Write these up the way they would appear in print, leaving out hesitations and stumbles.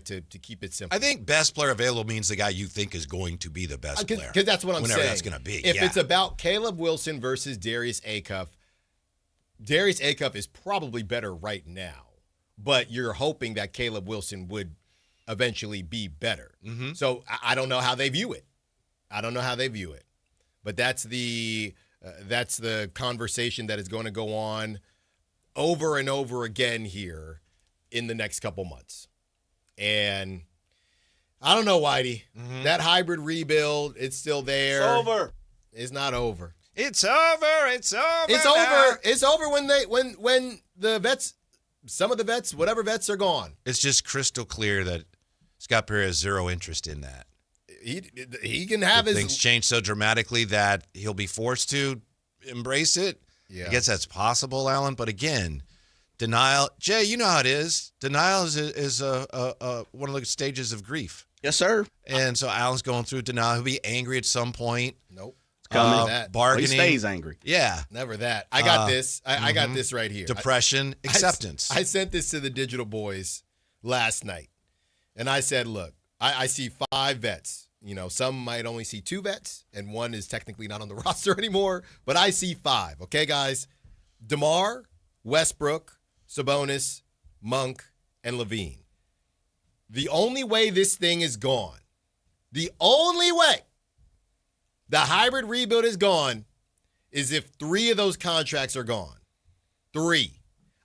to keep it simple. I think best player available means the guy you think is going to be the best player. Because that's what I'm whenever saying. That's going to be. If it's about Caleb Wilson versus Darius Acuff is probably better right now, but you're hoping that Caleb Wilson would eventually be better. Mm-hmm. So I don't know how they view it. But that's the conversation that is going to go on over and over again here in the next couple months. And I don't know, Whitey. Mm-hmm. That hybrid rebuild, it's still there. It's over. It's not over. It's over. It's over. It's now. over. It's over when the vets, some of the vets, whatever vets are gone. It's just crystal clear that Scott Perry has zero interest in that. He can have his things change so dramatically that he'll be forced to embrace it. Yeah. I guess that's possible, Alan. But again, denial. Jay, you know how it is. Denial is one of the stages of grief. Yes, sir. And so Alan's going through denial. He'll be angry at some point. Nope. Coming. Bargaining. Well, he stays angry. Yeah. Never that. I got this. I got this right here. Depression, acceptance. I sent this to the digital boys last night. And I said, look, I see 5 vets. You know, some might only see 2 vets, and one is technically not on the roster anymore. But I see 5. Okay, guys? DeMar, Westbrook, Sabonis, Monk, and LaVine. The only way this thing is gone, the only way the hybrid rebuild is gone is if 3 of those contracts are gone. 3.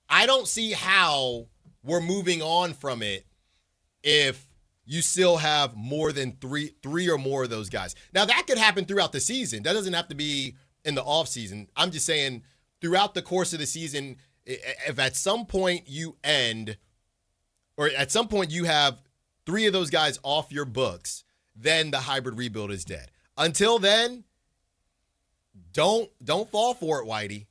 I don't see how we're moving on from it if you still have more than three or more of those guys. Now, that could happen throughout the season. That doesn't have to be in the offseason. I'm just saying throughout the course of the season, if at some point you end or at some point you have 3 of those guys off your books, then the hybrid rebuild is dead. Until then, don't fall for it, Whitey.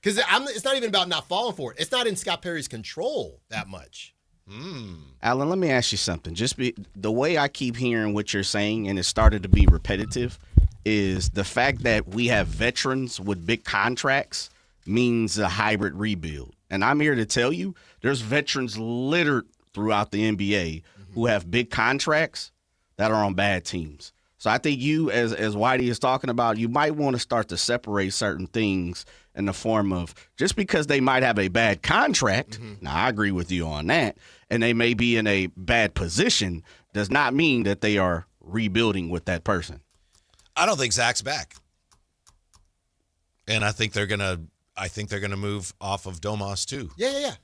Because it's not even about not falling for it. It's not in Scott Perry's control that much. Alan, let me ask you something. The way I keep hearing what you're saying, and it started to be repetitive, is the fact that we have veterans with big contracts means a hybrid rebuild. And I'm here to tell you, there's veterans littered throughout the NBA who have big contracts that are on bad teams. So I think you, as Whitey is talking about, you might want to start to separate certain things in the form of just because they might have a bad contract, now I agree with you on that, and they may be in a bad position, does not mean that they are rebuilding with that person. I don't think Zach's back. And I think they're gonna move off of Domas too. Yeah.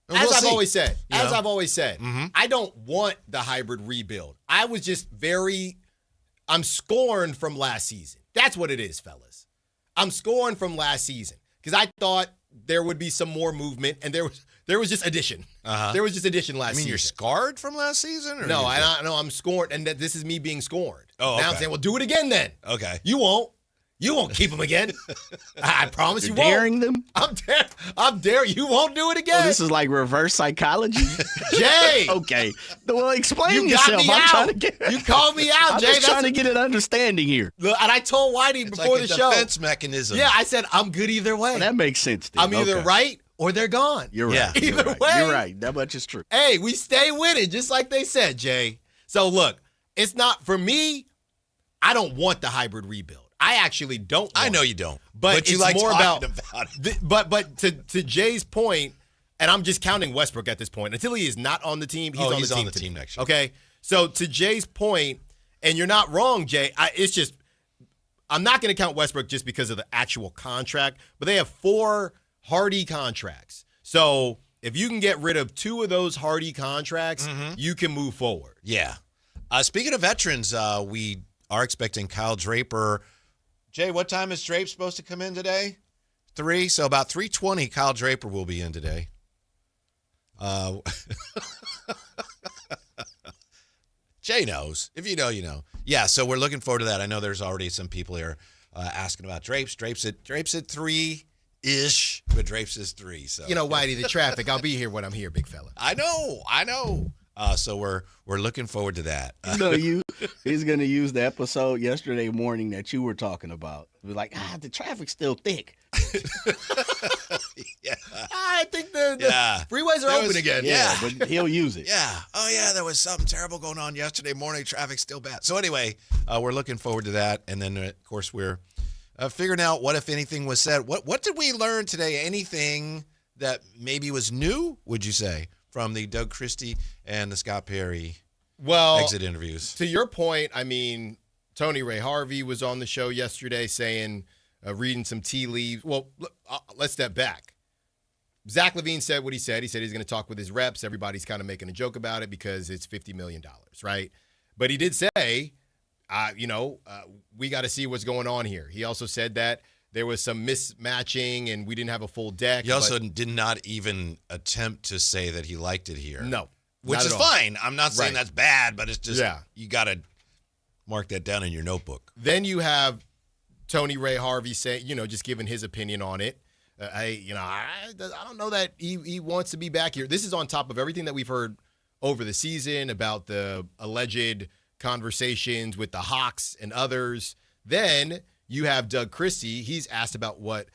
We'll I've always said, Mm-hmm. I don't want the hybrid rebuild. I was just I'm scorned from last season. That's what it is, fellas. I'm scorned from last season because I thought there would be some more movement, and there was just addition. There was just addition last season. You're scarred from last season? Or no, I'm scorned, and that this is me being scorned. Oh, okay. Now I'm saying, well, do it again then. Okay. You won't keep them again. I promise you won't. Daring them? I'm daring. You won't do it again. Oh, this is like reverse psychology? Jay. Okay. Well, explain You yourself. got me I'm out. trying to get. You called me out, I'm Jay. just trying to get an understanding here. Look, and I told Whitey It's before like the a show. defense mechanism. Yeah, I said I'm good either way. Well, that makes sense. Then. I'm either Okay. right or they're gone. You're right. Yeah. You're Either right. way. You're right. That much is true. Hey, we stay with it, just like they said, Jay. So look, it's not for me. I don't want the hybrid rebuild. I actually don't want I know it. you don't. But you it's like more talking about it. But to Jay's point, and I'm just counting Westbrook at this point. Until he is not on the team, he's on the team next year. Okay? So to Jay's point, and you're not wrong, Jay, I'm not going to count Westbrook just because of the actual contract, but they have 4 hardy contracts. So if you can get rid of 2 of those hardy contracts, you can move forward. Yeah. Speaking of veterans, we are expecting Kyle Draper. Jay, what time is Drape supposed to come in today? 3. So about 3:20, Kyle Draper will be in today. Jay knows. If you know, you know. Yeah, so we're looking forward to that. I know there's already some people here asking about Drapes. Drapes at 3-ish, but Drapes is 3. So You know, Whitey, the traffic. I'll be here when I'm here, big fella. I know. So we're looking forward to that. He's going to use the episode yesterday morning that you were talking about. It was like, the traffic's still thick. Yeah. I think the freeways are open again. Yeah. But he'll use it. Yeah. Oh, yeah, there was something terrible going on yesterday morning. Traffic's still bad. So anyway, we're looking forward to that. And then, of course, we're figuring out what, if anything, was said. What did we learn today? Anything that maybe was new, would you say, from the Doug Christie and the Scott Perry exit interviews? To your point, I mean, Tony Ray Harvey was on the show yesterday saying, reading some tea leaves. Well, let's step back. Zach LaVine said what he said. He said he's going to talk with his reps. Everybody's kind of making a joke about it because it's $50 million, right? But he did say, we got to see what's going on here. He also said that there was some mismatching and we didn't have a full deck. He also did not even attempt to say that he liked it here. No. Which is fine. I'm not saying that's bad, but it's just you got to mark that down in your notebook. Then you have Tony Ray Harvey saying, just giving his opinion on it. I don't know that he wants to be back here. This is on top of everything that we've heard over the season about the alleged conversations with the Hawks and others. Then you have Doug Christie. He's asked about what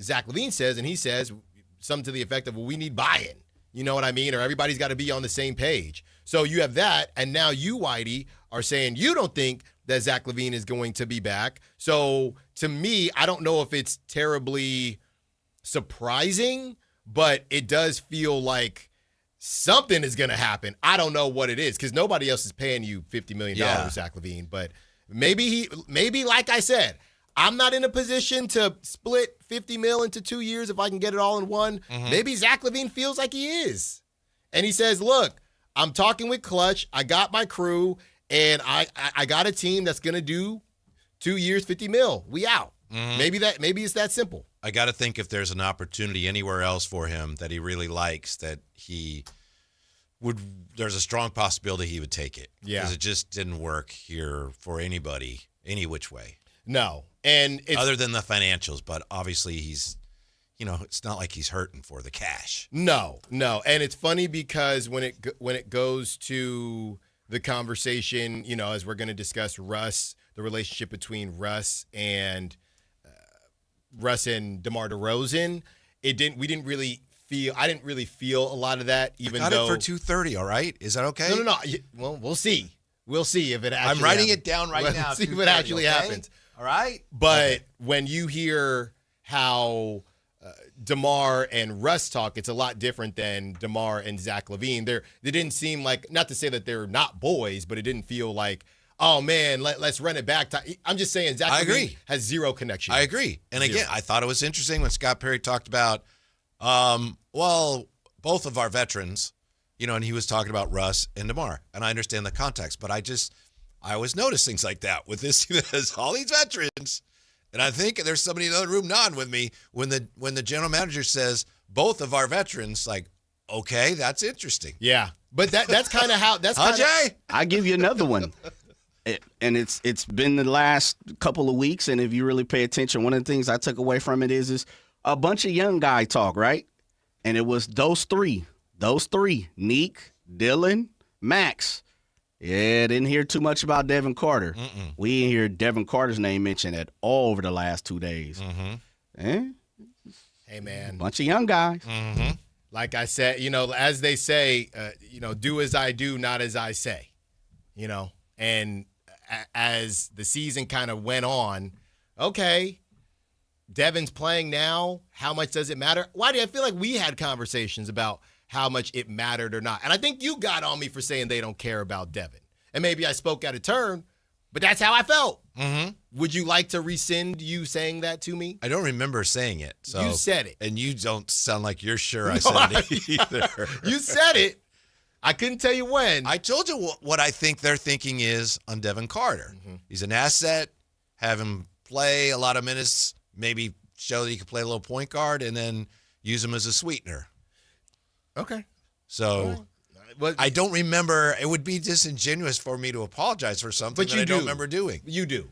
Zach LaVine says, and he says something to the effect of, well, we need buy-in. You know what I mean? Or everybody's got to be on the same page. So you have that, and now you, Whitey, are saying you don't think that Zach LaVine is going to be back. So to me, I don't know if it's terribly surprising, but it does feel like something is going to happen. I don't know what it is because nobody else is paying you $50 million, Zach LaVine. But maybe, like I said, I'm not in a position to split $50 million into 2 years if I can get it all in one. Mm-hmm. Maybe Zach LaVine feels like he is. And he says, look, I'm talking with Clutch. I got my crew, and I got a team that's going to do 2 years, $50 million. We out. Mm-hmm. Maybe it's that simple. I got to think if there's an opportunity anywhere else for him that he really likes, that there's a strong possibility he would take it. Yeah. Because it just didn't work here for anybody, any which way. No. And other than the financials, but obviously he's, it's not like he's hurting for the cash. No. And it's funny because when it goes to the conversation, as we're going to discuss Russ, the relationship between Russ and DeMar DeRozan, I didn't really feel a lot of that, even I got though it for 2:30. All right, is that okay? No. Well, we'll see if it actually. I'm writing happens. It down right now. See if it actually happens. All right. But when you hear how DeMar and Russ talk, it's a lot different than DeMar and Zach LaVine. They didn't seem like, not to say that they're not boys, but it didn't feel like, oh man, let's run it back. I'm just saying Zach LaVine has zero connection. I agree. And again, I thought it was interesting when Scott Perry talked about, both of our veterans, and he was talking about Russ and DeMar. And I understand the context, but I always notice things like that with this. There's all these veterans, and I think there's somebody in the other room nodding with me when the general manager says both of our veterans. Like, okay, that's interesting. Yeah, but that's kind of how that's. Jay? I give you another one, and it's been the last couple of weeks. And if you really pay attention, one of the things I took away from it is a bunch of young guy talk, right? And it was those three, Neek, Dylan, Max. Yeah, didn't hear too much about Devin Carter. We didn't hear Devin Carter's name mentioned at all over the last 2 days. Hey, man. Bunch of young guys. Like I said, as they say, do as I do, not as I say. And as the season kind of went on, okay, Devin's playing now. How much does it matter? Why do I feel like we had conversations about how much it mattered or not? And I think you got on me for saying they don't care about Devin. And maybe I spoke out of turn, but that's how I felt. Would you like to rescind you saying that to me? I don't remember saying it. So you said it. And you don't sound like you're sure I said it either. You said it. I couldn't tell you when. I told you what I think their thinking is on Devin Carter. He's an asset. Have him play a lot of minutes, maybe show that he can play a little point guard, and then use him as a sweetener. Okay. So I don't remember. It would be disingenuous for me to apologize for something that I don't remember doing. You do.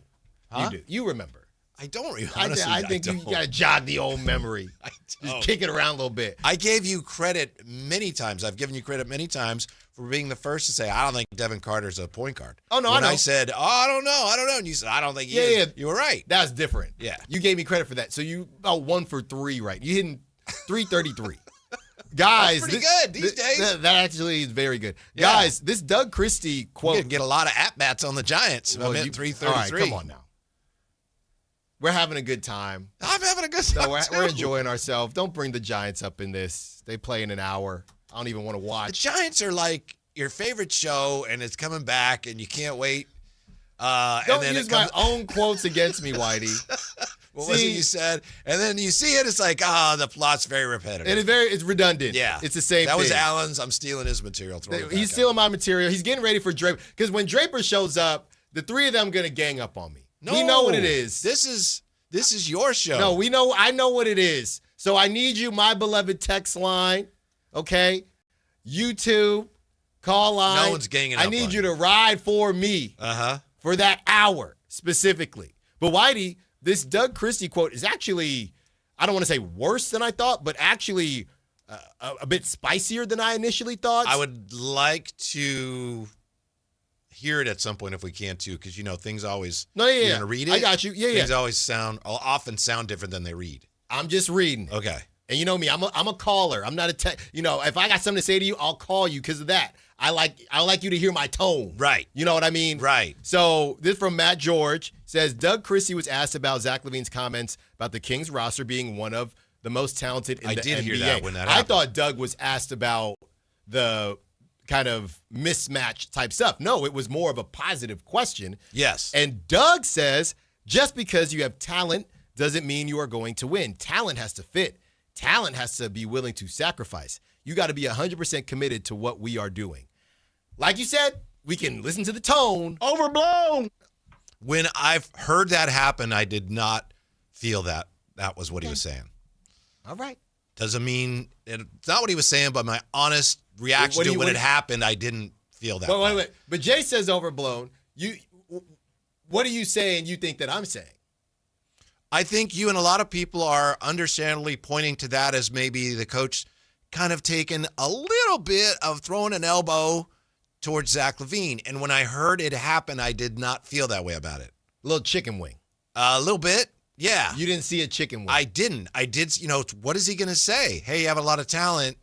Huh? You do. You remember. I don't remember. I think you got to jog the old memory. Just kick it around a little bit. I gave you credit many times. I've given you credit many times for being the first to say, I don't think Devin Carter's a point guard. Oh, no, when I know. I said, I don't know. And you said, I don't think he is. Yeah. You were right. That's different. Yeah. You gave me credit for that. So you about 1 for 3 right. You didn't 333. Guys, That's pretty good these days. That actually is very good. Yeah. Guys, this Doug Christie quote. You can get a lot of at-bats on the Giants. Well, I'm at 333. All right, come on now. We're having a good time. I'm having a good time. No, we're enjoying ourselves. Don't bring the Giants up in this. They play in an hour. I don't even want to The watch. Giants are like your favorite show, and it's coming back, and you can't wait. Don't and then use my own quotes against me, Whitey. What was it you said? And then you see it, it's like, the plot's very repetitive. It's redundant. Yeah. It's the same That thing. was Allen's. I'm stealing his material. He's stealing my material. He's getting ready for Draper. Because when Draper shows up, the three of them going to gang up on me. No, we know what it is. This is your show. No, I know what it is. So I need you, my beloved text line, okay? YouTube, call line. No one's ganging up I need on you to ride for me for that hour specifically. But Whitey, this Doug Christie quote is actually, I don't want to say worse than I thought, but actually a bit spicier than I initially thought. I would like to hear it at some point if we can too, because things always. No, yeah, you're yeah. gonna read it. I got you. Yeah, things yeah. always often sound different than they read. I'm just reading. Okay. And you know me, I'm a caller. I'm not a if I got something to say to you, I'll call you because of that. I like you to hear my tone. Right. You know what I mean? Right. So this from Matt George says Doug Christie was asked about Zach LaVine's comments about the Kings roster being one of the most talented in the NBA. I did hear that when that I happened. thought Doug was asked about the kind of mismatch type stuff. No, it was more of a positive question. Yes. And Doug says, just because you have talent doesn't mean you are going to win. Talent has to fit. Talent has to be willing to sacrifice. You got to be 100% committed to what we are doing. Like you said, we can listen to the tone. Overblown. When I've heard that happen, I did not feel that was what he was saying. All right. Doesn't mean it's not what he was saying, but my honest reaction to when it happened, I didn't feel that. Wait. But Jay says overblown. What are you saying you think that I'm saying? I think you and a lot of people are understandably pointing to that as maybe the coach kind of taking a little bit of throwing an elbow towards Zach LaVine. And when I heard it happen, I did not feel that way about it. A little chicken wing. A little bit. Yeah. You didn't see a chicken wing. I didn't. I did. What is he going to say? Hey, you have a lot of talent.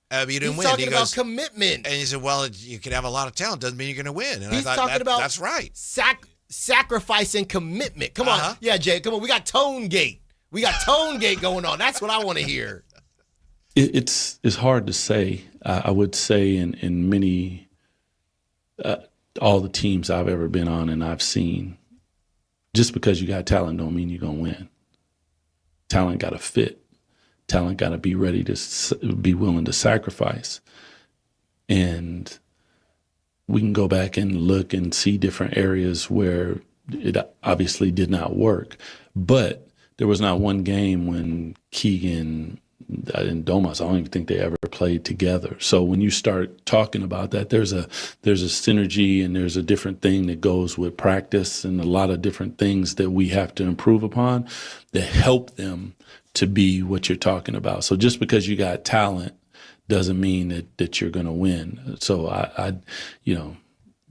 But you didn't win. He's talking about commitment. And he said, well, you could have a lot of talent. Doesn't mean you're going to win. And He's I thought talking about that's right. Sacrifice and commitment. Come on. Yeah, Jay, come on. We got tone gate. We got tone gate going on. That's what I want to hear. It's hard to say. I would say in many, all the teams I've ever been on and I've seen, just because you got talent don't mean you're going to win. Talent got to fit. Talent got to be ready to be willing to sacrifice. And we can go back and look and see different areas where it obviously did not work. But there was not one game when Keegan and Domas, I don't even think they ever played together. So when you start talking about that, there's a synergy and there's a different thing that goes with practice and a lot of different things that we have to improve upon that help them to be what you're talking about. So just because you got talent doesn't mean that you're going to win. So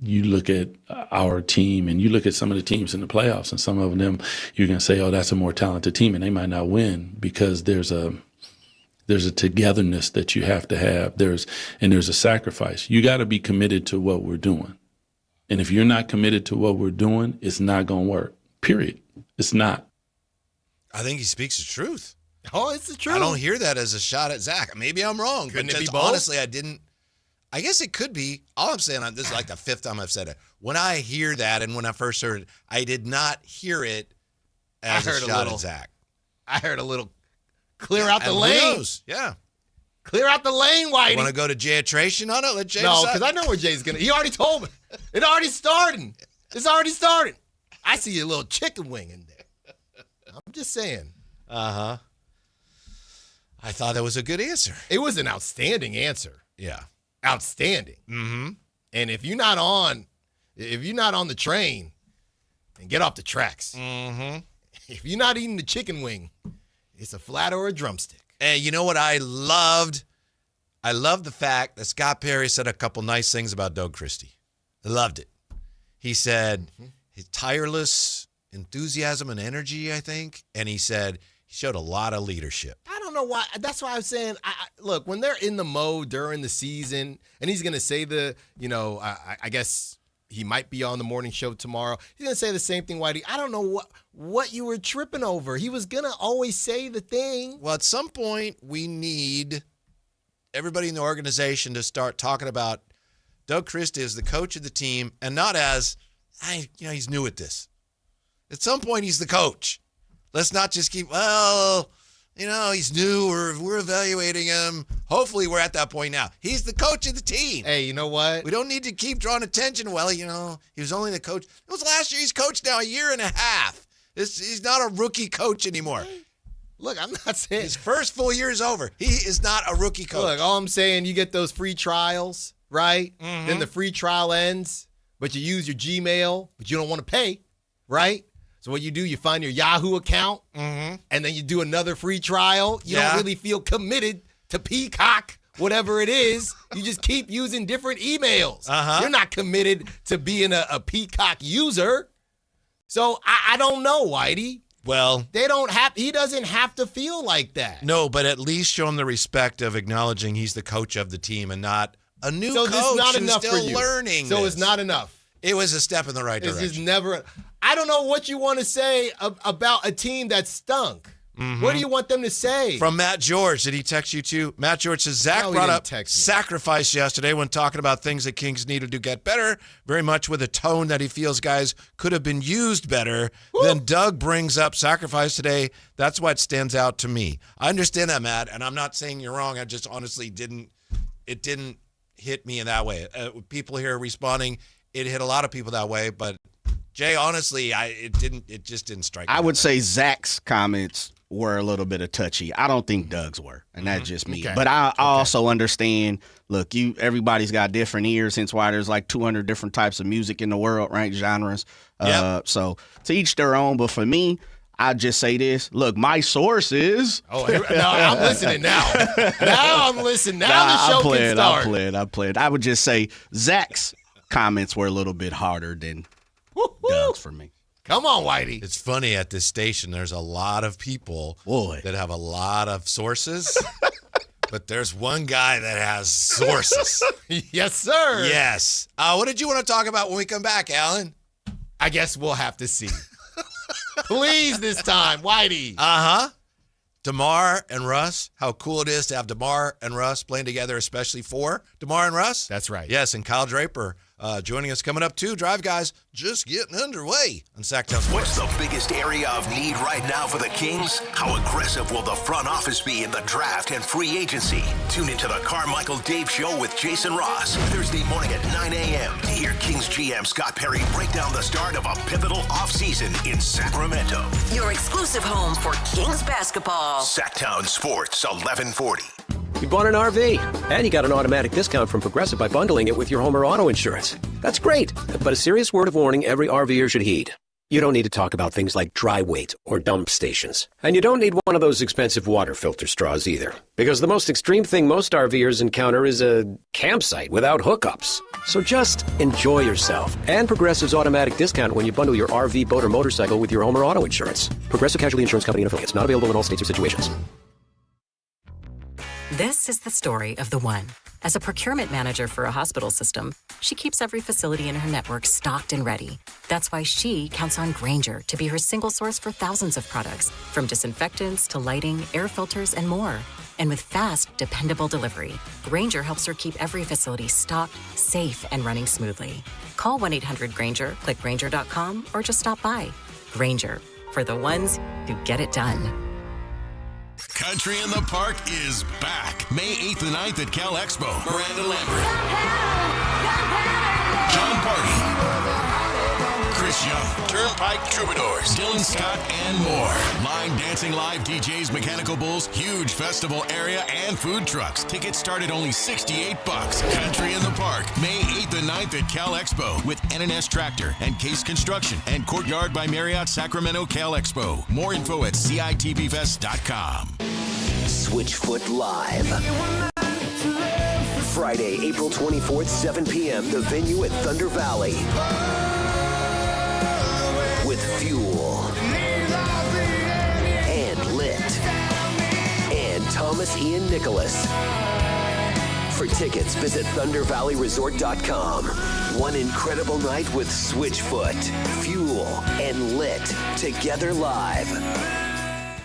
you look at our team and you look at some of the teams in the playoffs and some of them, you're going to say, oh, that's a more talented team, and they might not win because there's a togetherness that you have to have. There's a sacrifice. You got to be committed to what we're doing. And if you're not committed to what we're doing, it's not going to work, period. It's not. I think he speaks the truth. Oh, it's the truth. I don't hear that as a shot at Zach. Maybe I'm wrong. Couldn't but it be both? honestly, I didn't. I guess it could be. All I'm saying, this is like the fifth time I've said it. When I hear that and when I first heard it, I did not hear it as a shot at Zach. I heard a little clear out the And lane. Who knows? Yeah. Clear out the lane, Whitey. Want to go to Jay-tration on it? Let Jay No, decide. because I know where Jay's going to. He already told me. It already started. It's already started. I see a little chicken wing in there. I'm just saying. Uh-huh. I thought that was a good answer. It was an outstanding answer. Yeah. Outstanding. Mm-hmm. And if you're not on the train, then get off the tracks. Mm-hmm. If you're not eating the chicken wing, it's a flat or a drumstick. And you know what I loved? I loved the fact that Scott Perry said a couple nice things about Doug Christie. I loved it. He said his tireless enthusiasm and energy, I think. And he said He showed a lot of leadership. I don't know why. That's why I'm saying, look, when they're in the mode during the season, and he's going to say I guess he might be on the morning show tomorrow. He's going to say the same thing, Whitey. I don't know what you were tripping over. He was going to always say the thing. Well, at some point, we need everybody in the organization to start talking about Doug Christie as the coach of the team and not as, he's new at this. At some point, he's the coach. Let's not just keep, he's new. We're evaluating him. Hopefully, we're at that point now. He's the coach of the team. Hey, you know what? We don't need to keep drawing attention. Well, he was only the coach. It was last year. He's coached now a year and a half. He's not a rookie coach anymore. Look, I'm not saying. His first full year is over. He is not a rookie coach. Look, all I'm saying, you get those free trials, right? Mm-hmm. Then the free trial ends, but you use your Gmail, but you don't want to pay, right? So what you do, you find your Yahoo account, and then you do another free trial. You don't really feel committed to Peacock, whatever it is. You just keep using different emails. You're not committed to being a Peacock user. So I don't know, Whitey. Well, he doesn't have to feel like that. No, but at least show him the respect of acknowledging he's the coach of the team and not a new so coach this is not who's enough still for you. learning. So this. it's not enough. It was a step in the right direction. It's just never. I don't know what you want to say about a team that stunk. What do you want them to say? From Matt George, did he text you too? Matt George says, Zach brought up sacrifice yesterday when talking about things that Kings needed to get better, very much with a tone that he feels guys could have been used better. Woo. Then Doug brings up sacrifice today. That's what stands out to me. I understand that, Matt, and I'm not saying you're wrong. I just honestly didn't hit me in that way. People here responding, it hit a lot of people that way, but Jay, honestly, it just didn't strike me. I would say Zach's comments were a little bit of touchy. I don't think Doug's were, and that's just me. Okay. But I also understand, look, everybody's got different ears, hence why there's like 200 different types of music in the world, right, genres. So to each their own, but for me, I just say this. Look, my source is. Oh, no, I'm listening now. Now I'm listening. Now the show can start. I played. I would just say Zach's comments were a little bit harder than Doug's for me. Come on, Whitey. It's funny at this station, there's a lot of people that have a lot of sources, but there's one guy that has sources. Yes, sir. Yes. What did you want to talk about when we come back, Alan? I guess we'll have to see. Please this time, Whitey. DeMar and Russ, how cool it is to have DeMar and Russ playing together, especially for DeMar and Russ. That's right. Yes, and Kyle Draper joining us coming up too. Drive Guys just getting underway on Sactown Sports. What's the biggest area of need right now for the Kings? How aggressive will the front office be in the draft and free agency? Tune into the Carmichael Dave Show with Jason Ross, Thursday morning at 9 a.m. to hear Kings GM Scott Perry break down the start of a pivotal offseason in Sacramento. Your exclusive home for Kings basketball. Sactown Sports, 1140. You bought an RV, and you got an automatic discount from Progressive by bundling it with your home or auto insurance. That's great, but a serious word of warning every RVer should heed. You don't need to talk about things like dry weight or dump stations. And you don't need one of those expensive water filter straws either. Because the most extreme thing most RVers encounter is a campsite without hookups. So just enjoy yourself. And Progressive's automatic discount when you bundle your RV, boat, or motorcycle with your home or auto insurance. Progressive Casualty Insurance Company and affiliates. Not available in all states or situations. This is the story of the one. As a procurement manager for a hospital system, she keeps every facility in her network stocked and ready. That's why she counts on Grainger to be her single source for thousands of products, from disinfectants to lighting, air filters, and more. And with fast, dependable delivery, Grainger helps her keep every facility stocked, safe, and running smoothly. Call 1-800-GRAINGER, click Grainger.com, or just stop by. Grainger, for the ones who get it done. Country in the Park is back. May 8th and 9th at Cal Expo. Miranda Lambert. John Party. Chris Young. Turnpike Troubadours. Dylan Scott and more. Line dancing live DJs, Mechanical Bulls, huge festival area, and food trucks. Tickets start at only $68. Country in the Park. May 8th and 9th at Cal Expo with N&S Tractor and Case Construction and Courtyard by Marriott Sacramento Cal Expo. More info at CITVFest.com. Switchfoot Live. Friday, April 24th, 7 p.m., the venue at Thunder Valley. With Fuel. And Lit. Thomas Ian Nicholas. For tickets, visit ThunderValleyResort.com. One incredible night with Switchfoot, Fuel, and Lit together live.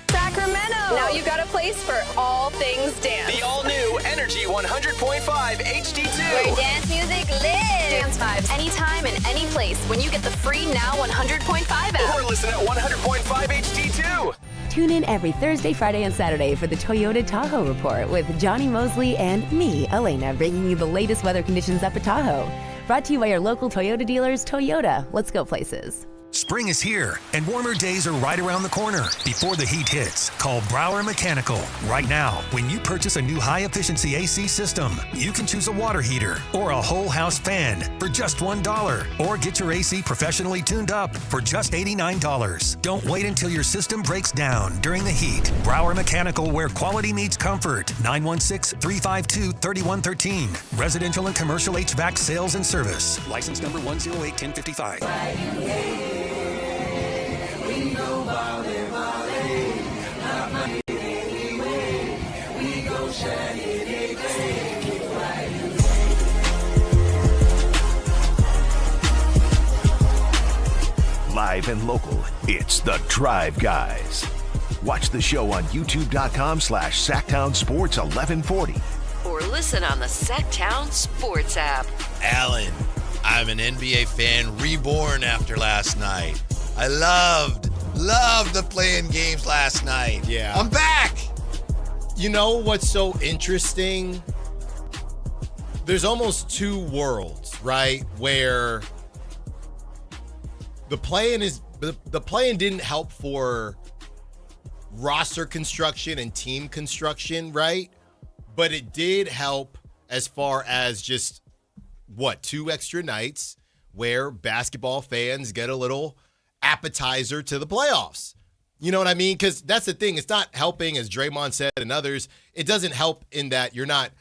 Sacramento! Now you've got a place for all things dance. The all-new Energy 100.5 HD2. Where dance music lives. Dance vibes anytime and any place when you get the free Now 100.5 app. Or listen at 100.5 HD2. Tune in every Thursday, Friday, and Saturday for the Toyota Tahoe Report with Johnny Mosley and me, Elena, bringing you the latest weather conditions up at Tahoe. Brought to you by your local Toyota dealers. Toyota, let's go places. Spring is here, and warmer days are right around the corner. Before the heat hits, call Brower Mechanical. Right now, when you purchase a new high-efficiency AC system, you can choose a water heater or a whole house fan for just $1, or get your AC professionally tuned up for just $89. Don't wait until your system breaks down during the heat. Brower Mechanical, where quality meets comfort. 916-352-3113. Residential and commercial HVAC sales and service. License number 108-1055. We go volley, volley, not money anyway. We go shaggy, Live and local, it's The Drive Guys. Watch the show on youtube.com/Sactown Sports 1140. Or listen on the Sactown Sports app. Alan, I'm an NBA fan reborn after last night. I loved the playing games last night. Yeah. I'm back. You know what's so interesting? There's almost two worlds, right? Where the play-in didn't help for roster construction and team construction, right? But it did help as far as just 2 extra nights where basketball fans get a little appetizer to the playoffs. You know what I mean? Because that's the thing. It's not helping, as Draymond said and others. It doesn't help in that you're not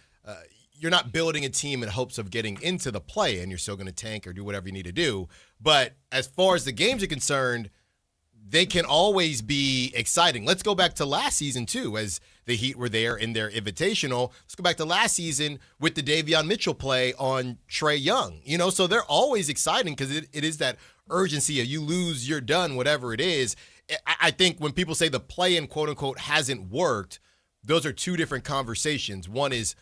building a team in hopes of getting into the play, and you're still going to tank or do whatever you need to do. But as far as the games are concerned, they can always be exciting. Let's go back to last season, too, as the Heat were there in their invitational. Let's go back to last season with the Davion Mitchell play on Trae Young. So they're always exciting because it is that urgency of you lose, you're done, whatever it is. I think when people say the play-in, quote-unquote, hasn't worked, those are two different conversations. One is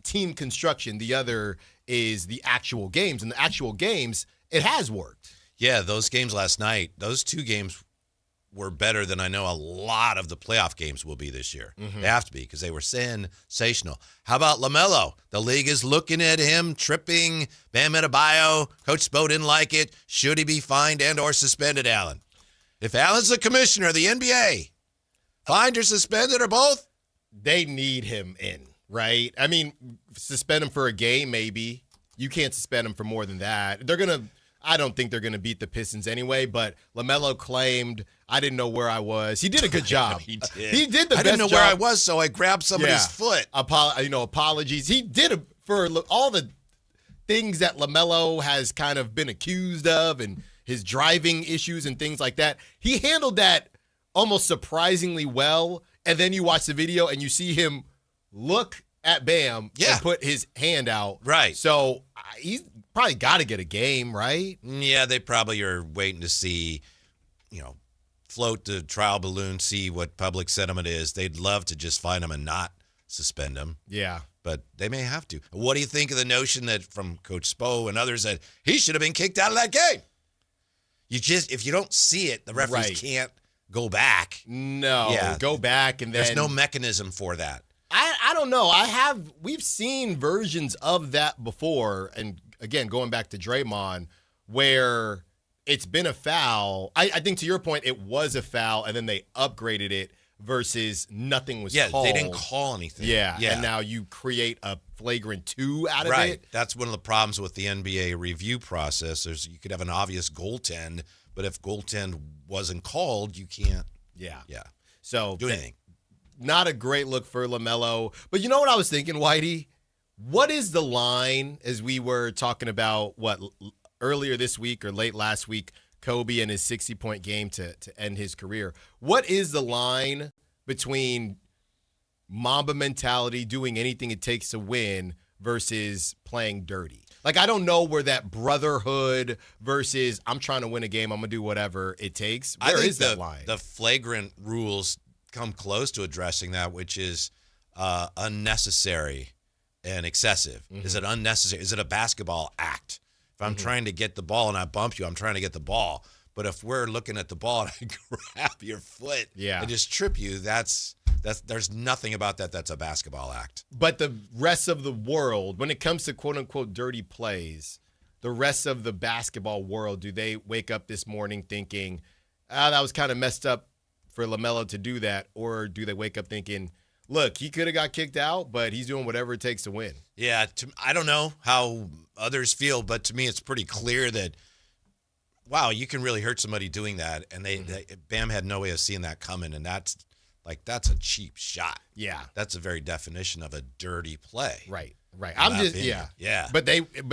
team construction. The other is the actual games. And the actual games, it has worked. Yeah, those games last night, those 2 games were better than I know a lot of the playoff games will be this year. Mm-hmm. They have to be because they were sensational. How about LaMelo? The league is looking at him, tripping. Bam Adebayo. Coach Spo didn't like it. Should he be fined and or suspended, Allen? If Allen's the commissioner of the NBA, fined or suspended or both? They need him in, right? I mean, suspend him for a game maybe. You can't suspend him for more than that. I don't think they're going to beat the Pistons anyway, but LaMelo claimed, I didn't know where I was. He did a good job. He did. He did the best job. I didn't know where I was, so I grabbed somebody's foot. Apologies. He did for all the things that LaMelo has kind of been accused of and his driving issues and things like that. He handled that almost surprisingly well, and then you watch the video and you see him look at Bam and put his hand out. Right. So he's probably got to get a game, right? Yeah, they probably are waiting to see, float the trial balloon, see what public sentiment is. They'd love to just find him and not suspend him. Yeah. But they may have to. What do you think of the notion that from Coach Spo and others that he should have been kicked out of that game? If you don't see it, the referees can't go back. No, go back and then there's no mechanism for that. I don't know. We've seen versions of that before, and again, going back to Draymond, where it's been a foul. I think to your point, it was a foul, and then they upgraded it versus nothing was called. Yeah, they didn't call anything. Yeah, and now you create a flagrant 2 out of it. Right. That's one of the problems with the NBA review process. You could have an obvious goaltend, but if goaltend wasn't called, you can't. Yeah. So do anything. Not a great look for LaMelo. But you know what I was thinking, Whitey? What is the line, as we were talking about, earlier this week or late last week, Kobe and his 60-point game to end his career. What is the line between Mamba mentality, doing anything it takes to win versus playing dirty. Like, I don't know where that brotherhood versus I'm trying to win a game, I'm going to do whatever it takes. Where is that line? The flagrant rules come close to addressing that, which is unnecessary and excessive. Mm-hmm. Is it unnecessary? Is it a basketball act? If I'm trying to get the ball and I bump you, I'm trying to get the ball. But if we're looking at the ball and I grab your foot and just trip you, that's there's nothing about that that's a basketball act. But the rest of the world, when it comes to quote-unquote dirty plays, the rest of the basketball world, do they wake up this morning thinking, that was kind of messed up for LaMelo to do that? Or do they wake up thinking, look, he could have got kicked out, but he's doing whatever it takes to win? Yeah, I don't know how others feel, but to me it's pretty clear that, wow, you can really hurt somebody doing that. And Bam had no way of seeing that coming, and that's a cheap shot. Yeah. That's the very definition of a dirty play. Right. I'm just, yeah. But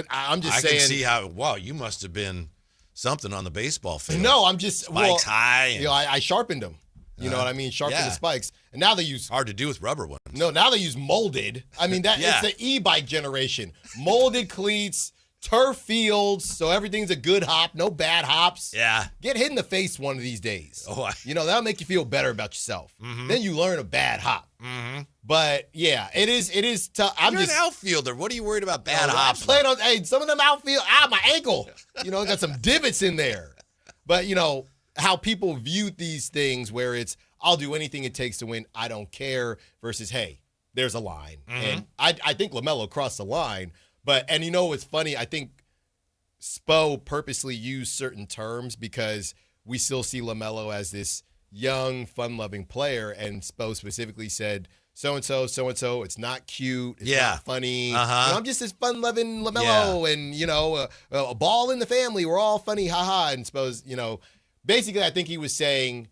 I'm just saying. I can see how, wow, you must have been something on the baseball field. No, I'm just. Spikes high. I sharpened them. You know what I mean? Sharpened the spikes. And now they use. Hard to do with rubber ones. No, now they use molded. I mean, it's the e-bike generation. Molded cleats, turf fields, so everything's a good hop, no bad hops. Yeah. Get hit in the face one of these days. Oh, that'll make you feel better about yourself. Mm-hmm. Then you learn a bad hop. Mm-hmm. But yeah, it is tough. You're an outfielder. What are you worried about bad hops? I'm playing on some of them outfield. My ankle. Got some divots in there. But how people view these things where it's I'll do anything it takes to win. I don't care versus hey, there's a line. Mm-hmm. And I think LaMelo crossed the line. But it's funny. I think Spo purposely used certain terms because we still see LaMelo as this young, fun-loving player, and Spo specifically said, so-and-so, so-and-so, it's not cute, it's not funny. I'm just this fun-loving LaMelo, and, a ball in the family, we're all funny, ha-ha, and Spo's, basically I think he was saying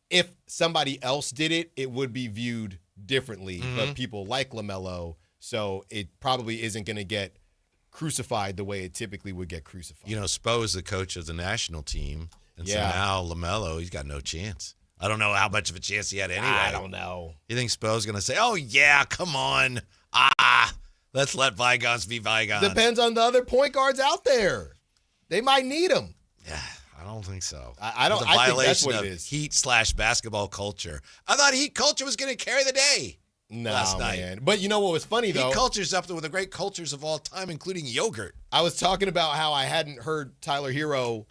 if somebody else did it, it would be viewed differently, but people like LaMelo, so it probably isn't going to get crucified the way it typically would get crucified. Spo is the coach of the national team, and so now LaMelo, he's got no chance. I don't know how much of a chance he had anyway. I don't know. You think Spo's going to say, oh, yeah, come on. Let's let bygones be bygones. Depends on the other point guards out there. They might need them. Yeah, I don't think so. I don't. It's a I think that's violation what of it is. Heat/basketball culture. I thought Heat culture was going to carry the day last night. Man. But you know what was funny, though? Heat culture's up there with the great cultures of all time, including yogurt. I was talking about how I hadn't heard Tyler Hero,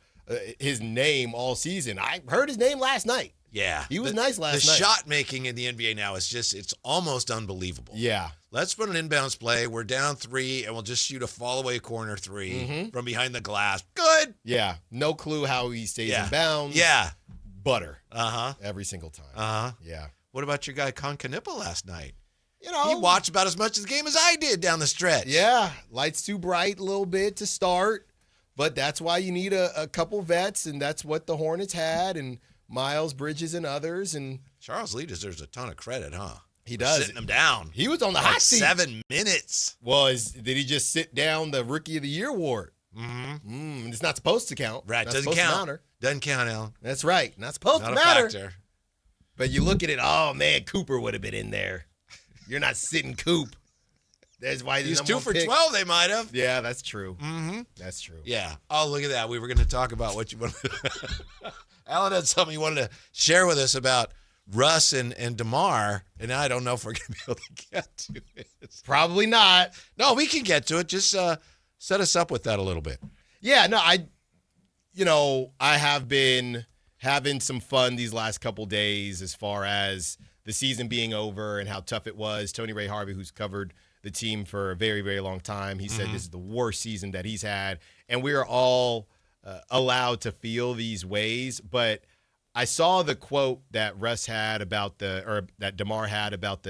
his name all season. I heard his name last night. Yeah. He was nice last night. The shot making in the NBA now is it's almost unbelievable. Yeah. Let's put an inbounds play. We're down 3, and we'll just shoot a fall-away corner 3 from behind the glass. Good. Yeah. No clue how he stays in bounds. Yeah. Butter. Uh-huh. Every single time. Uh-huh. Yeah. What about your guy Concanipa last night? He watched about as much of the game as I did down the stretch. Yeah. Lights too bright a little bit to start, but that's why you need a couple vets, and that's what the Hornets had, and Miles Bridges and others. And Charles Lee deserves a ton of credit, huh? He does. Sitting him down. He was on the hot seat. 7 minutes. Did he just sit down the Rookie of the Year award? Mm-hmm. It's not supposed to count. Right. Doesn't count. Doesn't count, Alan. That's right. Not supposed to matter. Factor. But you look at it, oh, man, Cooper would have been in there. You're not sitting Coop. That's why he's 2 for 12. They might have. Yeah, that's true. Mm-hmm. That's true. Yeah. Oh, look at that. We were going to talk about what you want. Alan had something he wanted to share with us about Russ and DeMar, and I don't know if we're going to be able to get to it. Probably not. No, we can get to it. Just set us up with that a little bit. Yeah. No, I have been having some fun these last couple days as far as the season being over and how tough it was. Tony Ray Harvey, who's covered the team for a very, very long time, he said this is the worst season that he's had. And we are all allowed to feel these ways. But I saw the quote that Russ had about that DeMar had about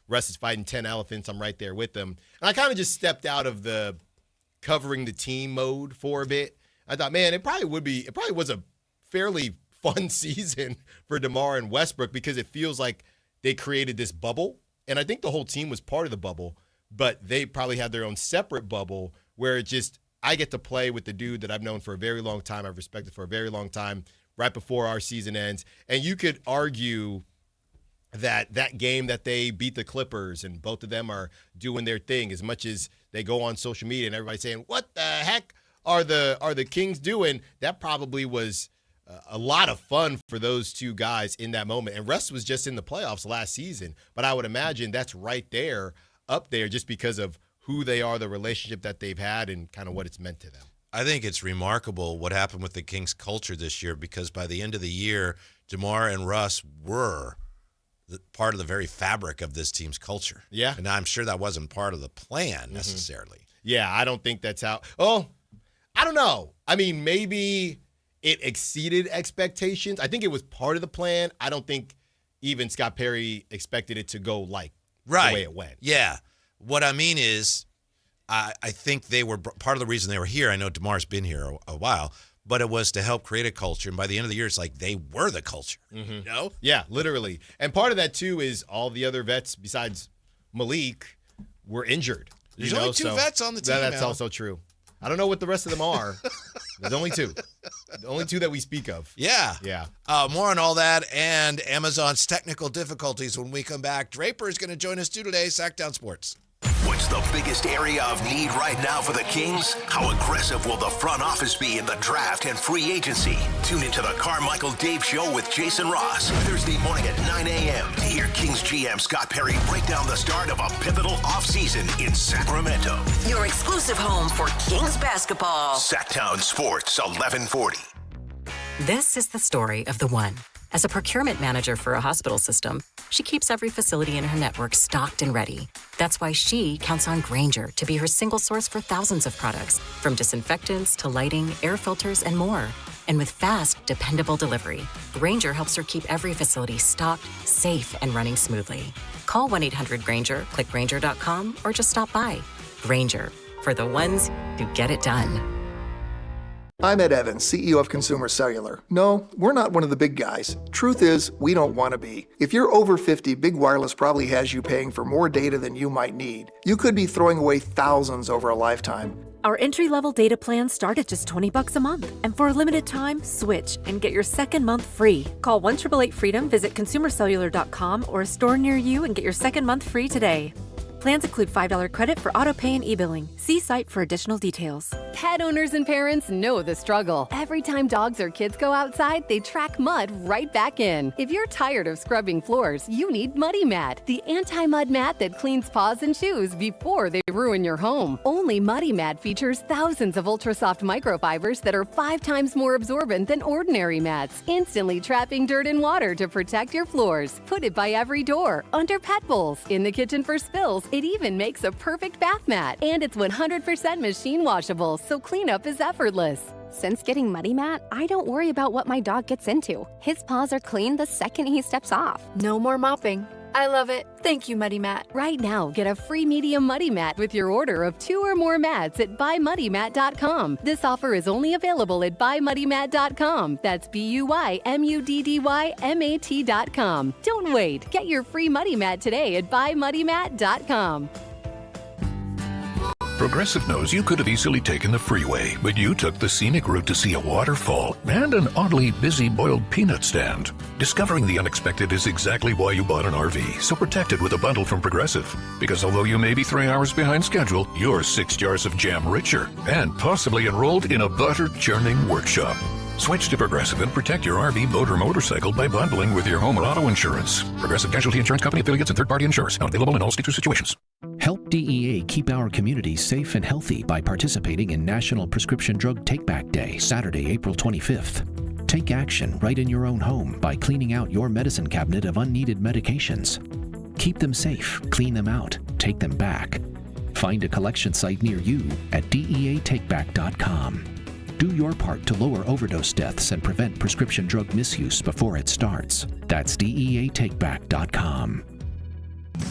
Russ is fighting 10 elephants. I'm right there with them. And I kind of just stepped out of the covering the team mode for a bit. I thought, man, it probably was a fairly fun season for DeMar and Westbrook because it feels like they created this bubble. And I think the whole team was part of the bubble, but they probably had their own separate bubble where I get to play with the dude that I've known for a very long time, I've respected for a very long time, right before our season ends. And you could argue that game that they beat the Clippers, and both of them are doing their thing. As much as they go on social media and everybody's saying, what the heck are the Kings doing? That probably was a lot of fun for those two guys in that moment. And Russ was just in the playoffs last season, but I would imagine that's right there, up there, just because of who they are, the relationship that they've had, and kind of what it's meant to them. I think it's remarkable what happened with the Kings culture this year, because by the end of the year, DeMar and Russ were part of the very fabric of this team's culture. Yeah. And I'm sure that wasn't part of the plan necessarily. Yeah, I don't think that's how. Oh, I don't know. I mean, maybe it exceeded expectations. I think it was part of the plan. I don't think even Scott Perry expected it to go like the way it went. Yeah. What I mean is, I think they were part of the reason they were here. I know DeMar's been here a while, but it was to help create a culture. And by the end of the year, it's like they were the culture. You know? Yeah, literally. And part of that, too, is all the other vets besides Malik were injured. There's only two vets on the team. That's also true. I don't know what the rest of them are. There's only two. The only two that we speak of. Yeah. Yeah. More on all that and Amazon's technical difficulties when we come back. Draper is going to join us too today, Sactown Sports. What's the biggest area of need right now for the Kings? How aggressive will the front office be in the draft and free agency? Tune into the Carmichael Dave Show with Jason Ross, Thursday morning at 9 a.m. to hear Kings GM Scott Perry break down the start of a pivotal offseason in Sacramento. Your exclusive home for Kings basketball. Sactown Sports, 1140. This is the story of the one. As a procurement manager for a hospital system, she keeps every facility in her network stocked and ready. That's why she counts on Grainger to be her single source for thousands of products, from disinfectants to lighting, air filters, and more. And with fast, dependable delivery, Grainger helps her keep every facility stocked, safe, and running smoothly. Call 1-800-GRAINGER, click Grainger.com, or just stop by. Grainger, for the ones who get it done. I'm Ed Evans, CEO of Consumer Cellular. No, we're not one of the big guys. Truth is, we don't want to be. If you're over 50, Big Wireless probably has you paying for more data than you might need. You could be throwing away thousands over a lifetime. Our entry-level data plans start at just $20 a month. And for a limited time, switch and get your second month free. Call 1-888-FREEDOM, visit consumercellular.com or a store near you and get your second month free today. Plans include $5 credit for autopay and e-billing. See site for additional details. Pet owners and parents know the struggle. Every time dogs or kids go outside, they track mud right back in. If you're tired of scrubbing floors, you need Muddy Mat, the anti-mud mat that cleans paws and shoes before they ruin your home. Only Muddy Mat features thousands of ultra-soft microfibers that are 5 times more absorbent than ordinary mats, instantly trapping dirt and water to protect your floors. Put it by every door, under pet bowls, in the kitchen for spills. It even makes a perfect bath mat, and it's 100% machine washable, so cleanup is effortless. Since getting Muddy Mat, I don't worry about what my dog gets into. His paws are clean the second he steps off. No more mopping. I love it. Thank you, Muddy Mat. Right now, get a free medium Muddy Mat with your order of 2 or more mats at buymuddymat.com. This offer is only available at buymuddymat.com. That's BUYMUDDYMAT.com. Don't wait. Get your free Muddy Mat today at buymuddymat.com. Progressive knows you could have easily taken the freeway, but you took the scenic route to see a waterfall and an oddly busy boiled peanut stand. Discovering the unexpected is exactly why you bought an RV, so protect it with a bundle from Progressive. Because although you may be 3 hours behind schedule, you're 6 jars of jam richer and possibly enrolled in a butter churning workshop. Switch to Progressive and protect your RV, boat, or motorcycle by bundling with your home or auto insurance. Progressive Casualty Insurance Company affiliates and third-party insurers. Not available in all states or situations. Help DEA keep our communities safe and healthy by participating in National Prescription Drug Take-Back Day, Saturday, April 25th. Take action right in your own home by cleaning out your medicine cabinet of unneeded medications. Keep them safe, clean them out, take them back. Find a collection site near you at DEATakeback.com. Do your part to lower overdose deaths and prevent prescription drug misuse before it starts. That's DEATakeback.com.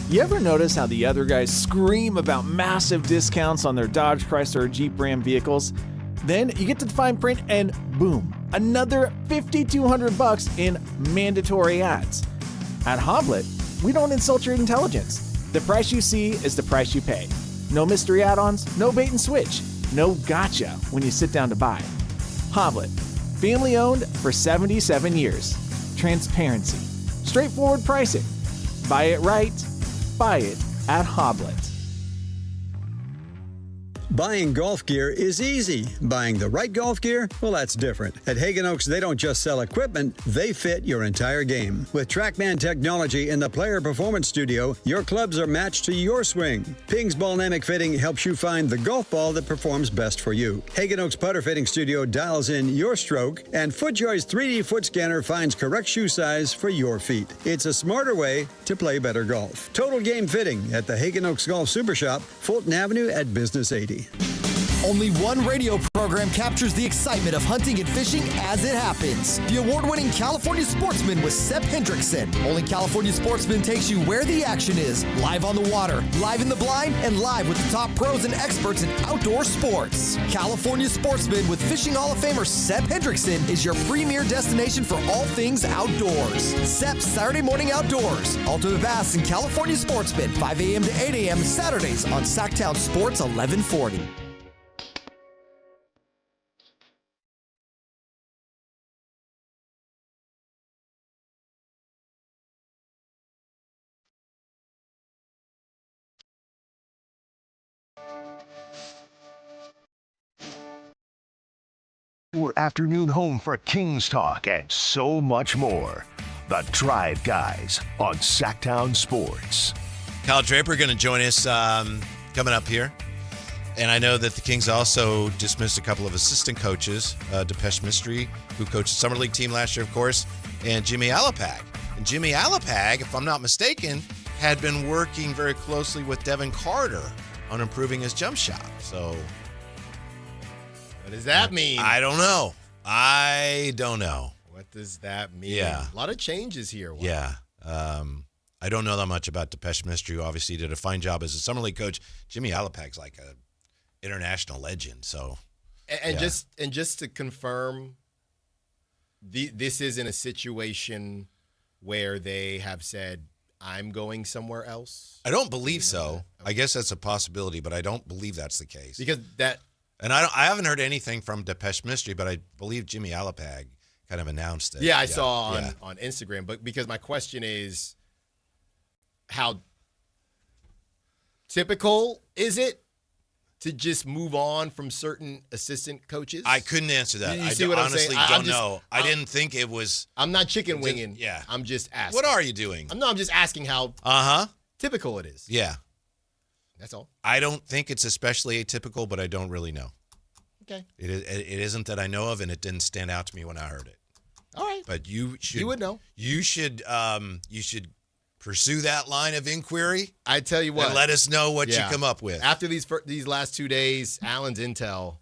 You ever notice how the other guys scream about massive discounts on their Dodge, Chrysler, or Jeep Ram vehicles? Then you get to the fine print and boom, another $5,200 in mandatory ads. At Hoblet, we don't insult your intelligence. The price you see is the price you pay. No mystery add-ons, no bait and switch. No gotcha when you sit down to buy. Hoblet, family owned for 77 years. Transparency, straightforward pricing, Buy it right. Buy it at Hoblet. Buying golf gear is easy. Buying the right golf gear, well, that's different. At Hagen Oaks, they don't just sell equipment, they fit your entire game. With TrackMan technology in the Player Performance Studio, your clubs are matched to your swing. Ping's Ballnamic Fitting helps you find the golf ball that performs best for you. Hagen Oaks Putter Fitting Studio dials in your stroke, and FootJoy's 3D foot scanner finds correct shoe size for your feet. It's a smarter way to play better golf. Total Game Fitting at the Hagen Oaks Golf Super Shop, Fulton Avenue at Business 80. Only one radio program captures the excitement of hunting and fishing as it happens. The award-winning California Sportsman with Sep Hendrickson. Only California Sportsman takes you where the action is. Live on the water, live in the blind, and live with the top pros and experts in outdoor sports. California Sportsman with Fishing Hall of Famer Sep Hendrickson is your premier destination for all things outdoors. Sep's Saturday Morning Outdoors. Ultimate Bass and California Sportsman, 5 a.m. to 8 a.m. Saturdays on Sactown Sports 1140. Your afternoon home for Kings talk and so much more. The Drive Guys on Sactown Sports. Kyle Draper going to join us coming up here. And I know that the Kings also dismissed a couple of assistant coaches, Depeche Mystery, who coached the Summer League team last year, of course, and Jimmy Alapag. And Jimmy Alapag, if I'm not mistaken, had been working very closely with Devin Carter on improving his jump shot. So what does that mean? I don't know. What does that mean? Yeah. A lot of changes here. Wow. Yeah. I don't know that much about Depeche Mystery, who obviously did a fine job as a Summer League coach. Jimmy Alapag's like a international legend. So, and just to confirm, this isn't a situation where they have said, I'm going somewhere else? I don't believe so. Okay. I guess that's a possibility, but I don't believe that's the case. Because that... And I haven't heard anything from Depeche Mystery, but I believe Jimmy Alapag kind of announced it. Yeah, I saw on Instagram. But because my question is, how typical is it to just move on from certain assistant coaches? I couldn't answer that. You see what I'm saying? I honestly don't know. I didn't think it was. I'm not chicken winging. Yeah. I'm just asking. What are you doing? I'm just asking how typical it is. Yeah. That's all. I don't think it's especially atypical, but I don't really know. Okay. It isn't that I know of, and it didn't stand out to me when I heard it. All right. But you would know. You should pursue that line of inquiry. I tell you what. And let us know what you come up with. After these last 2 days, Allen's intel,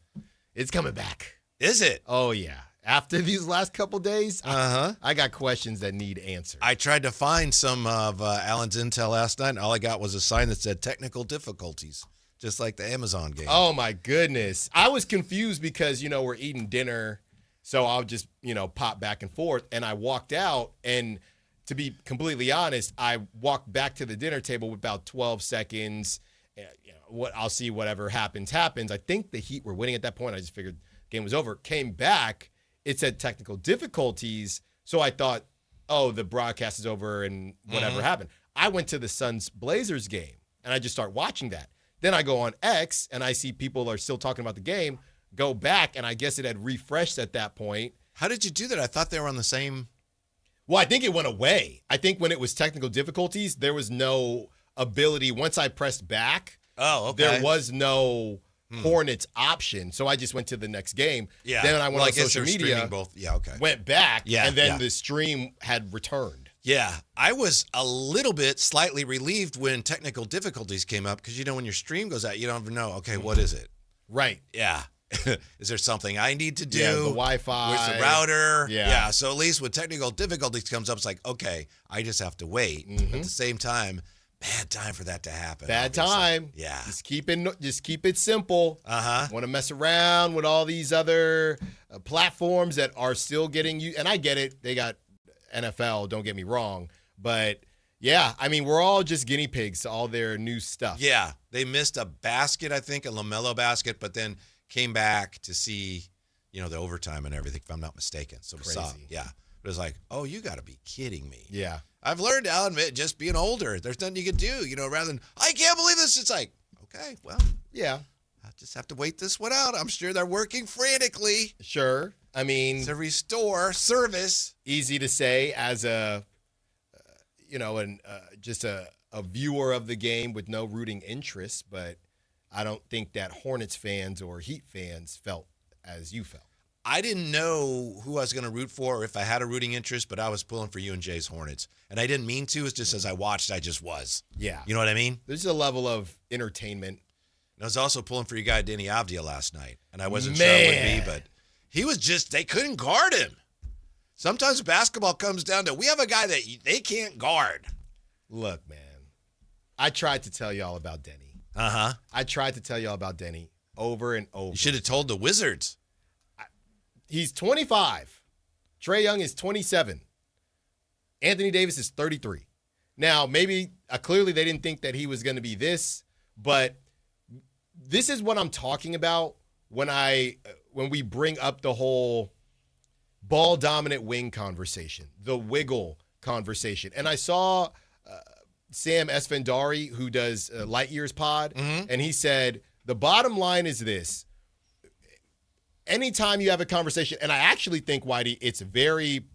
it's coming back. Is it? Oh yeah. After these last couple days, I got questions that need answered. I tried to find some of Allen's intel last night, and all I got was a sign that said technical difficulties, just like the Amazon game. Oh, my goodness. I was confused because, we're eating dinner, so I'll just, pop back and forth. And I walked out, and to be completely honest, I walked back to the dinner table with about 12 seconds. I'll see whatever happens. I think the Heat were winning at that point. I just figured the game was over. Came back. It said technical difficulties, so I thought, oh, the broadcast is over and whatever happened. I went to the Suns-Blazers game, and I just start watching that. Then I go on X, and I see people are still talking about the game, go back, and I guess it had refreshed at that point. How did you do that? I thought they were on the same... Well, I think it went away. I think when it was technical difficulties, there was no ability. Once I pressed back, there was no... Hornets option, so I just went to the next game. Yeah. Then I went on social media, both. Yeah, okay. Went back, and then the stream had returned. Yeah, I was a little bit slightly relieved when technical difficulties came up because, when your stream goes out, you don't even know, okay, what is it? Right. Yeah. Is there something I need to do? Yeah, the Wi-Fi. Where's the router? Yeah. So at least when technical difficulties comes up, it's like, okay, I just have to wait. At the same time, bad time for that to happen. Bad obviously. time. Yeah. Just keep it simple. Want to mess around with all these other platforms that are still getting you. And I get it. They got NFL, don't get me wrong. But, yeah, I mean, we're all just guinea pigs to all their new stuff. Yeah. They missed a basket, I think, a LaMelo basket, but then came back to see, the overtime and everything, if I'm not mistaken. So Crazy. Yeah. It was like, oh, you got to be kidding me. Yeah. I've learned, I'll admit, just being older, there's nothing you can do, rather than, I can't believe this. It's like, okay, well, yeah. I just have to wait this one out. I'm sure they're working frantically. Sure. I mean, to restore service. Easy to say as just a viewer of the game with no rooting interest, but I don't think that Hornets fans or Heat fans felt as you felt. I didn't know who I was going to root for or if I had a rooting interest, but I was pulling for you and Jay's Hornets. And I didn't mean to. It's just as I watched, I just was. Yeah. You know what I mean? There's a level of entertainment. And I was also pulling for your guy, Denny Avdia, last night. And I wasn't sure it would be, but he was just, they couldn't guard him. Sometimes basketball comes down to, we have a guy that they can't guard. Look, man, I tried to tell y'all about Denny. Uh-huh. I tried to tell y'all about Denny over and over. You should have told the Wizards. He's 25. Trae Young is 27. Anthony Davis is 33. Now, maybe clearly they didn't think that he was going to be this, but this is what I'm talking about when we bring up the whole ball dominant wing conversation, the wiggle conversation. And I saw Sam Esfandari, who does Light Years Pod, and he said, the bottom line is this. Anytime you have a conversation, and I actually think, Whitey, it's a very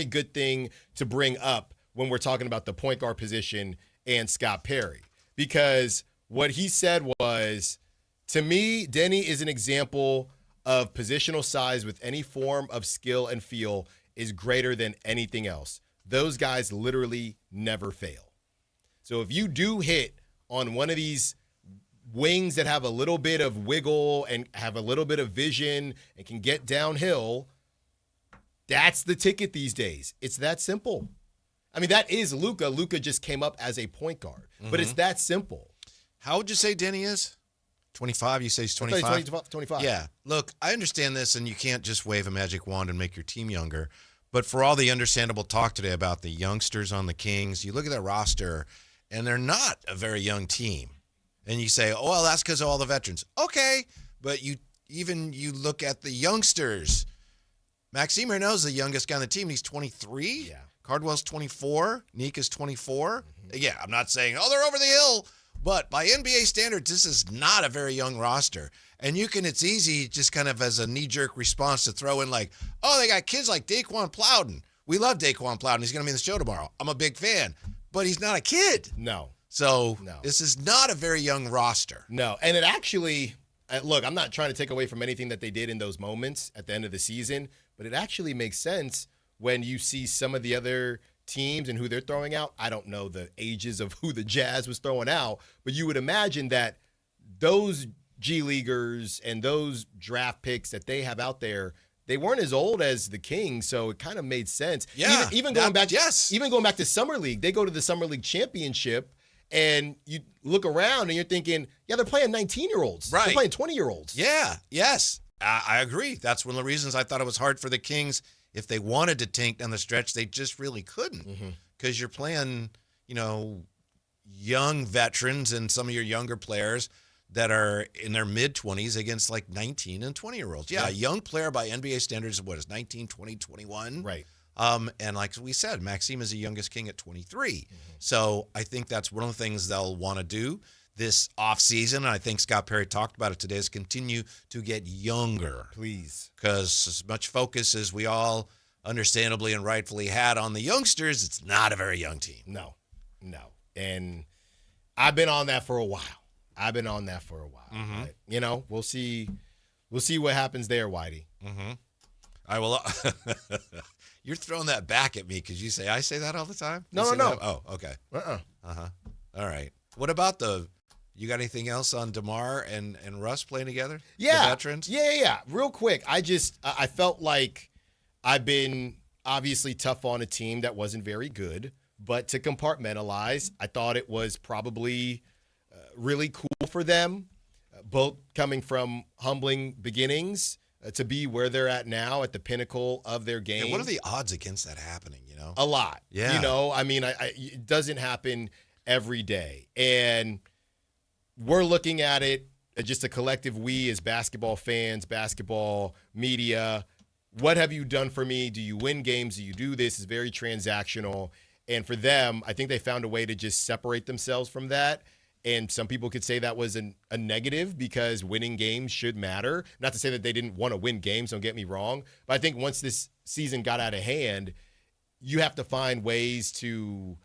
good thing to bring up when we're talking about the point guard position and Scott Perry. Because what he said was, to me, Denny is an example of positional size with any form of skill and feel is greater than anything else. Those guys literally never fail. So if you do hit on one of these wings that have a little bit of wiggle and have a little bit of vision and can get downhill, that's the ticket these days. It's that simple. I mean, that is Luka. Luka just came up as a point guard, but it's that simple. How would you say Denny is? 25? You say he's 25? 25. Yeah. Look, I understand this, and you can't just wave a magic wand and make your team younger. But for all the understandable talk today about the youngsters on the Kings, you look at that roster, and they're not a very young team. And you say, oh, well, that's because of all the veterans. Okay, but you look at the youngsters. Maxime Renault's the youngest guy on the team. He's 23. Yeah. Cardwell's 24. Nick is 24. Yeah, I'm not saying, oh, they're over the hill. But by NBA standards, this is not a very young roster. And it's easy just kind of as a knee-jerk response to throw in like, oh, they got kids like Daquan Plowden. We love Daquan Plowden. He's going to be in the show tomorrow. I'm a big fan. But he's not a kid. No. So This is not a very young roster. No. And it actually, look, I'm not trying to take away from anything that they did in those moments at the end of the season, but it actually makes sense when you see some of the other teams and who they're throwing out. I don't know the ages of who the Jazz was throwing out, but you would imagine that those G Leaguers and those draft picks that they have out there, they weren't as old as the Kings, so it kind of made sense. Yeah, even going back to Summer League, they go to the Summer League championship, and you look around and you're thinking, yeah, they're playing 19-year-olds. Right. They're playing 20-year-olds. Yeah, yes. I agree. That's one of the reasons I thought it was hard for the Kings. If they wanted to tank down the stretch, they just really couldn't. Because you're playing, young veterans and some of your younger players that are in their mid-20s against like 19 and 20-year-olds. Yeah, a young player by NBA standards is 19, 20, 21. Right. And like we said, Maxime is the youngest King at 23. So I think that's one of the things they'll want to do this offseason. And I think Scott Perry talked about it today, is continue to get younger. Please. Because as much focus as we all understandably and rightfully had on the youngsters, it's not a very young team. No. And I've been on that for a while. But, we'll see what happens there, Whitey. I will. You're throwing that back at me because you say I say that all the time. No. Oh, okay. All right. What about you got anything else on DeMar and Russ playing together? Yeah. The veterans? Yeah. Real quick, I felt like I've been obviously tough on a team that wasn't very good, but to compartmentalize, I thought it was probably really cool for them, both coming from humbling beginnings to be where they're at now at the pinnacle of their game. Yeah, what are the odds against that happening, A lot. Yeah. It doesn't happen every day. And we're looking at it as just a collective we as basketball fans, basketball media. What have you done for me? Do you win games? Do you do this? It's very transactional. And for them, I think they found a way to just separate themselves from that. And some people could say that was a negative because winning games should matter. Not to say that they didn't want to win games, don't get me wrong. But I think once this season got out of hand, you have to find ways to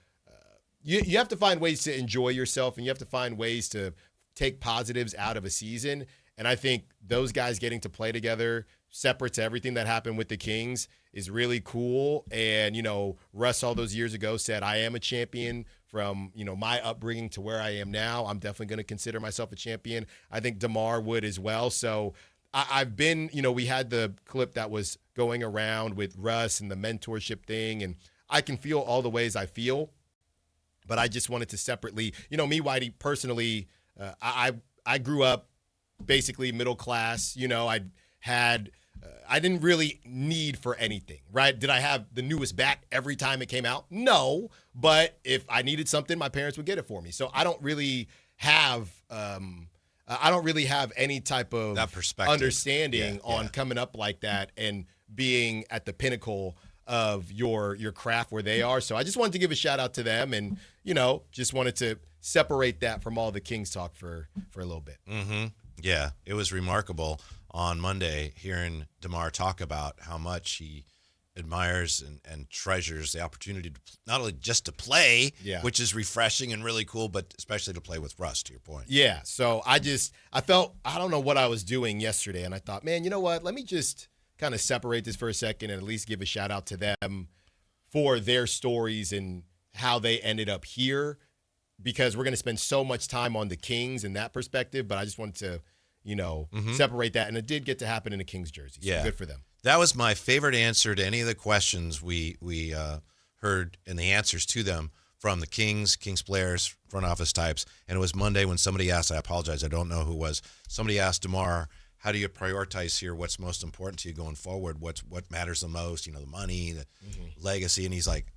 you have to find ways to enjoy yourself, and you have to find ways to take positives out of a season. And I think those guys getting to play together, separate to everything that happened with the Kings, is really cool. And, you know, Russ all those years ago said, I am a champion from, you know, my upbringing to where I am now. I'm definitely going to consider myself a champion. I think DeMar would as well. So I've been, you know, we had the clip that was going around with Russ and the mentorship thing, and I can feel all the ways I feel. But I just wanted to separately, you know, me, Whitey, personally, I grew up basically middle class. You know, I didn't really need for anything, right? Did I have the newest bat every time it came out? No, but if I needed something, my parents would get it for me. So I don't really have any type of that perspective, understanding on coming up like that and being at the pinnacle of your craft where they are. So I just wanted to give a shout out to them, and, you know, just wanted to separate that from all the Kings talk for a little bit. Mm-hmm. Yeah, it was remarkable on Monday hearing DeMar talk about how much he admires and treasures the opportunity to not only just to play, which is refreshing and really cool, but especially to play with Russ, to your point. Yeah, so I felt, I don't know what I was doing yesterday, and I thought, man, you know what, let me just kind of separate this for a second and at least give a shout out to them for their stories and how they ended up here, because we're going to spend so much time on the Kings in that perspective, but I just wanted to, you know, separate that, and it did get to happen in a Kings jersey, so good for them. That was my favorite answer to any of the questions we heard and the answers to them from the Kings players, front office types, and it was Monday when somebody asked, I apologize, I don't know who it was, somebody asked DeMar, how do you prioritize here? What's most important to you going forward? What matters the most? You know, the money, the legacy. And he's like,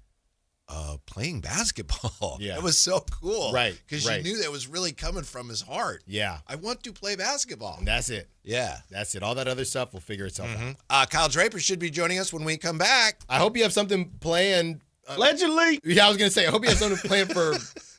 playing basketball. Yeah. It was so cool. Right. Because you knew that was really coming from his heart. Yeah. I want to play basketball. And that's it. Yeah. That's it. All that other stuff will figure itself out. Kyle Draper should be joining us when we come back. I hope you have something planned. Allegedly. Yeah, I was going to say, I hope you have something planned for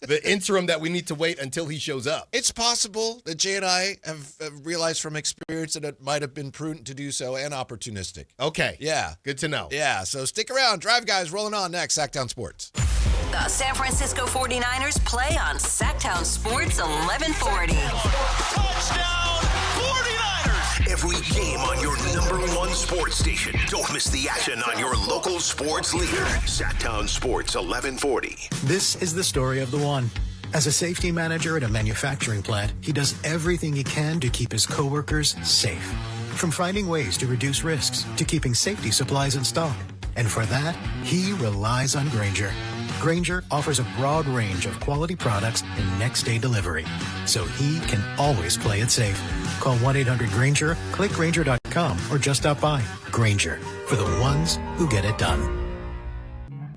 the interim that we need to wait until he shows up. It's possible that Jay and I have realized from experience that it might have been prudent to do so and opportunistic. Okay. Yeah. Good to know. Yeah, so stick around. Drive Guys rolling on next. Sactown Sports. The San Francisco 49ers play on Sactown Sports 1140. Touchdown 49ers! Every game on your #1 sports station. Don't miss the action on your local sports leader. Sactown Sports 1140. This is the story of the one. As a safety manager at a manufacturing plant, he does everything he can to keep his coworkers safe. From finding ways to reduce risks to keeping safety supplies in stock. And for that, he relies on Grainger. Grainger offers a broad range of quality products and next-day delivery, so he can always play it safe. Call 1-800-GRAINGER, click Grainger.com, or just stop by. Grainger, for the ones who get it done.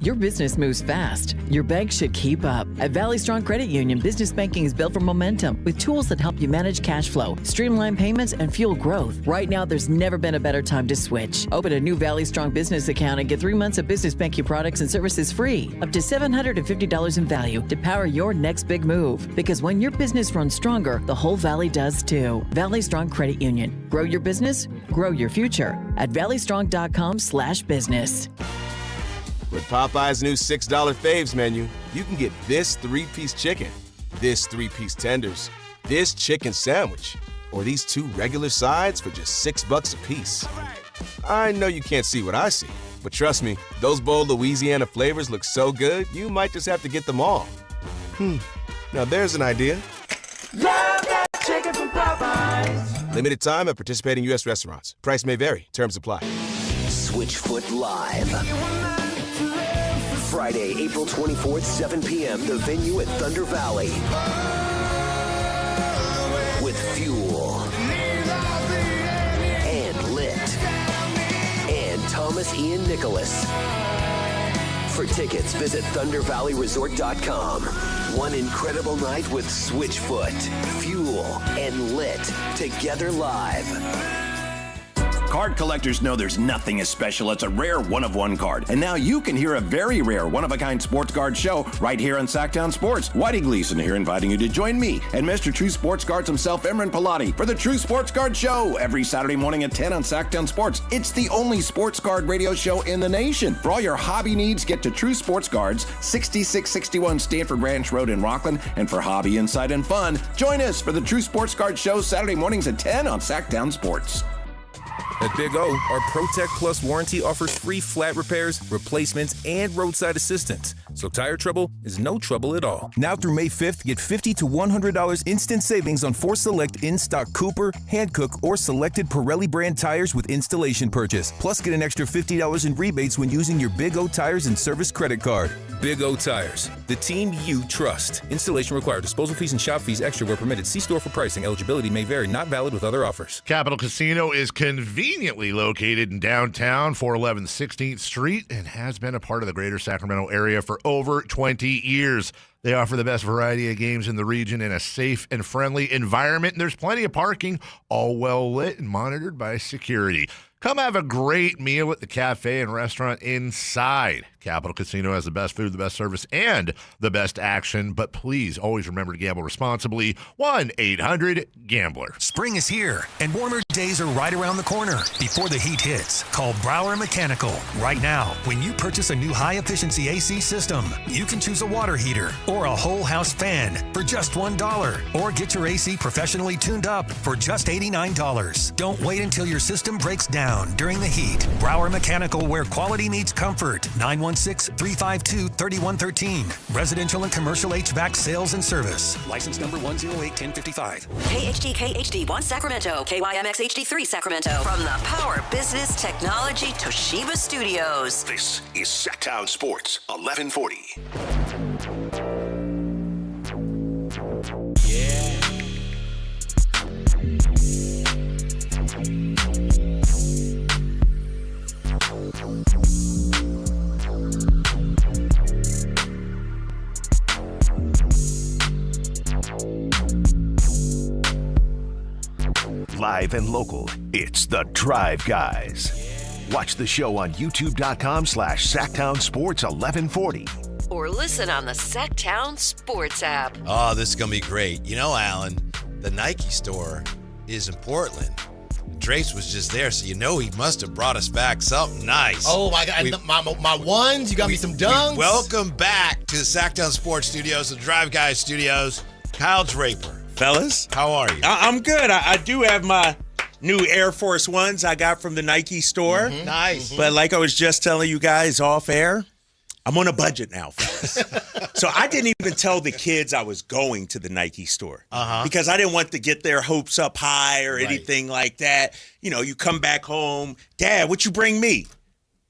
Your business moves fast. Your bank should keep up. At Valley Strong Credit Union, business banking is built for momentum with tools that help you manage cash flow, streamline payments, and fuel growth. Right now, there's never been a better time to switch. Open a new Valley Strong business account and get 3 months of business banking products and services free, up to $750 in value to power your next big move. Because when your business runs stronger, the whole Valley does too. Valley Strong Credit Union. Grow your business, grow your future at valleystrong.com/business. With Popeye's new $6 faves menu, you can get this 3-piece chicken, this 3-piece tenders, this chicken sandwich, or these 2 regular sides for just $6 a piece. I know you can't see what I see, but trust me, those bold Louisiana flavors look so good, you might just have to get them all. Now there's an idea. Love that chicken from Popeyes. Limited time at participating U.S. restaurants. Price may vary. Terms apply. Switchfoot Live. Friday, April 24th, 7 p.m., the venue at Thunder Valley. With Fuel. And Lit. And Thomas Ian Nicholas. For tickets, visit ThunderValleyResort.com. One incredible night with Switchfoot, Fuel, and Lit together live. Card collectors know there's nothing as special as a rare one-of-one card. And now you can hear a very rare one-of-a-kind sports card show right here on Sactown Sports. Whitey Gleason here inviting you to join me and Mr. True Sports Cards himself, Imran Pilati, for the True Sports Card Show every Saturday morning at 10 on Sactown Sports. It's the only sports card radio show in the nation. For all your hobby needs, get to True Sports Cards, 6661 Stanford Ranch Road in Rockland. And for hobby, insight, and fun, join us for the True Sports Card Show Saturday mornings at 10 on Sactown Sports. At Big O, our Protect Plus warranty offers free flat repairs, replacements, and roadside assistance. So tire trouble is no trouble at all. Now through May 5th, get $50 to $100 instant savings on 4 select in-stock Cooper, Hankook, or selected Pirelli brand tires with installation purchase. Plus, get an extra $50 in rebates when using your Big O Tires and Service credit card. Big O Tires, the team you trust. Installation required. Disposal fees and shop fees extra where permitted. See store for pricing. Eligibility may vary. Not valid with other offers. Capital Casino is conveniently located in downtown, 411 16th Street, and has been a part of the greater Sacramento area for over 20 years. They offer the best variety of games in the region in a safe and friendly environment, and there's plenty of parking, all well lit and monitored by security. Come have a great meal at the cafe and restaurant inside. Capital Casino has the best food, the best service, and the best action. But please always remember to gamble responsibly. 1-800-GAMBLER. Spring is here, and warmer days are right around the corner. Before the heat hits, call Brower Mechanical. Right now, when you purchase a new high-efficiency AC system, you can choose a water heater or a whole house fan for just $1. Or get your AC professionally tuned up for just $89. Don't wait until your system breaks down during the heat. Brower Mechanical, where quality meets comfort. 916-352-3113. Residential and commercial HVAC sales and service. License number 1081055. KHD 1 Sacramento, KYMX HD3 Sacramento. From the Power Business Technology Toshiba Studios. This is Sactown Sports 1140. Live and local, it's The Drive Guys. Watch the show on youtube.com/Sactown Sports 1140. Or listen on the Sactown Sports app. Oh, this is going to be great. You know, Alan, the Nike store is in Portland. Drace was just there, so you know he must have brought us back something nice. Oh, my God. My ones, you got me some dunks. Welcome back to the Sactown Sports Studios, the Drive Guys Studios. Kyle Draper. Fellas, how are you? I'm good. I do have my new Air Force Ones I got from the Nike store. Mm-hmm. Nice. But like I was just telling you guys off air, I'm on a budget now, fellas. So I didn't even tell the kids I was going to the Nike store because I didn't want to get their hopes up high or anything like that. You know, you come back home, Dad, what you bring me?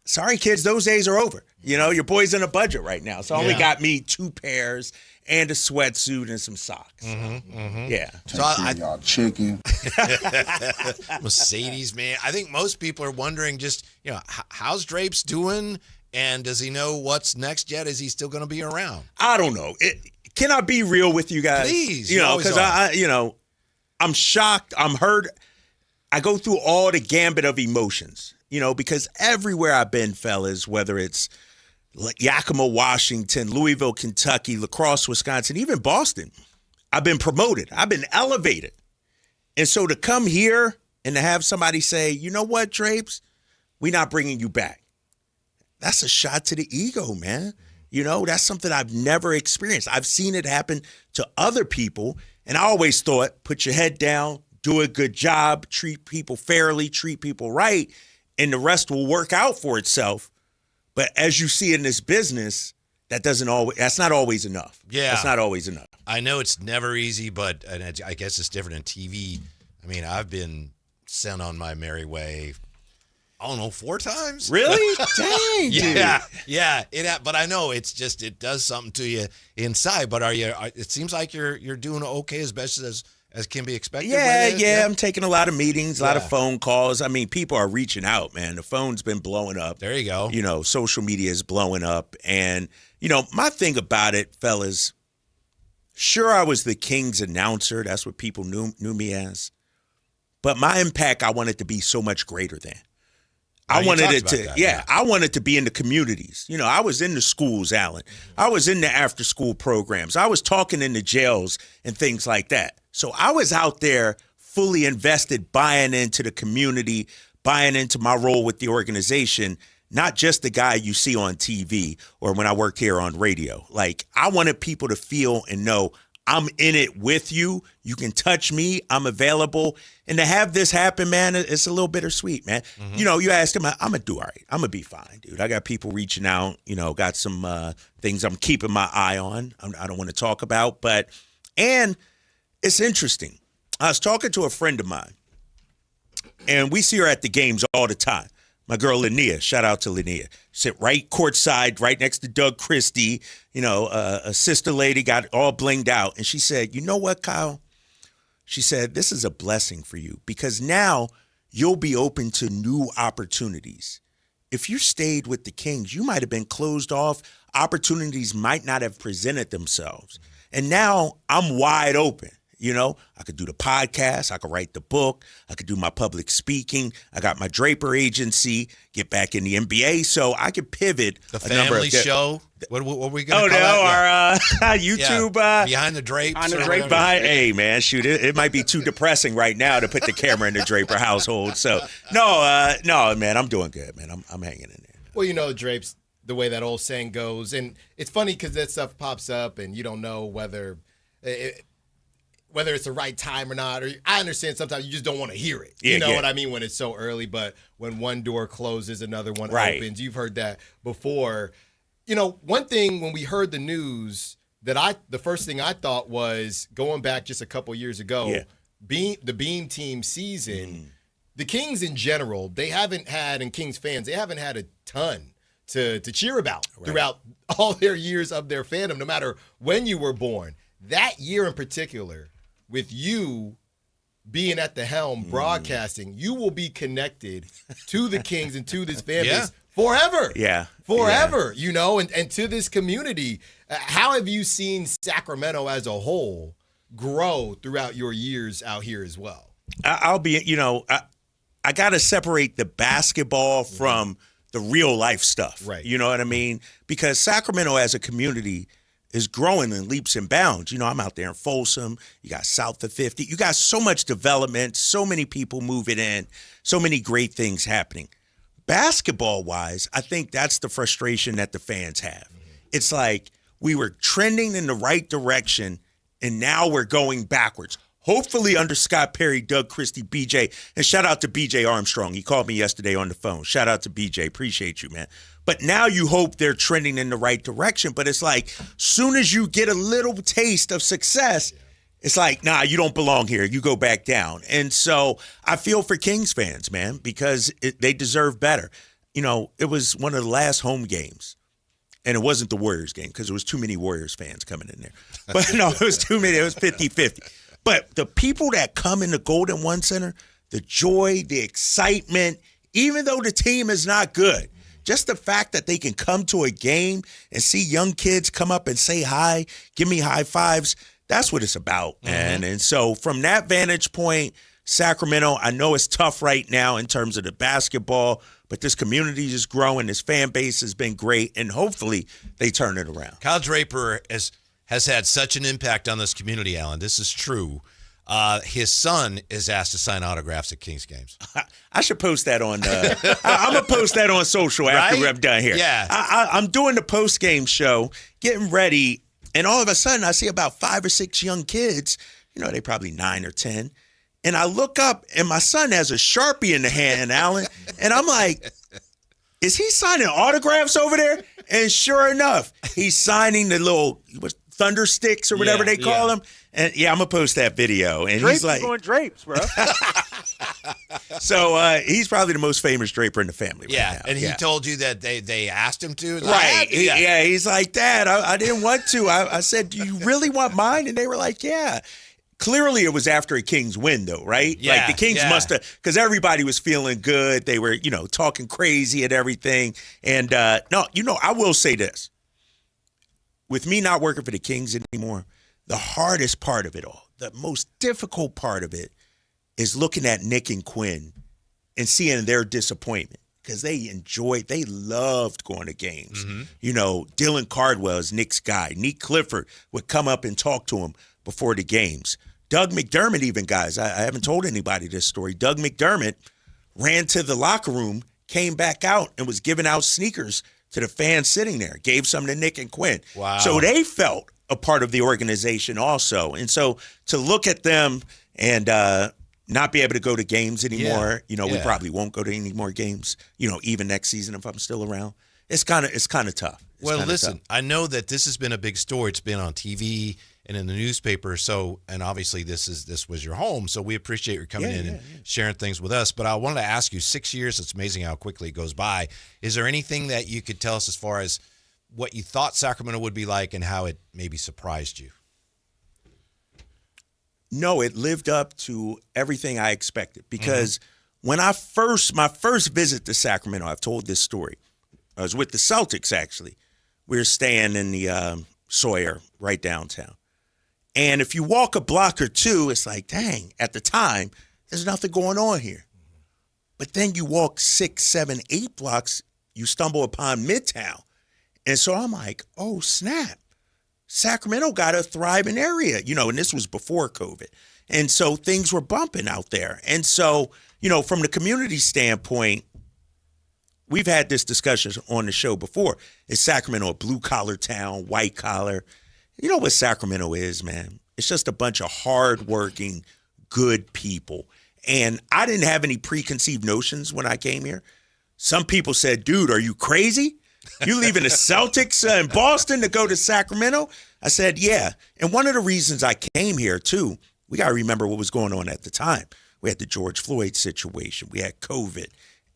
Sorry, kids, those days are over. You know, your boy's in a budget right now. So I only got me 2 pairs and a sweatsuit and some socks. Yeah. So y'all chicken. Mercedes, man. I think most people are wondering just, you know, how's Drapes doing? And does he know what's next yet? Is he still going to be around? I don't know. Can I be real with you guys? Please. You know, because I'm shocked. I'm hurt. I go through all the gambit of emotions, you know, because everywhere I've been, fellas, whether it's Yakima, Washington, Louisville, Kentucky, La Crosse, Wisconsin, even Boston, I've been promoted. I've been elevated. And so to come here and to have somebody say, you know what, Drapes, we're not bringing you back. That's a shot to the ego, man. You know, that's something I've never experienced. I've seen it happen to other people, and I always thought, put your head down, do a good job, treat people fairly, treat people right, and the rest will work out for itself. But as you see in this business, that's not always enough. Yeah. That's not always enough. I know it's never easy, but I guess it's different in TV. I mean, I've been sent on my merry way, I don't know, 4 times. Really? Dang, dude. Yeah. But I know it does something to you inside. But it seems like you're doing okay as best as can be expected. Yeah. I'm taking a lot of meetings, a lot of phone calls. I mean, people are reaching out, man. The phone's been blowing up. There you go. You know, social media is blowing up. And, you know, my thing about it, fellas, sure, I was the Kings announcer. That's what people knew me as. but my impact, I want it to be so much greater than. Oh, I wanted talked it about to, that, yeah, I wanted to be in the communities. You know, I was in the schools, Alan. I was in the after-school programs. I was talking in the jails and things like that. So I was out there fully invested, buying into the community, buying into my role with the organization, not just the guy you see on TV or when I work here on radio. Like, I wanted people to feel and know I'm in it with you. You can touch me. I'm available. And to have this happen, man, it's a little bittersweet, man. Mm-hmm. You know, you asked him, I'm going to do all right. I'm going to be fine, dude. I got people reaching out, you know, got some things I'm keeping my eye on. I don't want to talk about, and it's interesting. I was talking to a friend of mine, and we see her at the games all the time. My girl, Linnea. Shout out to Linnea. Sit right courtside, right next to Doug Christie. You know, a sister lady, got all blinged out. And she said, you know what, Kyle? She said, this is a blessing for you because now you'll be open to new opportunities. If you stayed with the Kings, you might have been closed off. Opportunities might not have presented themselves. And now I'm wide open. You know, I could do the podcast. I could write the book. I could do my public speaking. I got my Draper agency, get back in the NBA. So I could pivot. The family show. What are we going to call that? Our Yeah. YouTube. Behind the Drapes. Behind the Drape. Hey, man, shoot. It might be too depressing right now to put the camera in the Draper household. So, no, man, I'm doing good, man. I'm hanging in there. Well, you know, Drapes, the way that old saying goes. And it's funny because that stuff pops up and you don't know whether it's the right time or not. Or I understand sometimes you just don't want to hear it. You know what I mean? When it's so early, but when one door closes, another one opens. You've heard that before. You know, one thing when we heard the news the first thing I thought was going back just a couple years ago, the Beam Team season, the Kings in general, they haven't had, and Kings fans, they haven't had a ton to cheer about throughout all their years of their fandom, no matter when you were born. That year in particular, with you being at the helm broadcasting, you will be connected to the Kings and to this fan base forever. Forever, you know, and to this community. How have you seen Sacramento as a whole grow throughout your years out here as well? I'll be, you know, I got to separate the basketball from the real life stuff. Right. You know what I mean? Because Sacramento as a community is growing in leaps and bounds. You know, I'm out there in Folsom. You got south of 50. You got so much development, so many people moving in, so many great things happening. Basketball-wise, I think that's the frustration that the fans have. It's like we were trending in the right direction, and now we're going backwards. Hopefully under Scott Perry, Doug Christie, BJ, and shout out to BJ Armstrong. He called me yesterday on the phone. Shout out to BJ. Appreciate you, man. But now you hope they're trending in the right direction. But it's like, soon as you get a little taste of success, it's like, nah, you don't belong here. You go back down. And so I feel for Kings fans, man, because they deserve better. You know, it was one of the last home games. And it wasn't the Warriors game because there was too many Warriors fans coming in there. But no, it was too many. It was 50-50. But the people that come in the Golden One Center, the joy, the excitement, even though the team is not good, just the fact that they can come to a game and see young kids come up and say hi, give me high fives, that's what it's about, man. And so from that vantage point, Sacramento, I know it's tough right now in terms of the basketball, but this community is growing. This fan base has been great, and hopefully they turn it around. Kyle Draper has had such an impact on this community, Alan. This is true. His son is asked to sign autographs at Kings games. I should post that on. I'm gonna post that on social after I'm done here. Yeah, I'm doing the post game show, getting ready, and all of a sudden I see about 5 or 6 young kids. You know, they probably 9 or 10, and I look up, and my son has a Sharpie in the hand, Alan, and I'm like, is he signing autographs over there? And sure enough, he's signing the little thunder sticks or whatever they call them. And I'm gonna post that video. And Drapes he's like, going Drapes, bro. So he's probably the most famous Draper in the family. Right now. And he told you that they asked him to. Right. He's like, Dad, I didn't want to. I said, do you really want mine? And they were like, yeah. Clearly, it was after a Kings win, though, right? Yeah, like the Kings must have, because everybody was feeling good. They were, you know, talking crazy and everything. And no, you know, I will say this. With me not working for the Kings anymore, the hardest part of it all, the most difficult part of it, is looking at Nick and Quinn and seeing their disappointment because they loved going to games. Mm-hmm. You know, Dylan Cardwell is Nick's guy. Nick Clifford would come up and talk to him before the games. Doug McDermott even, guys, I haven't told anybody this story. Doug McDermott ran to the locker room, came back out, and was giving out sneakers to the fans sitting there, gave some to Nick and Quinn. Wow. So they felt a part of the organization also. And so to look at them and not be able to go to games anymore, we probably won't go to any more games, even next season if I'm still around. It's kind of tough. Well, listen, I know that this has been a big story. It's been on TV and in the newspaper. So, and obviously this was your home. So we appreciate you coming in and sharing things with us. But I wanted to ask you, 6 years, it's amazing how quickly it goes by. Is there anything that you could tell us as far as what you thought Sacramento would be like and how it maybe surprised you? No, it lived up to everything I expected because when my first visit to Sacramento, I've told this story. I was with the Celtics, actually. We were staying in the Sawyer right downtown. And if you walk a block or two, it's like, dang, at the time, there's nothing going on here. But then you walk 6, 7, 8 blocks, you stumble upon Midtown. And so I'm like, oh, snap. Sacramento got a thriving area, and this was before COVID. And so things were bumping out there. And so, from the community standpoint, we've had this discussion on the show before. Is Sacramento a blue-collar town, white-collar? You know what Sacramento is, man? It's just a bunch of hard-working, good people. And I didn't have any preconceived notions when I came here. Some people said, dude, are you crazy? You leaving the Celtics in Boston to go to Sacramento? I said, yeah. And one of the reasons I came here, too, we got to remember what was going on at the time. We had the George Floyd situation. We had COVID.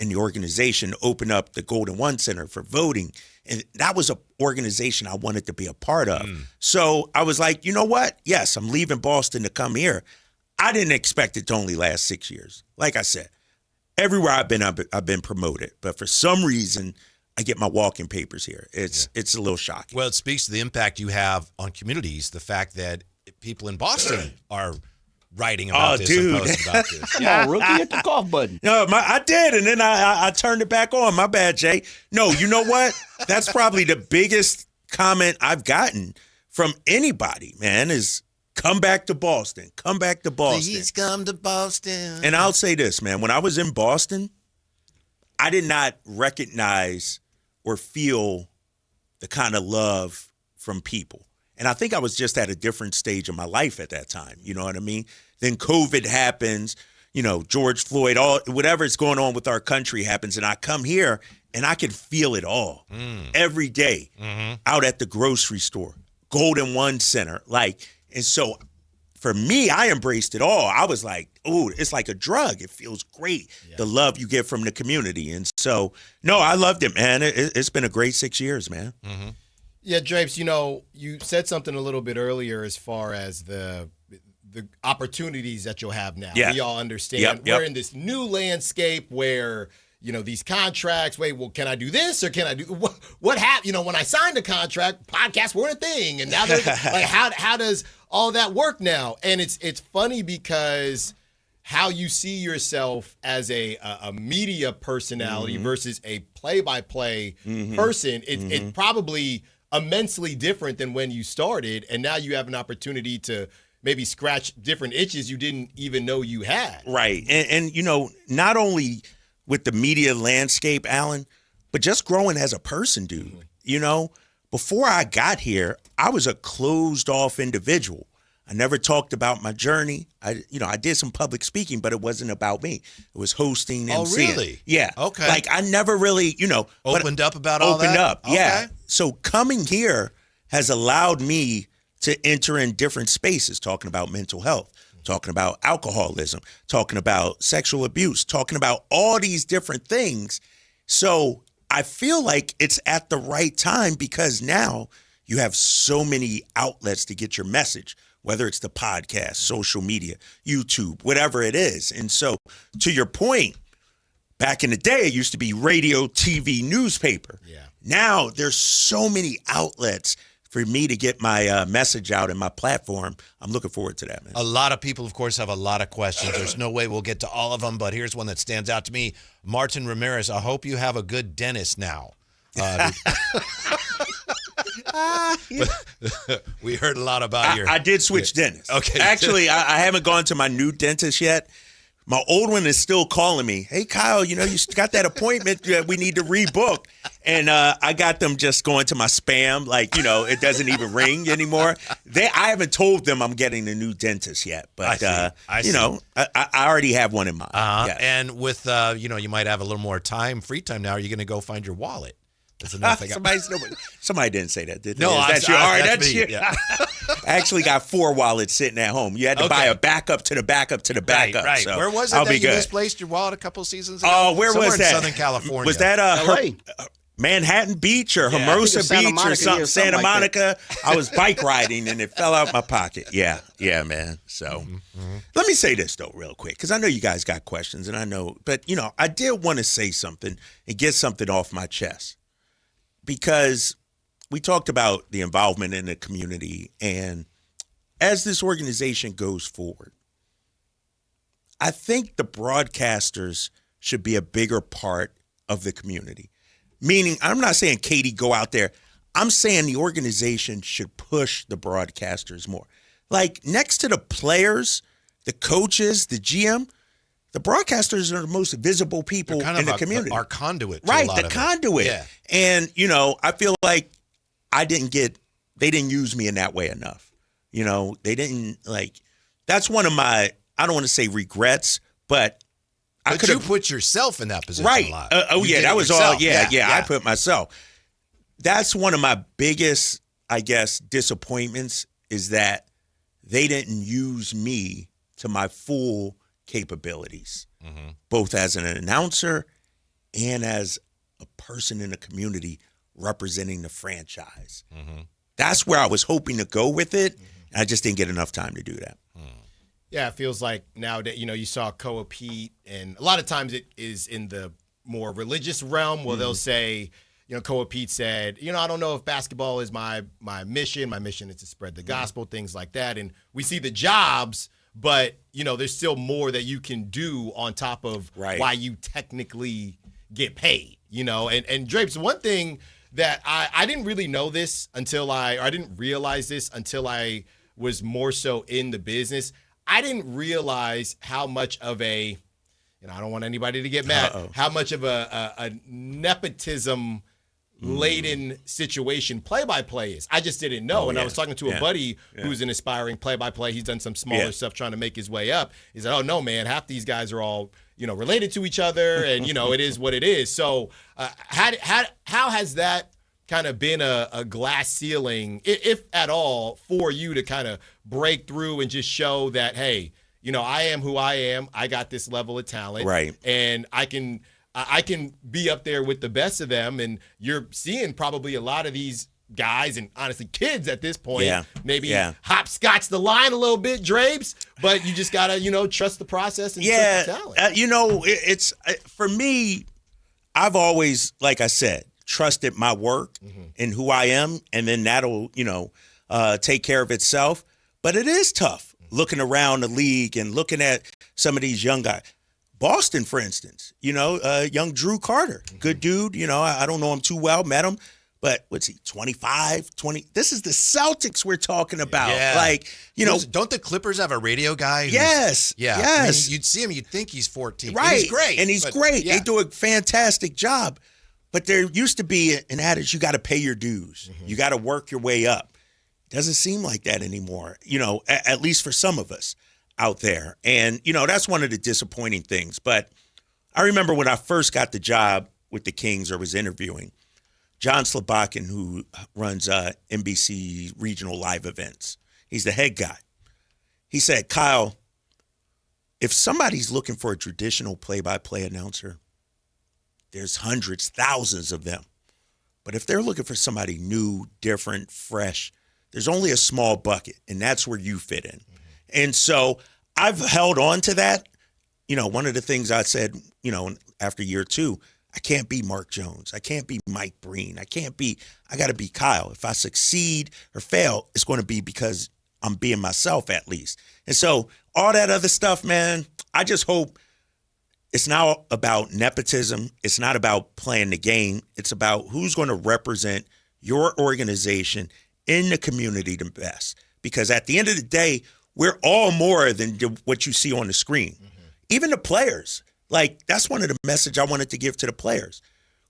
And the organization opened up the Golden One Center for voting. And that was an organization I wanted to be a part of. So I was like, you know what? Yes, I'm leaving Boston to come here. I didn't expect it to only last 6 years. Like I said, everywhere I've been promoted. But for some reason, I get my walking papers here. It's a little shocking. Well, it speaks to the impact you have on communities, the fact that people in Boston are writing about this and posting about this. Come on, rookie, hit the cough button. No, I did, and then I turned it back on. My bad, Jay. No, you know what? That's probably the biggest comment I've gotten from anybody, man, is come back to Boston. Come back to Boston. Please come to Boston. And I'll say this, man. When I was in Boston, I did not recognize or feel the kind of love from people. And I think I was just at a different stage of my life at that time. You know what I mean? Then COVID happens, George Floyd, whatever's going on with our country happens. And I come here and I can feel it all every day out at the grocery store, Golden One Center. And so for me, I embraced it all. I was like, oh, it's like a drug. It feels great, the love you get from the community. And so, no, I loved it, man. It's been a great 6 years, man. Yeah, Drapes, you said something a little bit earlier as far as the opportunities that you'll have now. Yeah. We all understand we're in this new landscape where, these contracts, wait, well, can I do this or can I do what happened? When I signed a contract, podcasts weren't a thing. And now there's how does all that work now? And it's funny because how you see yourself as a media personality versus a play-by-play person, it's probably immensely different than when you started, and now you have an opportunity to maybe scratch different itches you didn't even know you had. Right. And not only with the media landscape, Alan, but just growing as a person, dude. Before I got here, I was a closed-off individual. I never talked about my journey. I did some public speaking, but it wasn't about me. It was hosting and Oh, really? Yeah. Okay. I never really, Opened up about all that? Opened up, yeah. Okay. So coming here has allowed me to enter in different spaces, talking about mental health, talking about alcoholism, talking about sexual abuse, talking about all these different things. So I feel like it's at the right time because now you have so many outlets to get your message, whether it's the podcast, social media, YouTube, whatever it is. And so to your point, back in the day, it used to be radio, TV, newspaper. Yeah. Now there's so many outlets for me to get my message out and my platform, I'm looking forward to that, man. A lot of people, of course, have a lot of questions. There's no way we'll get to all of them, but here's one that stands out to me. Martin Ramirez, I hope you have a good dentist now. We heard a lot about your... I did switch dentists. Okay. Actually, I haven't gone to my new dentist yet. My old one is still calling me. Hey, Kyle, you got that appointment we need to rebook. And I got them just going to my spam. Like, it doesn't even ring anymore. I haven't told them I'm getting a new dentist yet. But, I already have one in mind. Yes. And with, you might have a little more free time now. Are you going to go find your wallet? Somebody didn't say that, did they? No, that's you. All right, that's me. you. Yeah. I actually got 4 wallets sitting at home. You had to buy a backup to the backup to the backup. Right. So where was it that you misplaced your wallet a couple seasons ago? Oh, where Somewhere was that? In Southern California. Was that LA? Manhattan Beach or Hermosa Beach or something? Santa Monica. I was bike riding and it fell out my pocket. Yeah, man. So let me say this, though, real quick, because I know you guys got questions, and I know. But, I did want to say something and get something off my chest. Because we talked about the involvement in the community, and as this organization goes forward, I think the broadcasters should be a bigger part of the community. Meaning, I'm not saying Katie go out there. I'm saying the organization should push the broadcasters more. Like, next to the players, the coaches, the GM, the broadcasters are the most visible people in the community. Our conduit. Right, the conduit. Yeah. And, I feel like they didn't use me in that way enough. They didn't, that's one of my, I don't want to say regrets, but I could have put yourself in that position right. a lot. That was yourself. all, yeah, I put myself. That's one of my biggest, I guess, disappointments is that they didn't use me to my full capabilities, both as an announcer and as a person in the community representing the franchise. That's where I was hoping to go with it. And I just didn't get enough time to do that. Yeah, it feels like now that, you saw Koa Pete, and a lot of times it is in the more religious realm where they'll say, Koa Pete said, I don't know if basketball is my mission. My mission is to spread the gospel, things like that. And we see the jobs, but, there's still more that you can do on top of why you technically get paid, And Drapes, one thing that I didn't really know this I didn't realize this until I was more so in the business. I didn't realize how much of I don't want anybody to get mad, how much of a nepotism laden situation play-by-play is. I just didn't know. I was talking to a buddy who's an aspiring play-by-play. He's done some smaller stuff trying to make his way up. He said, oh, no, man, half these guys are all, related to each other, and, it is what it is. So how has that kind of been a glass ceiling, if at all, for you to kind of break through and just show that, hey, I am who I am. I got this level of talent. Right. And I can be up there with the best of them. And you're seeing probably a lot of these guys and honestly kids at this point, maybe hopscotch the line a little bit, Drapes, but you just got to, trust the process and trust the talent. It's for me, I've always, like I said, trusted my work and who I am, and then that'll, take care of itself. But it is tough looking around the league and looking at some of these young guys. Boston, for instance, young Drew Carter, good dude. I don't know him too well, met him, but what's he, 25, 20? This is the Celtics we're talking about. Yeah. Don't the Clippers have a radio guy? Yes. Yeah. Yes. I mean, you'd see him, you'd think he's 14. Right. And he's great. And he's great. Yeah. They do a fantastic job. But there used to be an adage, you got to pay your dues. You got to work your way up. It doesn't seem like that anymore, at least for some of us out there. And, that's one of the disappointing things. But I remember when I first got the job with the Kings or was interviewing, John Slabakin, who runs NBC regional live events, he's the head guy. He said, Kyle, if somebody's looking for a traditional play-by-play announcer, there's hundreds, thousands of them. But if they're looking for somebody new, different, fresh, there's only a small bucket, and that's where you fit in. And so I've held on to that. One of the things I said, after year 2, I can't be Mark Jones. I can't be Mike Breen. I got to be Kyle. If I succeed or fail, it's going to be because I'm being myself at least. And so all that other stuff, man, I just hope it's not about nepotism. It's not about playing the game. It's about who's going to represent your organization in the community the best. Because at the end of the day, we're all more than what you see on the screen. Even the players. Like, that's one of the message I wanted to give to the players.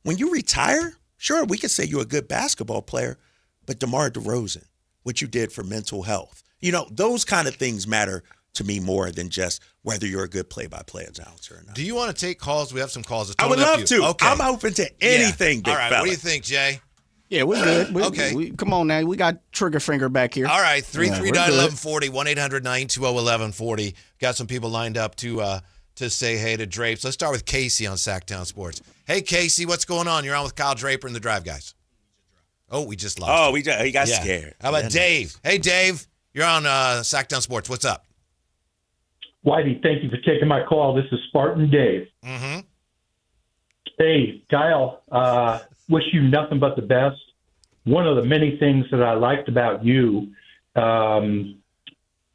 When you retire, sure, we can say you're a good basketball player, but DeMar DeRozan, what you did for mental health, those kind of things matter to me more than just whether you're a good play-by-play announcer or not. Do you want to take calls? We have some calls. I would love to. Okay. I'm open to anything, big All right, fella. what do you think, Jay? Yeah, we're good. Okay. Come on now. We got trigger finger back here. All right, 339-1140, 1-800-920-1140. Got some people lined up to say hey to Drapes. Let's start with Casey on Sactown Sports. Hey, Casey, what's going on? You're on with Kyle Draper and the Drive Guys. Oh, we just lost him. He got scared. How about Dave? Hey, Dave, you're on Sactown Sports. What's up? Whitey, thank you for taking my call. This is Spartan Dave. Mm-hmm. Hey, Kyle, wish you nothing but the best. One of the many things that I liked about you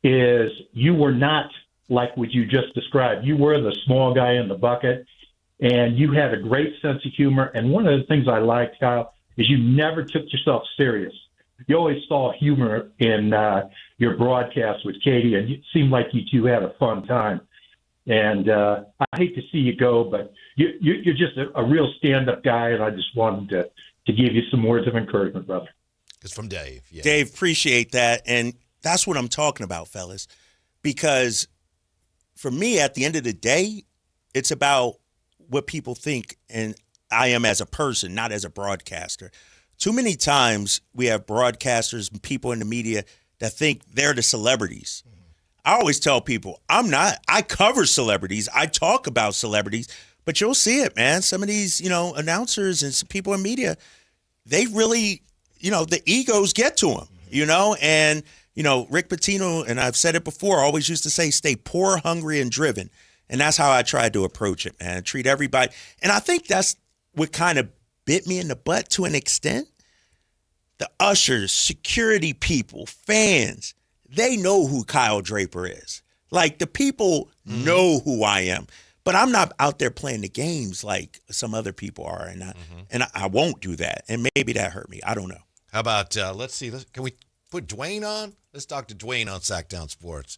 is you were not like what you just described. You were the small guy in the bucket, and you had a great sense of humor. And one of the things I liked, Kyle, is you never took yourself serious. You always saw humor in your broadcast with Katie, and it seemed like you two had a fun time. And I hate to see you go, but you're just a real stand-up guy, and I just wanted to give you some words of encouragement, brother. It's from Dave. Yeah. Dave, appreciate that. And that's what I'm talking about, fellas, because for me, at the end of the day, it's about what people think and I am as a person, not as a broadcaster. Too many times we have broadcasters and people in the media that think they're the celebrities. I always tell people, I'm not. I cover celebrities. I talk about celebrities, but you'll see it, man. Some of these, announcers and some people in media, they really, the egos get to them, and Rick Pitino, and I've said it before, always used to say, stay poor, hungry, and driven. And that's how I tried to approach it, man. Treat everybody. And I think that's what kind of bit me in the butt to an extent. The ushers, security people, fans, they know who Kyle Draper is. Like, the people know who I am. But I'm not out there playing the games like some other people are. And I won't do that. And maybe that hurt me. I don't know. How about, let's see, can we put Dwayne on? Let's talk to Dwayne on Sactown Sports.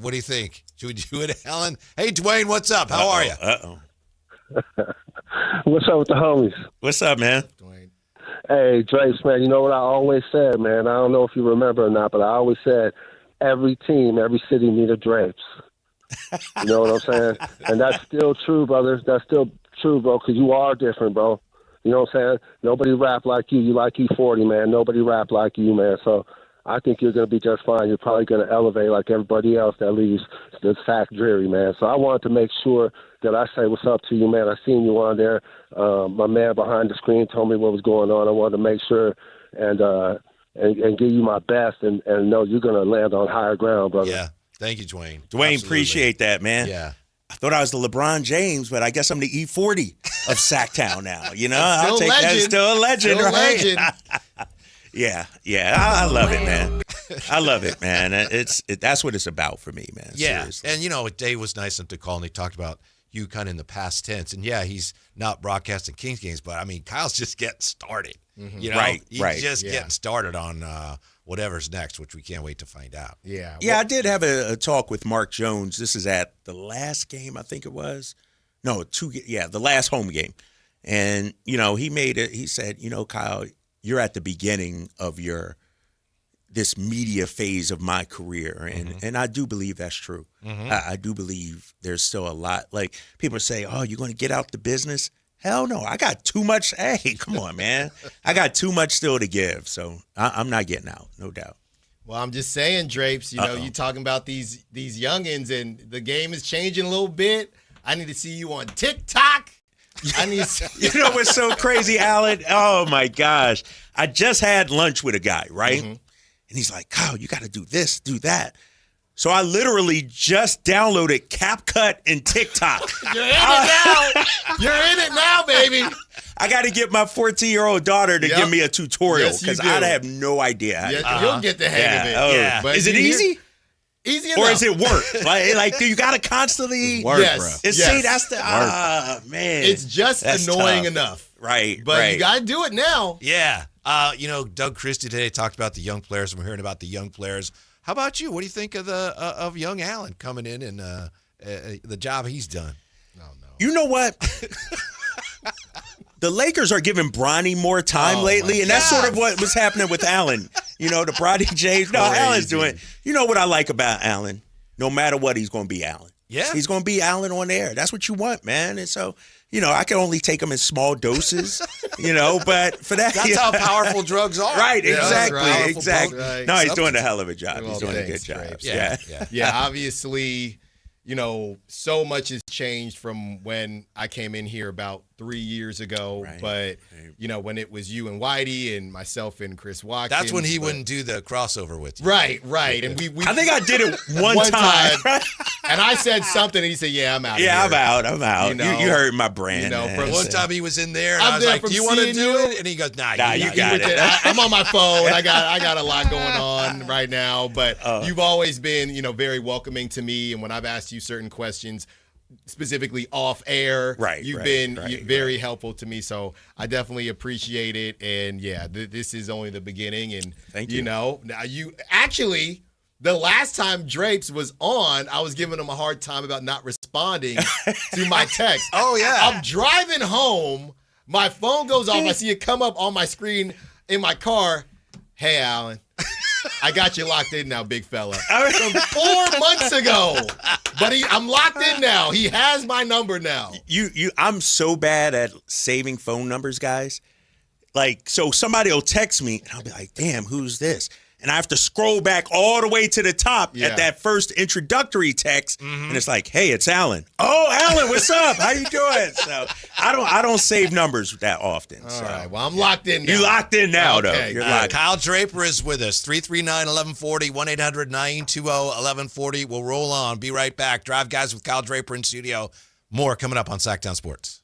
What do you think? Should we do it, Alan? Hey, Dwayne, what's up? How are you? What's up with the homies? What's up, man? Dwayne. Hey, Drapes, man, you know what I always said, man? I don't know if you remember or not, but I always said every team, every city need a Drapes. You know what I'm saying? And that's still true, brother. That's still true, bro, because you are different, bro. You know what I'm saying? Nobody rap like you. You like E40, man. Nobody rap like you, man. So I think you're going to be just fine. You're probably going to elevate like everybody else that leaves the Sac Dreary, man. So I wanted to make sure that I say what's up to you, man. I seen you on there. My man behind the screen told me what was going on. I wanted to make sure and give you my best and know you're going to land on higher ground, brother. Yeah. Thank you, Dwayne. Dwayne, appreciate that, man. Yeah. I thought I was the LeBron James, but I guess I'm the E40 of Sactown now. Still I'll take legend. that. Still a legend, Still right? legend. Yeah. I love it, man. I love it, man. That's what it's about for me, man. Yeah. Seriously. And, Dave was nice enough to call, and he talked about you kind of in the past tense. And, yeah, he's not broadcasting Kings games, but, I mean, Kyle's just getting started. Mm-hmm. He's just getting started on whatever's next, which we can't wait to find out. Yeah. Yeah, I did have a talk with Mark Jones. This is at the last game, I think it was. No, the last home game. And, he made it. He said, Kyle, you're at the beginning of this media phase of my career. And I do believe that's true. Mm-hmm. I do believe there's still a lot. Like, people say, oh, you're going to get out the business? Hell no. I got too much. Hey, come on, man. I got too much still to give. So I'm not getting out, no doubt. Well, I'm just saying, Drapes, you talking about these youngins, and the game is changing a little bit. I need to see you on TikTok. I need to see You know what's so crazy, Alan? Oh, my gosh. I just had lunch with a guy, right? Mm-hmm. And he's like, Kyle, you got to do this, do that. So I literally just downloaded CapCut and TikTok. You're in it now. You're in it now, baby. I got to get my 14-year-old daughter to give me a tutorial because I have no idea how to do it. You'll get the hang of it. Oh, yeah. But is it easy? Easy enough. Or is it work? like you got to constantly work, yes. bro. See, that's the man. It's just that's annoying tough. enough. Right. But you got to do it now. Yeah. Doug Christie today talked about the young players, and we're hearing about the young players. How about you? What do you think of of young Allen coming in and the job he's done? You know what? The Lakers are giving Bronny more time lately, and that's sort of what was happening with Allen. The Bronny James. No, Allen's doing. You know what I like about Allen? No matter what, he's going to be Allen. Yeah. He's going to be Allen on air. That's what you want, man. And so, I can only take him in small doses, but for that. That's how powerful drugs are. Right, Yeah, exactly. Right. No, he's doing a hell of a job. Well, He's doing a thanks, good job. Drapes. Yeah, obviously, so much has changed from when I came in here about 3 years ago. Right. But, when it was you and Whitey and myself and Chris Watkins. That's when he wouldn't do the crossover with you. Right. And we I think I did it one time. And I said something, and he said, "Yeah, I'm out." Yeah, here. I'm out. You heard my brand. From One time he was in there, and I'm I was there like, from "Do you want to seeing do you?" it?" And he goes, "Nah, you got it." I'm on my phone. I got a lot going on right now, but you've always been, very welcoming to me. And when I've asked you certain questions, specifically off air, you've been very helpful to me. So I definitely appreciate it. And yeah, this is only the beginning. And thank you. Now you actually. The last time Drapes was on, I was giving him a hard time about not responding to my text. Oh, yeah. I'm driving home. My phone goes off. I see it come up on my screen in my car. Hey, Allen. I got you locked in now, big fella. From 4 months ago. But I'm locked in now. He has my number now. I'm so bad at saving phone numbers, guys. So somebody will text me, and I'll be like, damn, who's this? And I have to scroll back all the way to the top at that first introductory text, and it's like, "Hey, it's Allen." Oh, Allen, what's up? How you doing? So I don't save numbers that often. All right. Well, I'm locked in now. You locked in now, Okay. though. You're locked. Kyle Draper is with us. 339-1140, 1-800-920-1140. We'll roll on. Be right back. Drive Guys with Kyle Draper in studio. More coming up on Sactown Sports.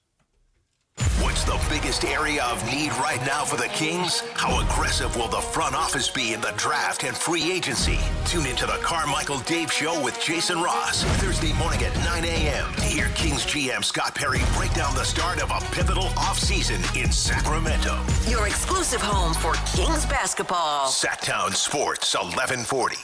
What's the biggest area of need right now for the Kings? How aggressive will the front office be in the draft and free agency? Tune into the Carmichael Dave Show with Jason Ross, Thursday morning at 9 a.m. to hear Kings GM Scott Perry break down the start of a pivotal offseason in Sacramento. Your exclusive home for Kings basketball. Sactown Sports 1140.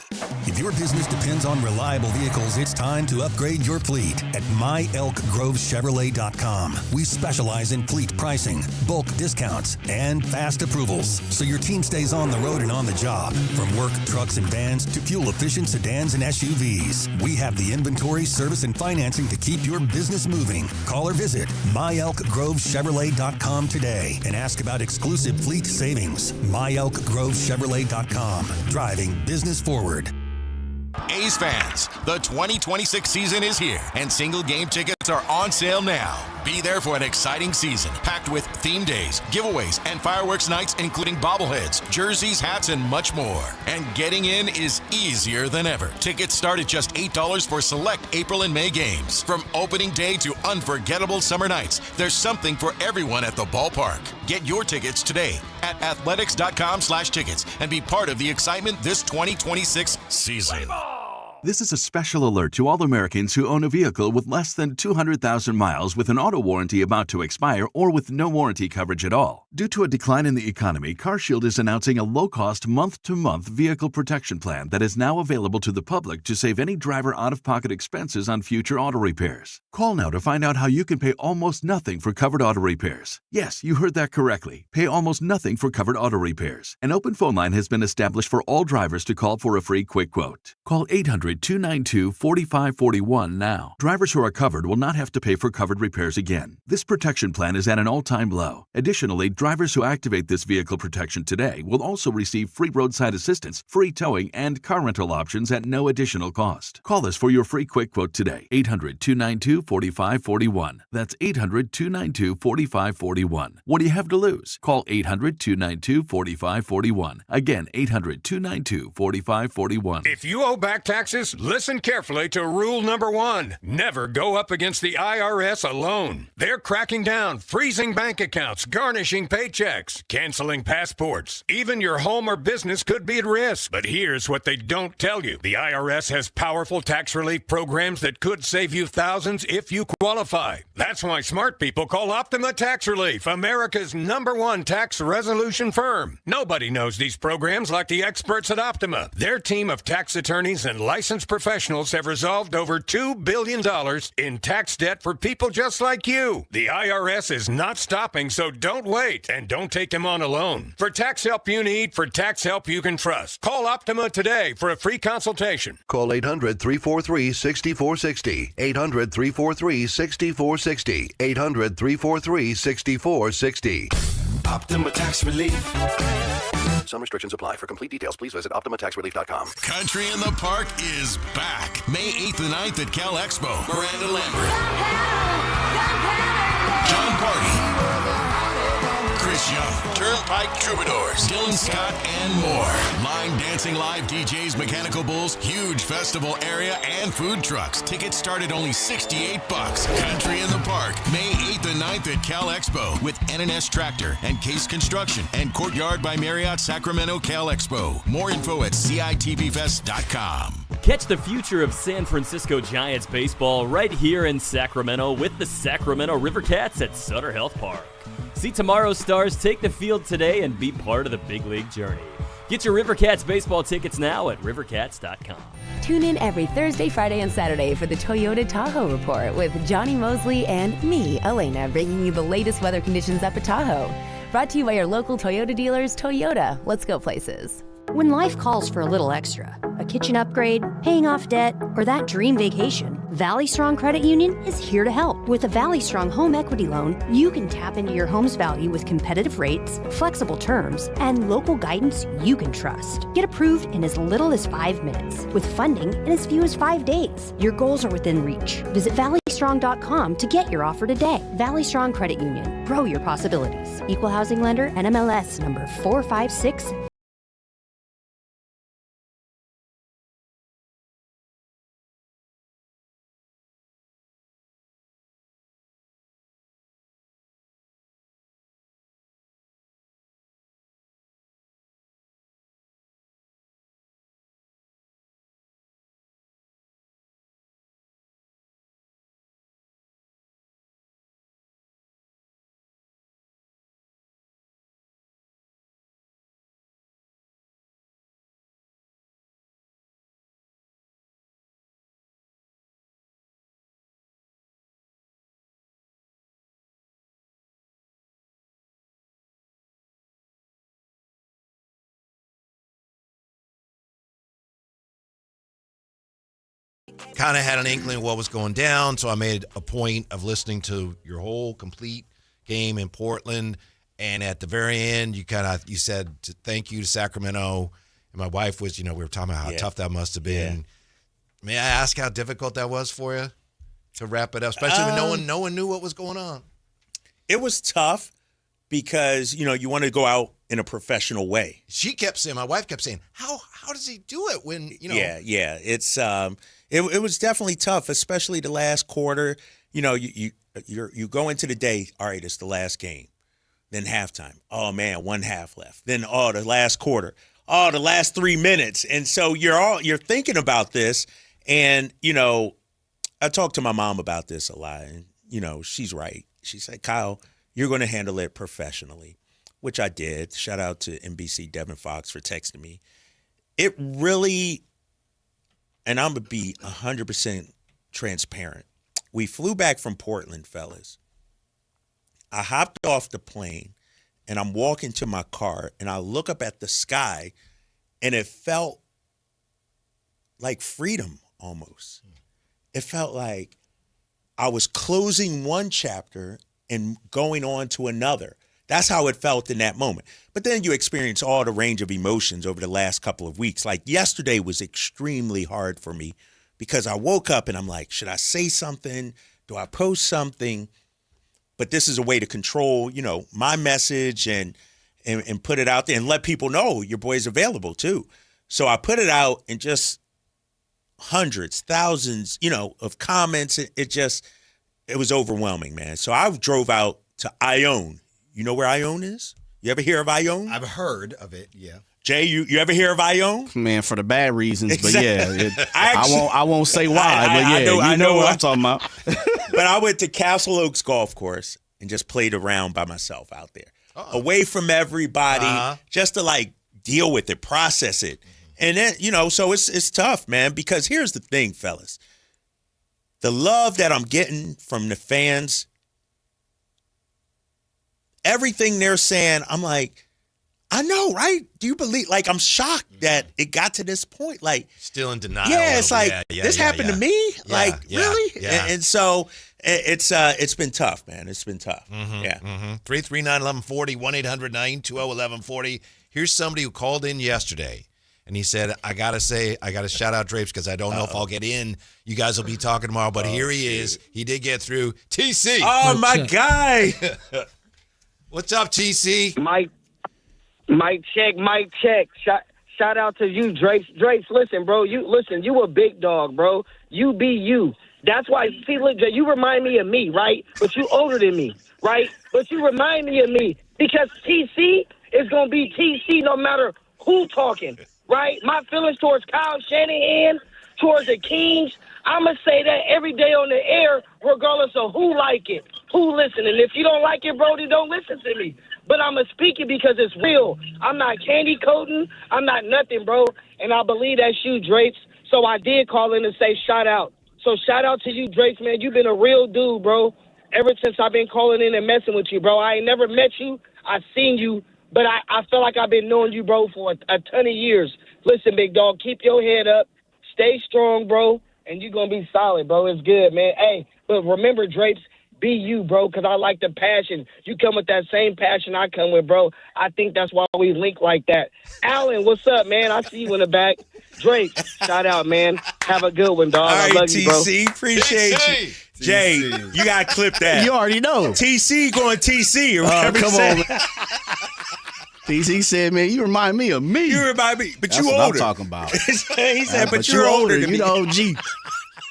If your business depends on reliable vehicles, it's time to upgrade your fleet at myelkgrovechevrolet.com. We specialize in fleet pricing, bulk discounts, and fast approvals, so your team stays on the road and on the job. From work trucks and vans to fuel-efficient sedans and SUVs, we have the inventory, service, and financing to keep your business moving. Call or visit myelkgrovechevrolet.com today and ask about exclusive fleet savings. myelkgrovechevrolet.com, driving business forward. A's fans, the 2026 season is here, and single game tickets are on sale now. Be there for an exciting season, packed with theme days, giveaways, and fireworks nights, including bobbleheads, jerseys, hats, and much more. And getting in is easier than ever. Tickets start at just $8 for select April and May games. From opening day to unforgettable summer nights, there's something for everyone at the ballpark. Get your tickets today at athletics.com/tickets and be part of the excitement this 2026 season. This is a special alert to all Americans who own a vehicle with less than 200,000 miles with an auto warranty about to expire or with no warranty coverage at all. Due to a decline in the economy, CarShield is announcing a low-cost month-to-month vehicle protection plan that is now available to the public to save any driver out-of-pocket expenses on future auto repairs. Call now to find out how you can pay almost nothing for covered auto repairs. Yes, you heard that correctly. Pay almost nothing for covered auto repairs. An open phone line has been established for all drivers to call for a free quick quote. Call 800-292-4541 now. Drivers who are covered will not have to pay for covered repairs again. This protection plan is at an all-time low. Additionally, drivers who activate this vehicle protection today will also receive free roadside assistance, free towing, and car rental options at no additional cost. Call us for your free quick quote today. 800-292-4541. That's 800-292-4541. What do you have to lose? Call 800-292-4541. Again, 800-292-4541. If you owe back taxes taxes? Listen carefully to rule number 1. Never go up against the IRS alone. They're cracking down, freezing bank accounts, garnishing paychecks, canceling passports. Even your home or business could be at risk. But here's what they don't tell you. The IRS has powerful tax relief programs that could save you thousands if you qualify. That's why smart people call Optima Tax Relief, America's #1 tax resolution firm. Nobody knows these programs like the experts at Optima. Their team of tax attorneys and licensed professionals have resolved over $2 billion in tax debt for people just like you. The IRS is not stopping, so don't wait. And don't take them on alone. For tax help you need, for tax help you can trust, call Optima today for a free consultation. Call 800-343-6460. 800-343-6460. 800-343-6460. Optima Tax Relief. Some restrictions apply. For complete details, please visit OptimaTaxRelief.com. Country in the Park is back. May 8th and 9th at Cal Expo. Miranda Lambert. John Party. Chris Young. Turnpike Troubadours. Dylan Scott and more. Line dancing live DJs, Mechanical Bulls, huge festival area, and food trucks. Tickets start at only $68. Country in the Park. May 8th and 9th at Cal Expo with N&S Tractor and Case Construction and Courtyard by Marriott Sacramento Cal Expo. More info at CITVFest.com. Catch the future of San Francisco Giants baseball right here in Sacramento with the Sacramento River Cats at Sutter Health Park. See tomorrow's stars take the field today and be part of the big league journey. Get your River Cats baseball tickets now at rivercats.com. Tune in every Thursday, Friday, and Saturday for the Toyota Tahoe Report with Johnny Mosley and me, Elena, bringing you the latest weather conditions up at Tahoe. Brought to you by your local Toyota dealers, Toyota. Let's go places. When life calls for a little extra, a kitchen upgrade, paying off debt, or that dream vacation, Valley Strong Credit Union is here to help. With a Valley Strong home equity loan, you can tap into your home's value with competitive rates, flexible terms, and local guidance you can trust. Get approved in as little as 5 minutes, with funding in as few as 5 days. Your goals are within reach. Visit valleystrong.com to get your offer today. Valley Strong Credit Union. Grow your possibilities. Equal housing lender, NMLS number 456. Kind of had an inkling of what was going down, so I made a point of listening to your whole complete game in Portland. And at the very end, you said thank you to Sacramento. And my wife was, we were talking about how tough that must have been. Yeah. May I ask how difficult that was for you to wrap it up, especially when no one knew what was going on? It was tough because you want to go out in a professional way. My wife kept saying, how does he do it when Yeah, it's it was definitely tough, especially the last quarter. You go into the day, all right, it's the last game. Then halftime. Oh man, 1 half left. Then the last quarter. Oh, the last 3 minutes. And so you're thinking about this, and I talked to my mom about this a lot, and she's right. She said, Kyle, you're going to handle it professionally, which I did. Shout out to NBC Devin Fox for texting me. It really, and I'm going to be 100% transparent. We flew back from Portland, fellas. I hopped off the plane, and I'm walking to my car, and I look up at the sky, and it felt like freedom almost. It felt like I was closing one chapter and going on to another. That's how it felt in that moment. But then you experience all the range of emotions over the last couple of weeks. Like yesterday was extremely hard for me because I woke up and I'm like, should I say something? Do I post something? But this is a way to control, my message and put it out there and let people know your boy's available too. So I put it out and just hundreds, thousands, of comments. It was overwhelming, man. So I drove out to Ione. You know where Ione is? You ever hear of Ione? I've heard of it, yeah. Jay, you ever hear of Ione? Man, for the bad reasons, Exactly. but yeah, I won't say why, but yeah, I know what I'm talking about. But I went to Castle Oaks Golf Course and just played around by myself out there, away from everybody, just to deal with it, process it. And then, so it's tough, man, because here's the thing, fellas. The love that I'm getting from the fans, everything they're saying, I'm like, I know, right? Do you believe? I'm shocked that it got to this point. Still in denial. Yeah, it's this happened to me? Really? Yeah. And so it's been tough, man. It's been tough. Mm-hmm, Yeah. 339-1140, 1-800-920-1140. Here's somebody who called in yesterday, and he said, I got to shout out Drapes because I don't know if I'll get in. You guys will be talking tomorrow, but here he is. He did get through. TC. Oh, my guy. What's up, TC? Mic check. Shout out to you, Drapes. Drapes, listen, bro. You a big dog, bro. You be you. That's why, see, look, Jay, you remind me of me, right? But you older than me, right? But you remind me of me because TC is going to be TC no matter who talking, right? My feelings towards Kyle Shanahan, towards the Kings, I'm going to say that every day on the air, regardless of who like it, who listening. If you don't like it, bro, then don't listen to me. But I'm going to speak it because it's real. I'm not candy coating. I'm not nothing, bro. And I believe that's you, Drapes. So I did call in and say shout out. So shout out to you, Drapes, man. You've been a real dude, bro, ever since I've been calling in and messing with you, bro. I ain't never met you. I've seen you. But I feel like I've been knowing you, bro, for a ton of years. Listen, big dog, keep your head up. Stay strong, bro, and you're going to be solid, bro. It's good, man. Hey, but remember, Drapes, be you, bro, because I like the passion. You come with that same passion I come with, bro. I think that's why we link like that. Alan, what's up, man? I see you in the back. Drake, shout out, man. Have a good one, dog. All right, I love you, bro. TC, appreciate you. Jay, you got to clip that. You already know. TC going TC. Or whatever come he on, said. man. TC said, man, you remind me of me. You remind me, but That's you what older. I'm talking about. He said, but you're older than you me. know, OG.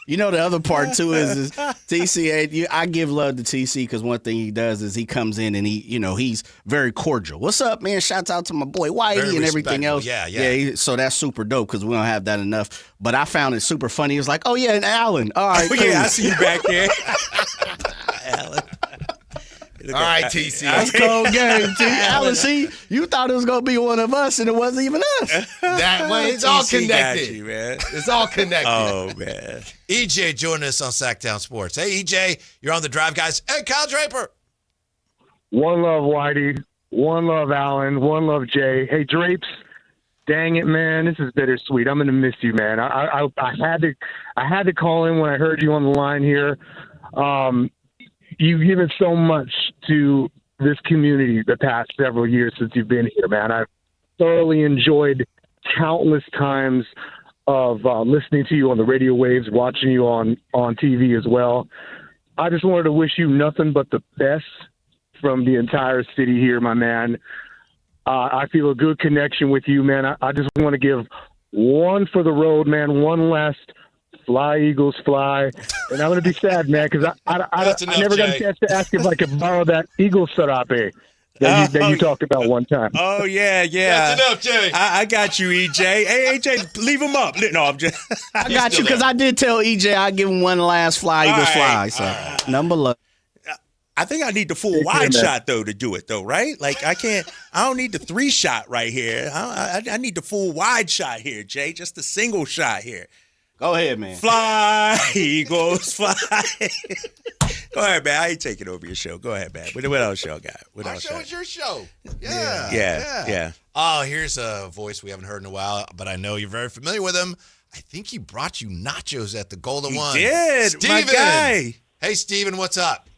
You know, the other part, too, is TC. I give love to TC because one thing he does is he comes in and he's very cordial. What's up, man? Shouts out to my boy Whitey Very and everything else. Yeah. So that's super dope because we don't have that enough. But I found it super funny. He was like, oh, yeah, and Alan. All right, cool. Yeah, I see you back there. Alan. All right, TC. That's cold game, T. Alan, see, you thought it was going to be one of us, and it wasn't even us. That way, it's all TC connected. got you, man. It's all connected. Oh, man. EJ joining us on Sactown Sports. Hey, EJ, you're on the drive, guys. Hey, Kyle Draper. One love, Whitey. One love, Alan. One love, Jay. Hey, Drapes. Dang it, man. This is bittersweet. I'm gonna miss you, man. I had to call in when I heard you on the line here. You've given so much to this community the past several years since you've been here, man. I've thoroughly enjoyed countless times of listening to you on the radio waves, watching you on TV as well. I just wanted to wish you nothing but the best from the entire city here, my man. I feel a good connection with you, man. I just want to give one for the road, man, one last fly, Eagles, fly. And I'm going to be sad, man, because I never got a chance to ask if I could borrow that Eagles serape that you talked about one time. Oh, yeah. That's enough, Jay. I got you, EJ. Hey, EJ, leave him up. No, I'm just. I got you because I did tell EJ I'd give him one last fly, Eagles, fly. So, number love. I think I need the full wide shot, though, to do it, though, right? Like, I don't need the 3-shot right here. I need the full wide shot here, Jay, just the single shot here. Go ahead, man. Fly, Eagles, fly. Go ahead, man. I ain't taking over your show. Go ahead, man. What else y'all got? Our show is your show. Yeah. Yeah. Oh, here's a voice we haven't heard in a while, but I know you're very familiar with him. I think he brought you nachos at the Golden One. He did, Steven. my guy. Hey, Steven, what's up?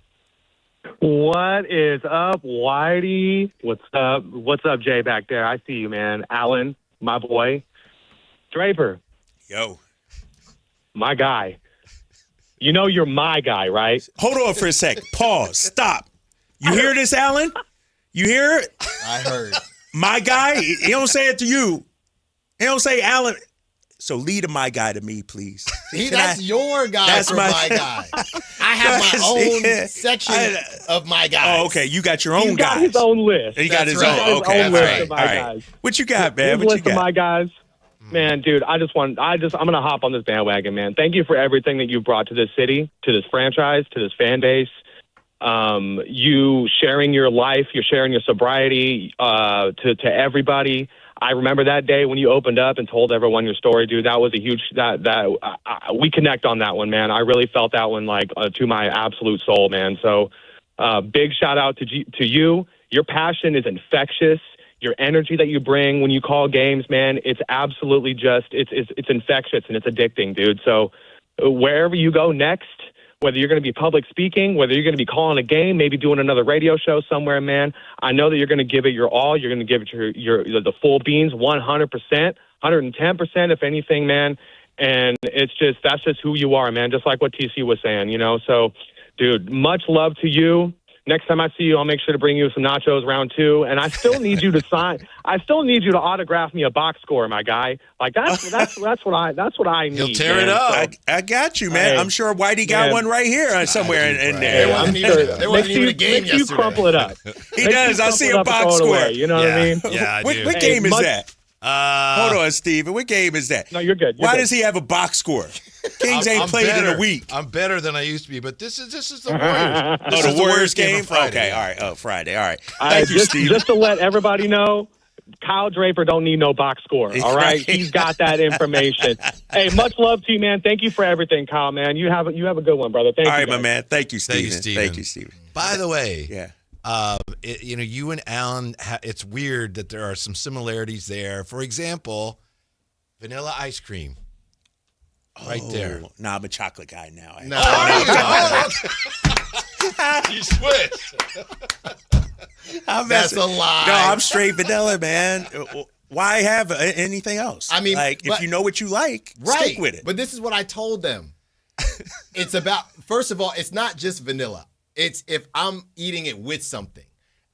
What is up, Whitey? What's up? What's up, Jay, back there? I see you, man. Alan, my boy. Draper. Yo. My guy. You know you're my guy, right? Hold on for a sec. Pause. Stop. You hear this, Alan? You hear it? I heard. My guy, he don't say it to you. He don't say Alan. So lead a my guy to me, please. That's your guy for my guy. I have my own section of my guys. Oh, okay. You got your own He's got guys. his own list. He got That's his right. own. Okay, His own list of my guys. What you got, man? His What you list of got? my guys. Man, dude, I'm gonna hop on this bandwagon, man. Thank you for everything that you brought to this city, to this franchise, to this fan base. You sharing your life, you're sharing your sobriety to everybody. I remember that day when you opened up and told everyone your story, dude. That was a huge we connect on that one, man. I really felt that one to my absolute soul, man. So big shout out to you. Your passion is infectious. Your energy that you bring when you call games, man, it's absolutely it's infectious and it's addicting, dude. So wherever you go next, whether you're going to be public speaking, whether you're going to be calling a game, maybe doing another radio show somewhere, man, I know that you're going to give it your all. You're going to give it the full beans, 100%, 110%, if anything, man. And that's just who you are, man, just like what TC was saying, So, dude, much love to you. Next time I see you, I'll make sure to bring you some nachos round 2. And I still need you to autograph me a box score, my guy. Like that's what I need. He'll tear it up. I got you, man. Hey, I'm sure Whitey got one right here somewhere in there. There wasn't even a game yesterday. You crumple it up. He does. I see a box score. You know what I mean? Yeah, I do. What game is that? Hold on, Steven. What game is that? No, you're good. Why does he have a box score? Kings ain't played in a week. I'm better than I used to be, but this is the Warriors. This is the Warriors game? Okay, all right. Oh, Friday. All right. Thank you, Steven. Just to let everybody know, Kyle Draper don't need no box score, all right? He's got that information. Hey, much love to you, man. Thank you for everything, Kyle, man. You have a good one, brother. Thank you. All right, my man. Thank you, Steven. Thank you, Steven. By the way, you and Alan, it's weird that there are some similarities there. For example, vanilla ice cream. Right there. Nah, I'm a chocolate guy now. You switched. That's a lie. No, I'm straight vanilla, man. Why have anything else? I mean, if you know what you like, stick with it. But this is what I told them. It's about, first of all, it's not just vanilla. It's if I'm eating it with something.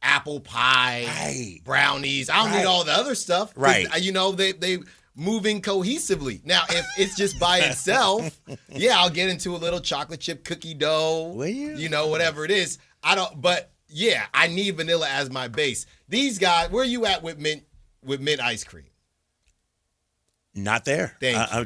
Apple pie, brownies. I don't need all the other stuff. Right. They moving cohesively. Now, if it's just by itself, I'll get into a little chocolate chip cookie dough. Will you? Whatever it is. I need vanilla as my base. These guys, where are you at with mint ice cream? Not there. Thank you.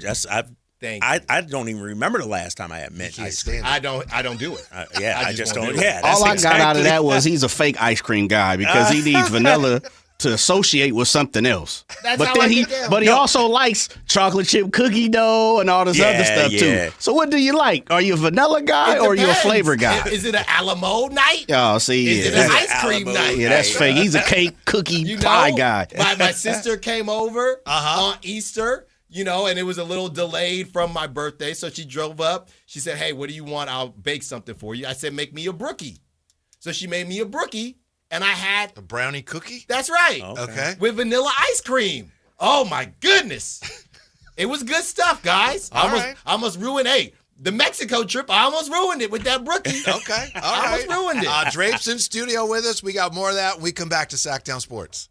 Thank you. I don't even remember the last time I had mint ice cream. I don't do it. I just don't. All I got out of that was he's a fake ice cream guy because he needs vanilla to associate with something else. But he also likes chocolate chip cookie dough and all this other stuff too. So what do you like? Are you a vanilla guy or are you a flavor guy? Is it an Alamo night? Oh, see, is it an ice cream night? Yeah, that's fake. He's a cake cookie pie guy. My sister came over on Easter. And it was a little delayed from my birthday. So she drove up. She said, hey, what do you want? I'll bake something for you. I said, make me a brookie. So she made me a brookie, and I had a brownie cookie? That's right. Okay. With vanilla ice cream. Oh, my goodness. It was good stuff, guys. I almost ruined, the Mexico trip, I almost ruined it with that brookie. Okay. All right. I almost ruined it. Drape's in studio with us. We got more of that when we come back to Sactown Sports.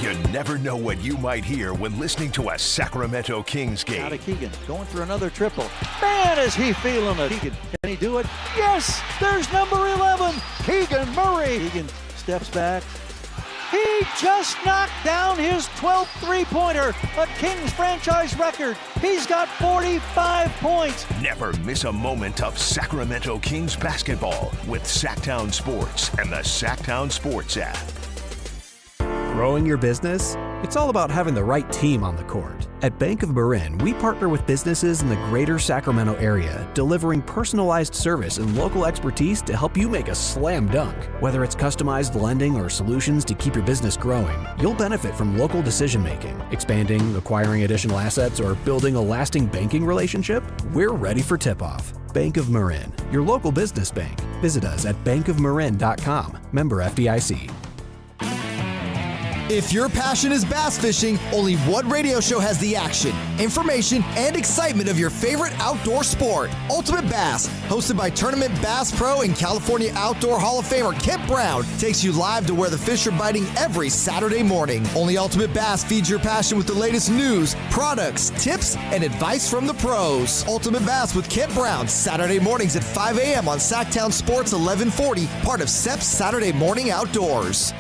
You never know what you might hear when listening to a Sacramento Kings game. Out of Keegan, going for another triple. Man, is he feeling it. Keegan, can he do it? Yes, there's number 11, Keegan Murray. Keegan steps back. He just knocked down his 12th three-pointer, a Kings franchise record. He's got 45 points. Never miss a moment of Sacramento Kings basketball with Sactown Sports and the Sactown Sports app. Growing your business? It's all about having the right team on the court. At Bank of Marin, we partner with businesses in the greater Sacramento area, delivering personalized service and local expertise to help you make a slam dunk. Whether it's customized lending or solutions to keep your business growing, you'll benefit from local decision-making, expanding, acquiring additional assets, or building a lasting banking relationship. We're ready for tip-off. Bank of Marin, your local business bank. Visit us at bankofmarin.com. Member FDIC. If your passion is bass fishing, only one radio show has the action, information, and excitement of your favorite outdoor sport. Ultimate Bass, hosted by Tournament Bass Pro and California Outdoor Hall of Famer Kent Brown, takes you live to where the fish are biting every Saturday morning. Only Ultimate Bass feeds your passion with the latest news, products, tips, and advice from the pros. Ultimate Bass with Kent Brown, Saturday mornings at 5 a.m. on Sactown Sports 1140, part of SEP's Saturday Morning Outdoors.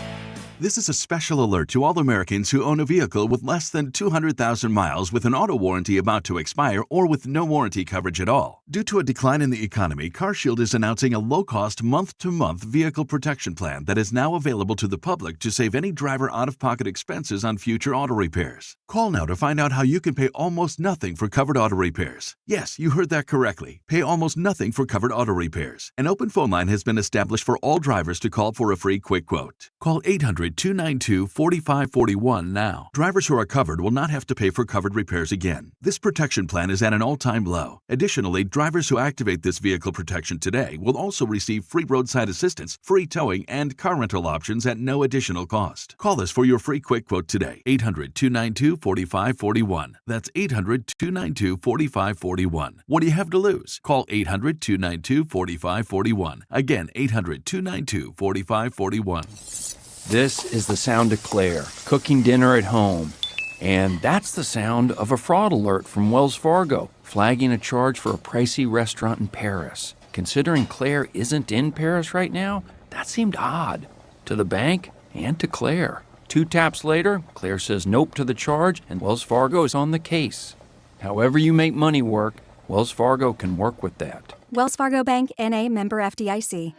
This is a special alert to all Americans who own a vehicle with less than 200,000 miles with an auto warranty about to expire or with no warranty coverage at all. Due to a decline in the economy, CarShield is announcing a low-cost month-to-month vehicle protection plan that is now available to the public to save any driver out-of-pocket expenses on future auto repairs. Call now to find out how you can pay almost nothing for covered auto repairs. Yes, you heard that correctly. Pay almost nothing for covered auto repairs. An open phone line has been established for all drivers to call for a free quick quote. Call 800-292-4541 now. Drivers who are covered will not have to pay for covered repairs again. This protection plan is at an all-time low. Additionally, drivers who activate this vehicle protection today will also receive free roadside assistance, free towing, and car rental options at no additional cost. Call us for your free quick quote today. 800-292-4541. That's 800-292-4541. What do you have to lose? Call 800-292-4541. Again, 800-292-4541. This is the sound of Claire, cooking dinner at home. And that's the sound of a fraud alert from Wells Fargo, flagging a charge for a pricey restaurant in Paris. Considering Claire isn't in Paris right now, that seemed odd. To the bank and to Claire. 2 taps later, Claire says nope to the charge, and Wells Fargo is on the case. However you make money work, Wells Fargo can work with that. Wells Fargo Bank, N.A., member FDIC.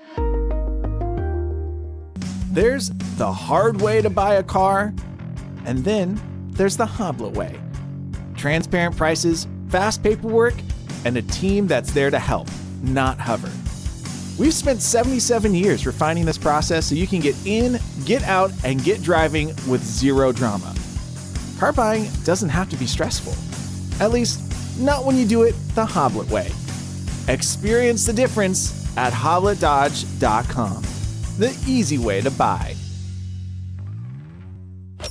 There's the hard way to buy a car, and then there's the Hoblet way. Transparent prices, fast paperwork, and a team that's there to help, not hover. We've spent 77 years refining this process so you can get in, get out, and get driving with zero drama. Car buying doesn't have to be stressful. At least, not when you do it the Hoblet way. Experience the difference at HobletDodge.com. The easy way to buy.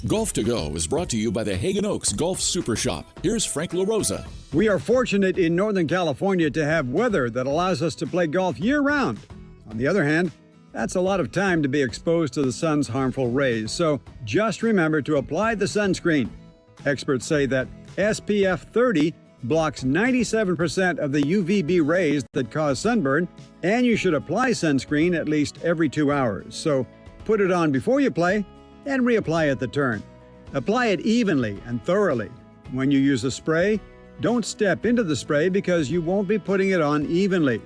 Golf to Go is brought to you by the Hagen Oaks Golf Super Shop. Here's Frank LaRosa. We are fortunate in Northern California to have weather that allows us to play golf year-round. On the other hand, that's a lot of time to be exposed to the sun's harmful rays, so just remember to apply the sunscreen. Experts say that SPF 30 blocks 97% of the UVB rays that cause sunburn, and you should apply sunscreen at least every 2 hours. So put it on before you play and reapply at the turn. Apply it evenly and thoroughly. When you use a spray, don't step into the spray because you won't be putting it on evenly.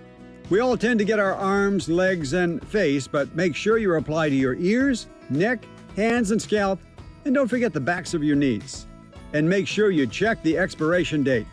We all tend to get our arms, legs, and face, but make sure you apply to your ears, neck, hands, and scalp, and don't forget the backs of your knees. And make sure you check the expiration date.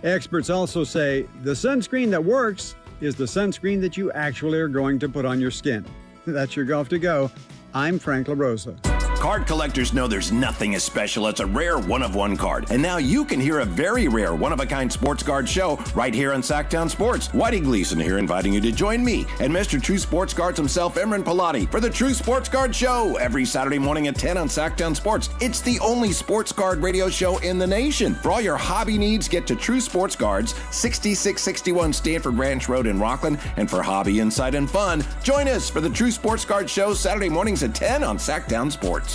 Experts also say the sunscreen that works is the sunscreen that you actually are going to put on your skin. That's your Golf to Go. I'm Frank LaRosa. Card collectors know there's nothing as special as a rare one-of-one card. And now you can hear a very rare one-of-a-kind sports card show right here on Sactown Sports. Whitey Gleason here inviting you to join me and Mr. True Sports Cards himself, Emran Pilati, for the True Sports Card Show every Saturday morning at 10 on Sactown Sports. It's the only sports card radio show in the nation. For all your hobby needs, get to True Sports Cards, 6661 Stanford Ranch Road in Rockland. And for hobby, insight, and fun, join us for the True Sports Card Show Saturday mornings at 10 on Sactown Sports.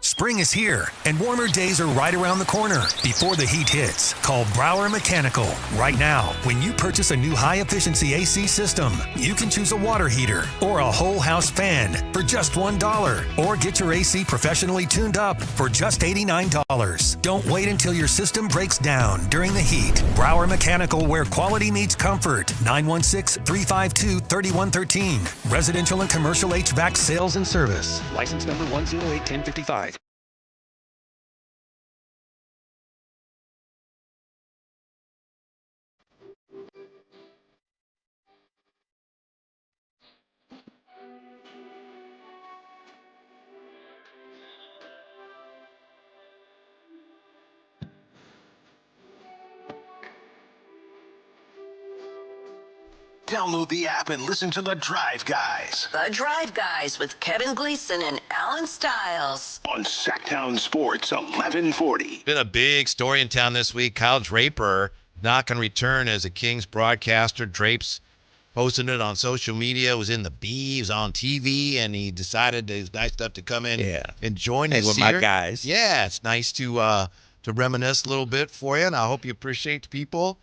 Spring is here, and warmer days are right around the corner. Before the heat hits, call Brower Mechanical. Right now, when you purchase a new high-efficiency AC system, you can choose a water heater or a whole house fan for just $1. Or get your AC professionally tuned up for just $89. Don't wait until your system breaks down during the heat. Brower Mechanical, where quality meets comfort. 916-352-3113. Residential and commercial HVAC sales and service. License number 1081055. Download the app and listen to The Drive Guys. The Drive Guys with Kevin Gleason and Alan Stiles. On Sactown Sports 1140. Been a big story in town this week. Kyle Draper not going to return as a Kings broadcaster. Drapes posted it on social media, was in the B, he was on TV, and he decided it was nice enough to come in and join us with here. my guys. Yeah, it's nice to reminisce a little bit for you, and I hope you appreciate the people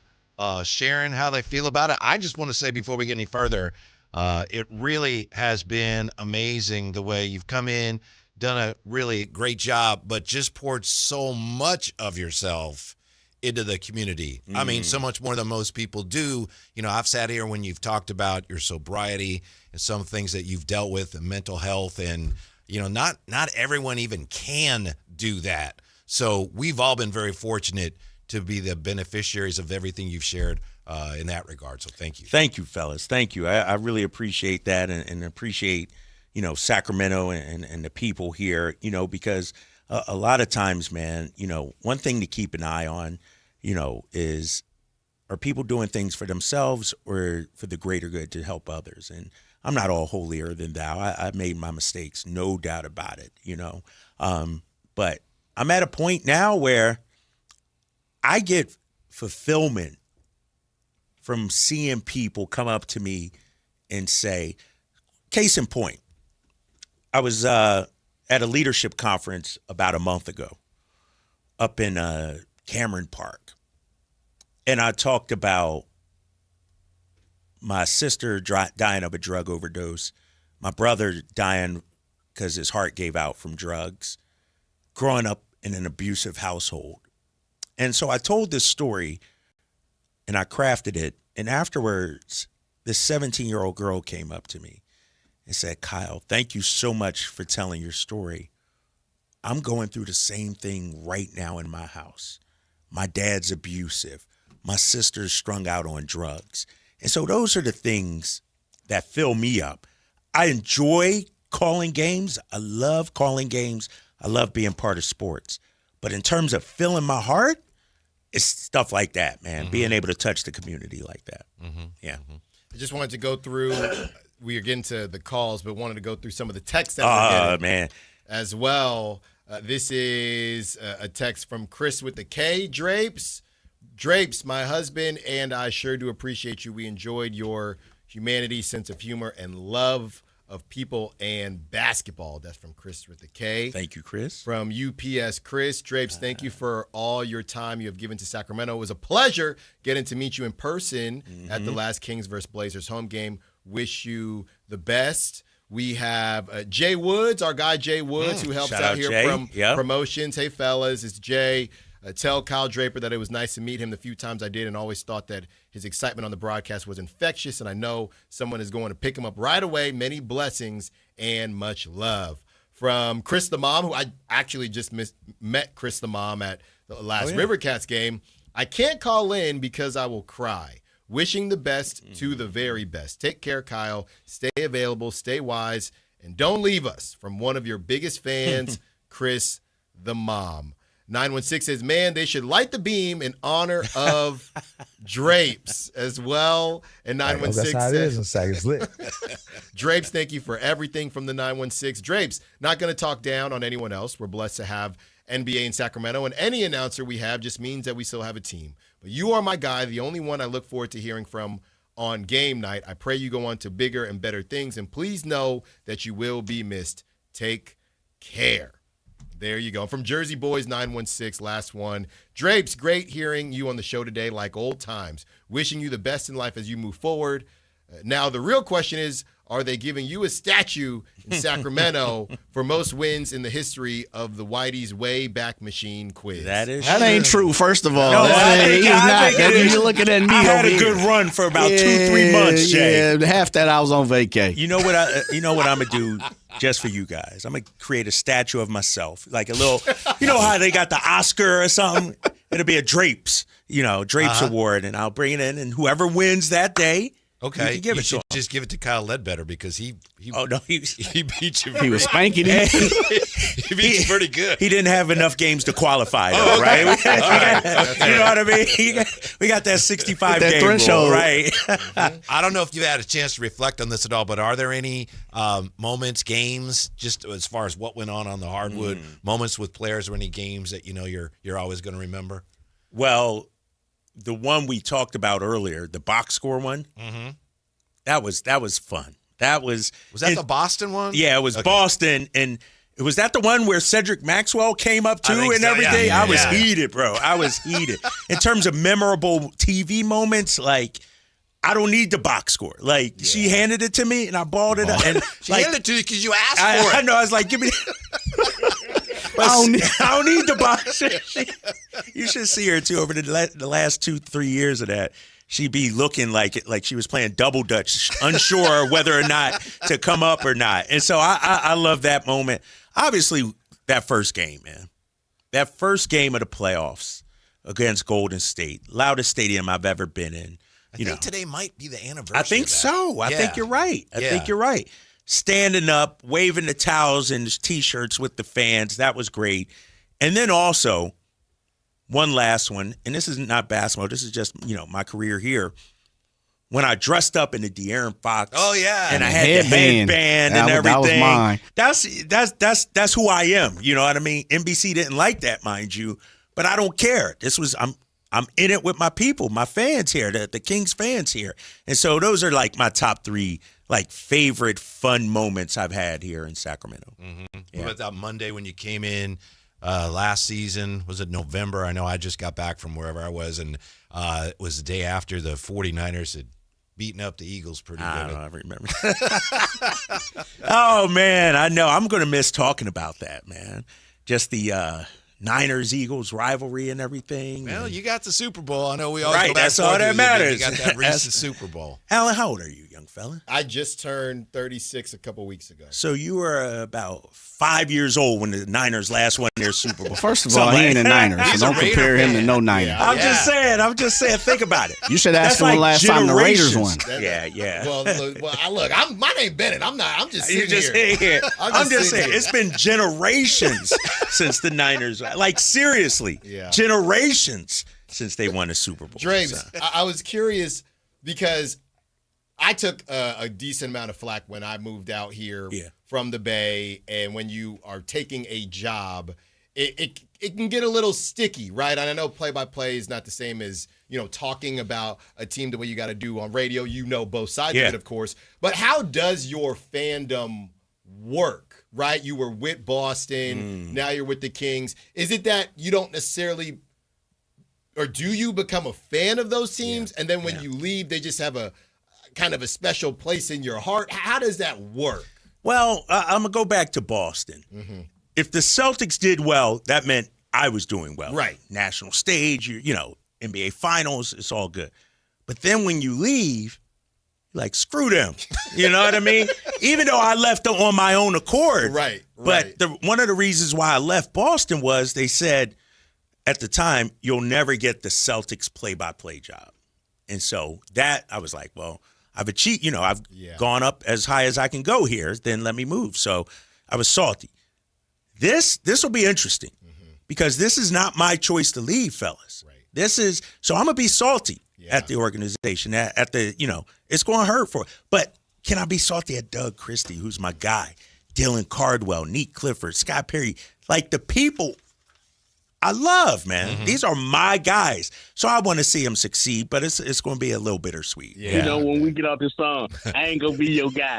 sharing how they feel about it. I just want to say before we get any further, it really has been amazing the way you've come in, done a really great job, but just poured so much of yourself into the community. I mean, so much more than most people do. You know, I've sat here when you've talked about your sobriety and some things that you've dealt with and mental health, and, you know, not everyone even can do that. So we've all been very fortunate to be the beneficiaries of everything you've shared in that regard. So thank you. Thank you, fellas. Thank you. I really appreciate that and appreciate, you know, Sacramento and the people here, you know, because a lot of times, man, you know, one thing to keep an eye on, you know, is are people doing things for themselves or for the greater good to help others? And I'm not all holier than thou. I've made my mistakes, no doubt about it, you know. But I'm at a point now where I get fulfillment from seeing people come up to me and say, case in point, I was at a leadership conference about a month ago up in Cameron Park. And I talked about my sister dying of a drug overdose, my brother dying because his heart gave out from drugs, growing up in an abusive household. And so I told this story and I crafted it. And afterwards, this 17-year-old girl came up to me and said, Kyle, thank you so much for telling your story. I'm going through the same thing right now in my house. My dad's abusive. My sister's strung out on drugs. And so those are the things that fill me up. I enjoy calling games. I love calling games. I love being part of sports. But in terms of filling my heart, it's stuff like that, man. Being able to touch the community like that. Yeah. I just wanted to go through, we are getting to the calls, but wanted to go through some of the texts that we're getting man. as well. This is a text from Chris with the K. Drapes, my husband and I sure do appreciate you. We enjoyed your humanity, sense of humor, and love of people and basketball. That's from Chris with the K. Thank you, Chris. From UPS, Chris. Drapes, thank you for all your time you have given to Sacramento. It was a pleasure getting to meet you in person at the last Kings versus Blazers home game. Wish you the best. We have Jay Woods, our guy Jay Woods, who helps out here Jay. from Promotions. Hey, fellas, it's Jay. Tell Kyle Draper that it was nice to meet him the few times I did and always thought that his excitement on the broadcast was infectious, and I know someone is going to pick him up right away. Many blessings and much love. From Chris the Mom, who I actually just met Chris the Mom at the last Rivercats game. I can't call in because I will cry. Wishing the best to the very best. Take care, Kyle. Stay available, stay wise, and don't leave us. From one of your biggest fans, Chris the Mom. 916 says, man, they should light the beam in honor of Drapes as well. And 916 that's how says, it is in Sac. It's lit. Drapes, thank you for everything from the 916. Drapes, not going to talk down on anyone else. We're blessed to have NBA in Sacramento, and any announcer we have just means that we still have a team. But you are my guy, the only one I look forward to hearing from on game night. I pray you go on to bigger and better things, and please know that you will be missed. Take care. There you go. From Jersey Boys 916, last one. Drapes, great hearing you on the show today like old times. Wishing you the best in life as you move forward. Now, the real question is, are they giving you a statue in Sacramento for most wins in the history of the Whitey's Way Back Machine quiz? That ain't true, first of all. No, You're looking at me. I had a good run for about 2-3 months, Jay. Yeah, half that I was on vacay. You know what I'm gonna do just for you guys? I'm gonna create a statue of myself, like a little. You know how they got the Oscar or something? It'll be a Drapes Award, and I'll bring it in, and whoever wins that day Okay, you can give you it to should him. just give it to Kyle Ledbetter because he beat you. He was spanking him. He beat you pretty good. He didn't have enough games to qualify, though, right? You know what I mean? We got that 65 that game threshold, rule, right? I don't know if you've had a chance to reflect on this at all, but are there any moments, games, just as far as what went on the hardwood, moments with players or any games that you're always going to remember? Well, the one we talked about earlier, the box score one, that was fun. Was that the Boston one? Yeah, it was Boston, and was that the one where Cedric Maxwell came up too and everything? Yeah. I was heated, bro. I was heated. In terms of memorable TV moments, like, I don't need the box score. Like, she handed it to me, and I balled it up. And She handed it to you because you asked for it. I know. I was like, give me. I don't need the box. You should see her too over the last 2-3 years of that. She'd be looking like she was playing double dutch, unsure whether or not to come up or not. And so I love that moment. Obviously, that first game, man. That first game of the playoffs against Golden State, loudest stadium I've ever been in. I think today might be the anniversary. I think so. I think you're right. I Yeah. think you're right. Standing up, waving the towels and T-shirts with the fans. That was great. And then also, one last one, and this is not basketball. This is just, my career here. When I dressed up in the De'Aaron Fox. Oh, yeah. And I had the headband and everything. That was mine. That's who I am. You know what I mean? NBC didn't like that, mind you. But I don't care. I'm in it with my people, my fans here, the Kings fans here. And so those are like my top 3 favorite fun moments I've had here in Sacramento. What about that Monday when you came in last season? Was it November? I know I just got back from wherever I was, and it was the day after the 49ers had beaten up the Eagles pretty good. I remember. Oh, man, I know. I'm going to miss talking about that, man. Just the Niners-Eagles rivalry and everything. Well, you got the Super Bowl. I know we always Right, go back that's and all forth that with you, but matters. You got that recent Super Bowl. Alan, how old are you, young fella? I just turned 36 a couple weeks ago. So you were about 5 years old when the Niners last won their Super Bowl. First of all, he ain't a Niner, so don't compare him to no Niner. I'm just saying. Think about it. You should ask him the last time the Raiders won. Yeah. Well, look, my name Bennett. I'm just You sitting just here. here. I'm just saying. here. It's been generations since the Niners. Like, seriously. Yeah. Generations since they won a Super Bowl. Draves, So. I was curious because I took a decent amount of flack when I moved out here from the Bay, and when you are taking a job, it can get a little sticky, right? And I know play-by-play is not the same as, talking about a team the way you got to do on radio. You know both sides of it, of course. But how does your fandom work, right? You were with Boston, now you're with the Kings. Is it that you don't necessarily, or do you become a fan of those teams, and then when you leave, they just have a kind of a special place in your heart? How does that work? Well, I'm going to go back to Boston. Mm-hmm. If the Celtics did well, that meant I was doing well. Right. National stage, NBA Finals, it's all good. But then when you leave, like, screw them. You know what I mean? Even though I left on my own accord. Right. But one of the reasons why I left Boston was they said at the time, you'll never get the Celtics play-by-play job. And so that, I was like, well, I've achieved, I've gone up as high as I can go here, then let me move. So I was salty. This will be interesting because this is not my choice to leave, fellas. Right. So I'm going to be salty at the organization, at the, it's going to hurt for, but can I be salty at Doug Christie, who's my guy, Dylan Cardwell, Neat Clifford, Scott Perry, like the people I love, man. These are my guys. So I want to see them succeed, but it's going to be a little bittersweet. Yeah. When we get off this song, I ain't going to be your guy.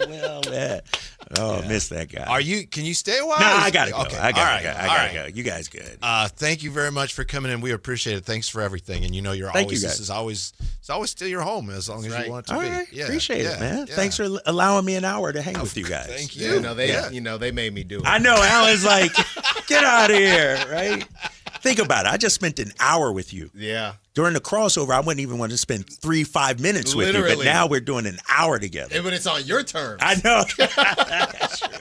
Well, man. Oh, I miss that guy. Can you stay a while? No, I got to go. Okay. I got All to go. You guys good. Thank you very much for coming in. We appreciate it. Thanks for everything. And you're Thank always, you, this is always, it's always still your home as long as you want it to All be. right. Yeah. Appreciate it, man. Yeah. Thanks for allowing me an hour to hang with you guys. Thank you. They made me do it. I know. Alan's like, get out of here, right? Think about it. I just spent an hour with you. Yeah. During the crossover, I wouldn't even want to spend 3-5 minutes with you, but now we're doing an hour together. And when it's on your terms. I know.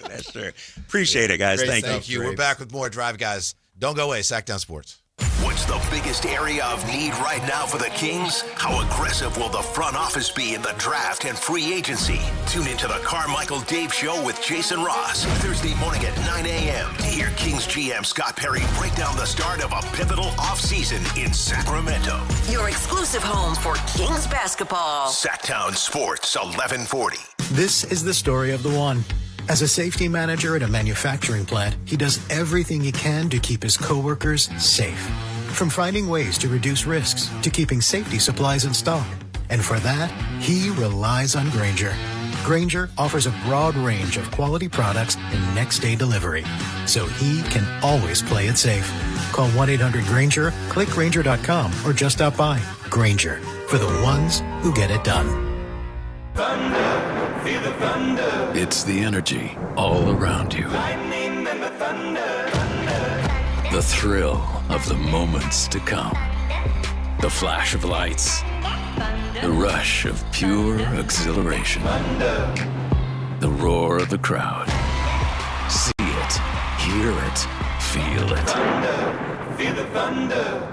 That's true. Appreciate it, guys. Great, Thank you. We're back with more Drive Guys. Don't go away. Sactown Sports. What's the the biggest area of need right now for the Kings? How aggressive will the front office be in the draft and free agency? Tune into the Carmichael Dave Show with Jason Ross, Thursday morning at 9 a.m. to hear Kings GM Scott Perry break down the start of a pivotal offseason in Sacramento. Your exclusive home for Kings basketball. Sactown Sports 1140. This is the story of the one. As a safety manager at a manufacturing plant, he does everything he can to keep his coworkers safe. From finding ways to reduce risks to keeping safety supplies in stock. And for that, he relies on Grainger. Grainger offers a broad range of quality products and next-day delivery, so he can always play it safe. Call 1-800-GRAINGER, click Grainger.com, or just stop by. Grainger, for the ones who get it done. Thunder, feel the thunder. It's the energy all around you. Lightning and the thunder. The thrill of the moments to come. The flash of lights. The rush of pure exhilaration. The roar of the crowd. See it, hear it, feel it. Thunder, feel the thunder.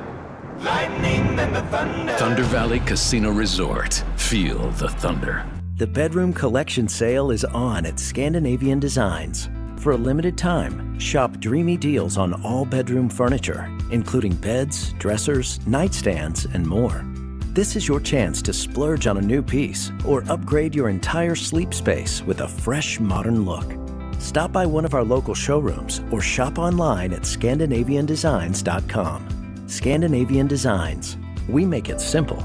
Lightning and the thunder. Thunder Valley Casino Resort. Feel the thunder. The Bedroom Collection sale is on at Scandinavian Designs. For a limited time, shop dreamy deals on all bedroom furniture, including beds, dressers, nightstands, and more. This is your chance to splurge on a new piece or upgrade your entire sleep space with a fresh, modern look. Stop by one of our local showrooms or shop online at ScandinavianDesigns.com. Scandinavian Designs. We make it simple.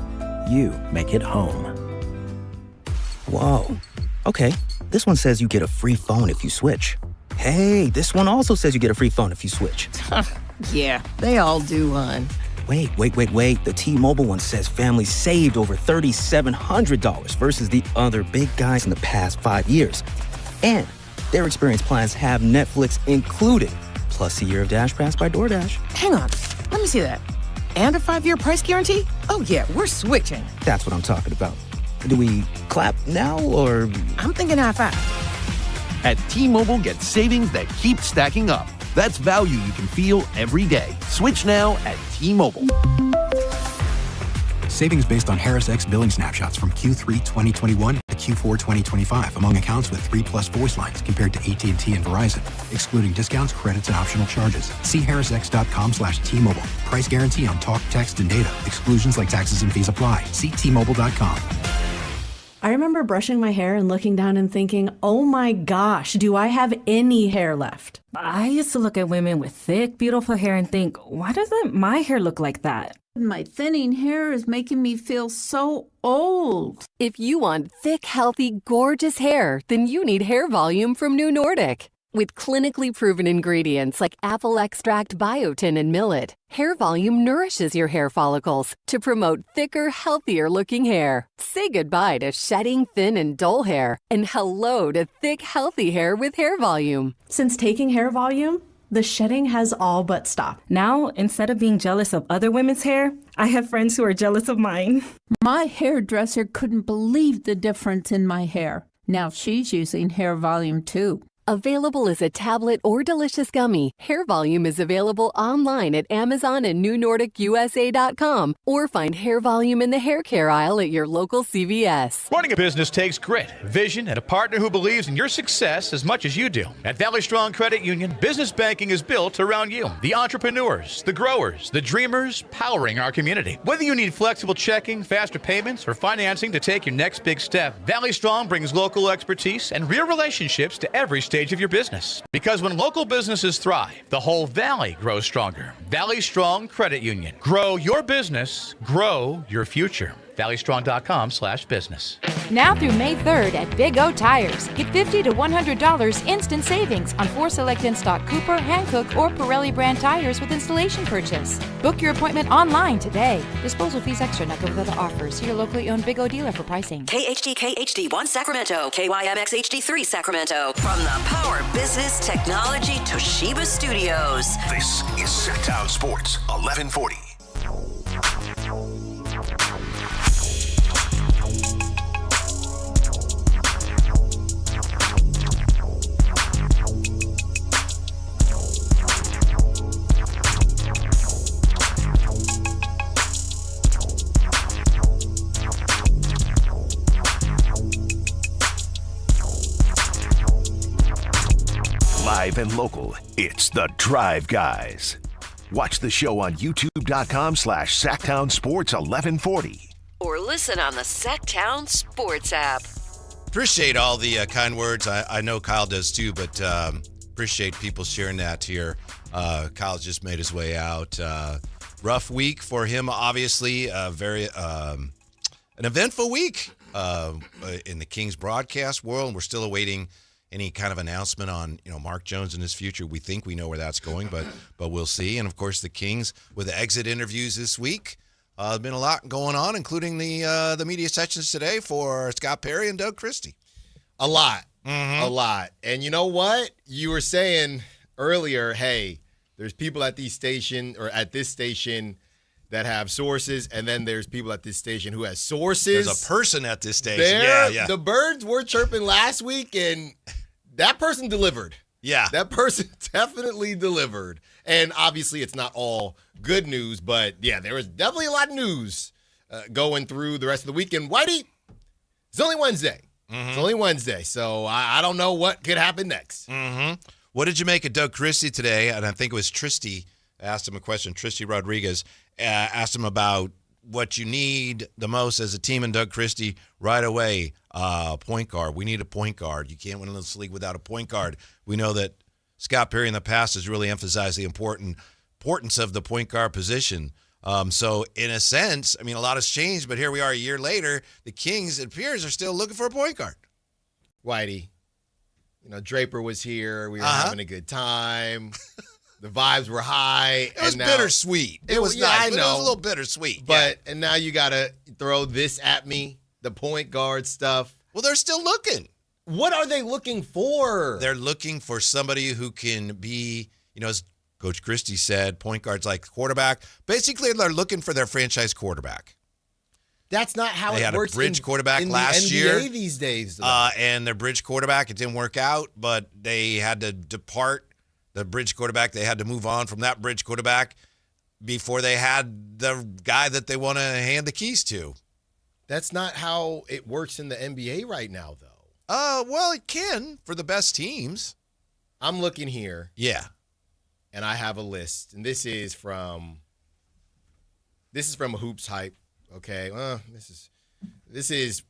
You make it home. Whoa. Okay, this one says you get a free phone if you switch. Hey, this one also says you get a free phone if you switch. Yeah, they all do, hon. Wait. The T-Mobile one says families saved over $3,700 versus the other big guys in the past 5 years. And their experience plans have Netflix included, plus a year of Dash Pass by DoorDash. Hang on, let me see that. And a 5-year price guarantee? Oh yeah, we're switching. That's what I'm talking about. Do we clap now, or...? I'm thinking high-five. At T-Mobile, get savings that keep stacking up. That's value you can feel every day. Switch now at T-Mobile. Savings based on Harris X billing snapshots from Q3 2021 to Q4 2025 among accounts with 3+ voice lines compared to AT&T and Verizon, excluding discounts, credits, and optional charges. See harrisx.com/T-Mobile. Price guarantee on talk, text, and data. Exclusions like taxes and fees apply. See T-Mobile.com. I remember brushing my hair and looking down and thinking, oh my gosh, do I have any hair left? I used to look at women with thick, beautiful hair and think, why doesn't my hair look like that? My thinning hair is making me feel so old. If you want thick, healthy, gorgeous hair, then you need Hair Volume from New Nordic. With clinically proven ingredients like apple extract, biotin, and millet, Hair Volume nourishes your hair follicles to promote thicker, healthier-looking hair. Say goodbye to shedding, thin, and dull hair, and hello to thick, healthy hair with Hair Volume. Since taking Hair Volume, the shedding has all but stopped. Now, instead of being jealous of other women's hair, I have friends who are jealous of mine. My hairdresser couldn't believe the difference in my hair. Now she's using Hair Volume too. Available as a tablet or delicious gummy, Hair Volume is available online at Amazon and NewNordicUSA.com, or find Hair Volume in the hair care aisle at your local CVS. Running a business takes grit, vision, and a partner who believes in your success as much as you do. At Valley Strong Credit Union, business banking is built around you, the entrepreneurs, the growers, the dreamers, powering our community. Whether you need flexible checking, faster payments, or financing to take your next big step, Valley Strong brings local expertise and real relationships to every stage of your business. Because when local businesses thrive, the whole valley grows stronger. Valley Strong Credit Union. Grow your business, grow your future. ValleyStrong.com/business. Now through May 3rd at Big O Tires. Get $50 to $100 instant savings on 4 select in-stock Cooper, Hankook, or Pirelli brand tires with installation purchase. Book your appointment online today. Disposal fees extra, not good with other offers. See your locally owned Big O dealer for pricing. KHD1 Sacramento, KYMX HD3 Sacramento. From the Power Business Technology Toshiba Studios. This is Sactown Sports 1140. Live and local, it's The Drive Guys. Watch the show on youtube.com/Sactown Sports 1140. Or listen on the Sactown Sports app. Appreciate all the kind words. I know Kyle does too, but appreciate people sharing that here. Kyle's just made his way out. Rough week for him, obviously. Very an eventful week in the Kings broadcast world. We're still awaiting any kind of announcement on Mark Jones and his future. We think we know where that's going, but we'll see. And of course, the Kings with the exit interviews this week. There's been a lot going on, including the media sessions today for Scott Perry and Doug Christie. A lot. A lot. And you know what? You were saying earlier, hey, there's people at this station that have sources, and then there's people at this station who has sources. There's a person at this station. Yeah. The birds were chirping last week, and that person delivered. Yeah. That person definitely delivered. And obviously it's not all good news, but yeah, there was definitely a lot of news going through the rest of the weekend. Whitey, it's only Wednesday. It's only Wednesday, so I don't know what could happen next. What did you make of Doug Christie today? And I think it was Tristy asked him a question. Tristy Rodriguez asked him about what you need the most as a team, and Doug Christie right away, point guard. We need a point guard. You can't win in this league without a point guard. We know that Scott Perry in the past has really emphasized the importance of the point guard position. So in a sense, I mean, a lot has changed, but here we are a year later. The Kings, it appears, are still looking for a point guard. Whitey, Draper was here. We were having a good time. The vibes were high. It was bittersweet. It was nice, but it was a little bittersweet. And now you got to throw this at me, the point guard stuff. Well, they're still looking. What are they looking for? They're looking for somebody who can be, as Coach Christie said, point guards like quarterback. Basically, they're looking for their franchise quarterback. That's not how they it works. They had a bridge quarterback in last the year. NBA these days. And their bridge quarterback, it didn't work out, but they had to depart the bridge quarterback. They had to move on from that bridge quarterback before they had the guy that they want to hand the keys to. That's not how it works in the NBA right now, though. Well, it can for the best teams. I'm looking here. Yeah. And I have a list, and this is from Hoops Hype. Okay, this is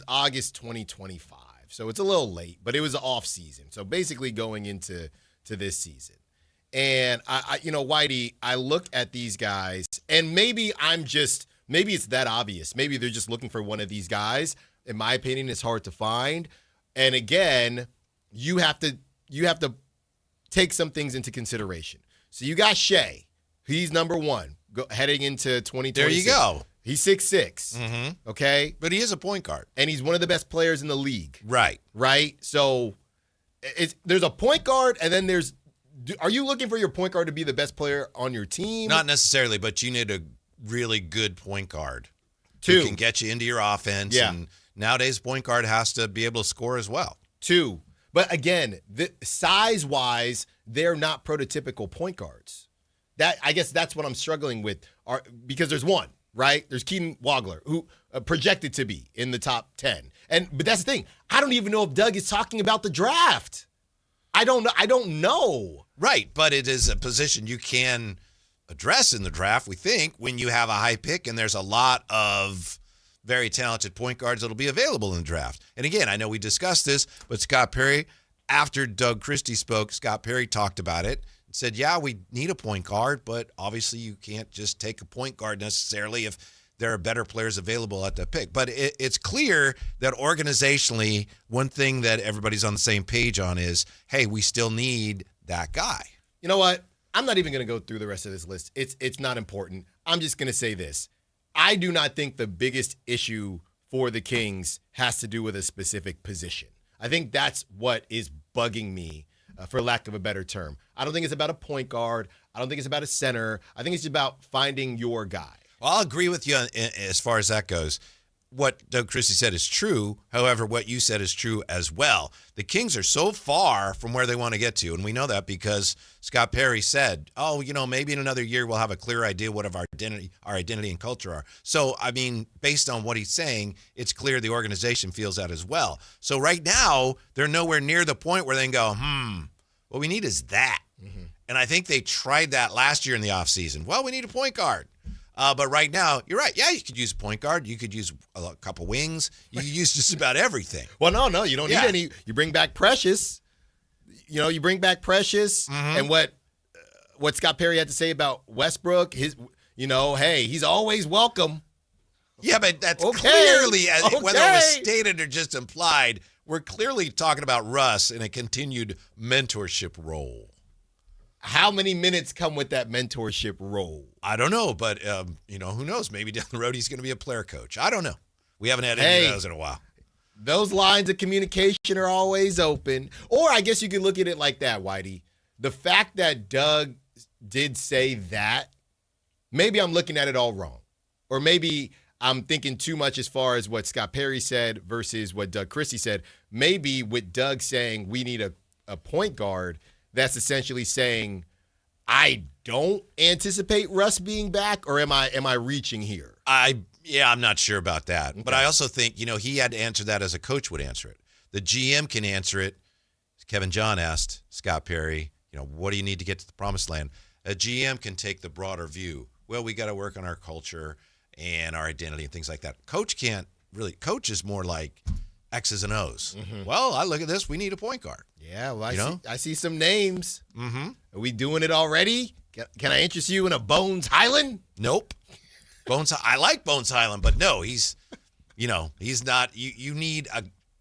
August 2025, so it's a little late, but it was off season. So basically, going into this season, and I Whitey, I look at these guys, and maybe it's that obvious. Maybe they're just looking for one of these guys. In my opinion, it's hard to find. And again, you have to take some things into consideration. So you got Shea. He's number one heading into 2026. There you go. He's 6'6". Okay? But he is a point guard. And he's one of the best players in the league. Right. Right? So there's a point guard, and then are you looking for your point guard to be the best player on your team? Not necessarily, but you need a really good point guard. Two. Who can get you into your offense. Yeah. And nowadays, point guard has to be able to score as well. Two. But again, size-wise, they're not prototypical point guards. I guess that's what I'm struggling with, because there's one, right? There's Keaton Wagler, who projected to be in the top 10. But that's the thing. I don't even know if Doug is talking about the draft. I don't know. Right, but it is a position you can address in the draft, we think, when you have a high pick, and there's a lot of very talented point guards that'll be available in the draft. And again, I know we discussed this, but Scott Perry, after Doug Christie spoke, Scott Perry talked about it and said, yeah, we need a point guard, but obviously you can't just take a point guard necessarily if there are better players available at that pick. But it's clear that organizationally, one thing that everybody's on the same page on is, hey, we still need that guy. You know what? I'm not even going to go through the rest of this list. It's not important. I'm just going to say this. I do not think the biggest issue for the Kings has to do with a specific position. I think that's what is bugging me, for lack of a better term. I don't think it's about a point guard. I don't think it's about a center. I think it's about finding your guy. Well, I'll agree with you as far as that goes. What Doug Christie said is true. However, what you said is true as well. The Kings are so far from where they want to get to, and we know that because Scott Perry said, maybe in another year we'll have a clear idea what our identity and culture are. So, I mean, based on what he's saying, it's clear the organization feels that as well. So right now, they're nowhere near the point where they can go, What we need is that. Mm-hmm. And I think they tried that last year in the offseason. Well, we need a point guard. But right now, you're right. Yeah, you could use a point guard. You could use a couple wings. You could use just about everything. Well, no, you don't need any. You bring back Precious. You bring back Precious. Mm-hmm. And what Scott Perry had to say about Westbrook, hey, he's always welcome. Yeah, but that's clearly, whether it was stated or just implied, we're clearly talking about Russ in a continued mentorship role. How many minutes come with that mentorship role? I don't know, but, who knows? Maybe down the road he's going to be a player coach. I don't know. We haven't had any of those in a while. Those lines of communication are always open. Or I guess you could look at it like that, Whitey. The fact that Doug did say that, maybe I'm looking at it all wrong. Or maybe I'm thinking too much as far as what Scott Perry said versus what Doug Christie said. Maybe with Doug saying we need a point guard, that's essentially saying I don't anticipate Russ being back, or am I reaching here? I'm not sure about that. Okay. But I also think, he had to answer that as a coach would answer it. The GM can answer it. Kevin John asked Scott Perry, what do you need to get to the promised land? A GM can take the broader view. Well, we got to work on our culture and our identity and things like that. Coach can't really. Coach is more like X's and O's. Mm-hmm. Well, I look at this. We need a point guard. Yeah, well, I see some names. Mm-hmm. Are we doing it already? Can I interest you in a Bones Highland? Nope. I like Bones Highland, but no, he's not. You need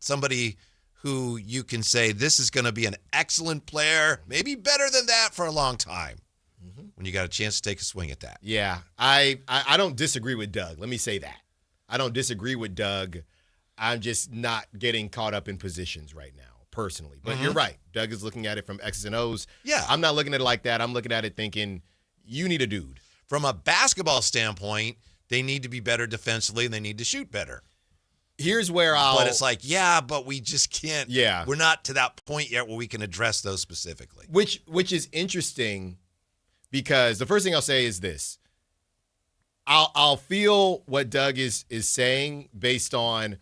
somebody who you can say this is going to be an excellent player, maybe better than that for a long time. Mm-hmm. When you got a chance to take a swing at that. Yeah, I don't disagree with Doug. Let me say that. I don't disagree with Doug. I'm just not getting caught up in positions right now, personally. But You're right. Doug is looking at it from X's and O's. Yeah. I'm not looking at it like that. I'm looking at it thinking, you need a dude. From a basketball standpoint, they need to be better defensively and they need to shoot better. Here's where But it's like, but we just can't. Yeah. We're not to that point yet where we can address those specifically. Which is interesting because the first thing I'll say is this. I'll feel what Doug is saying based on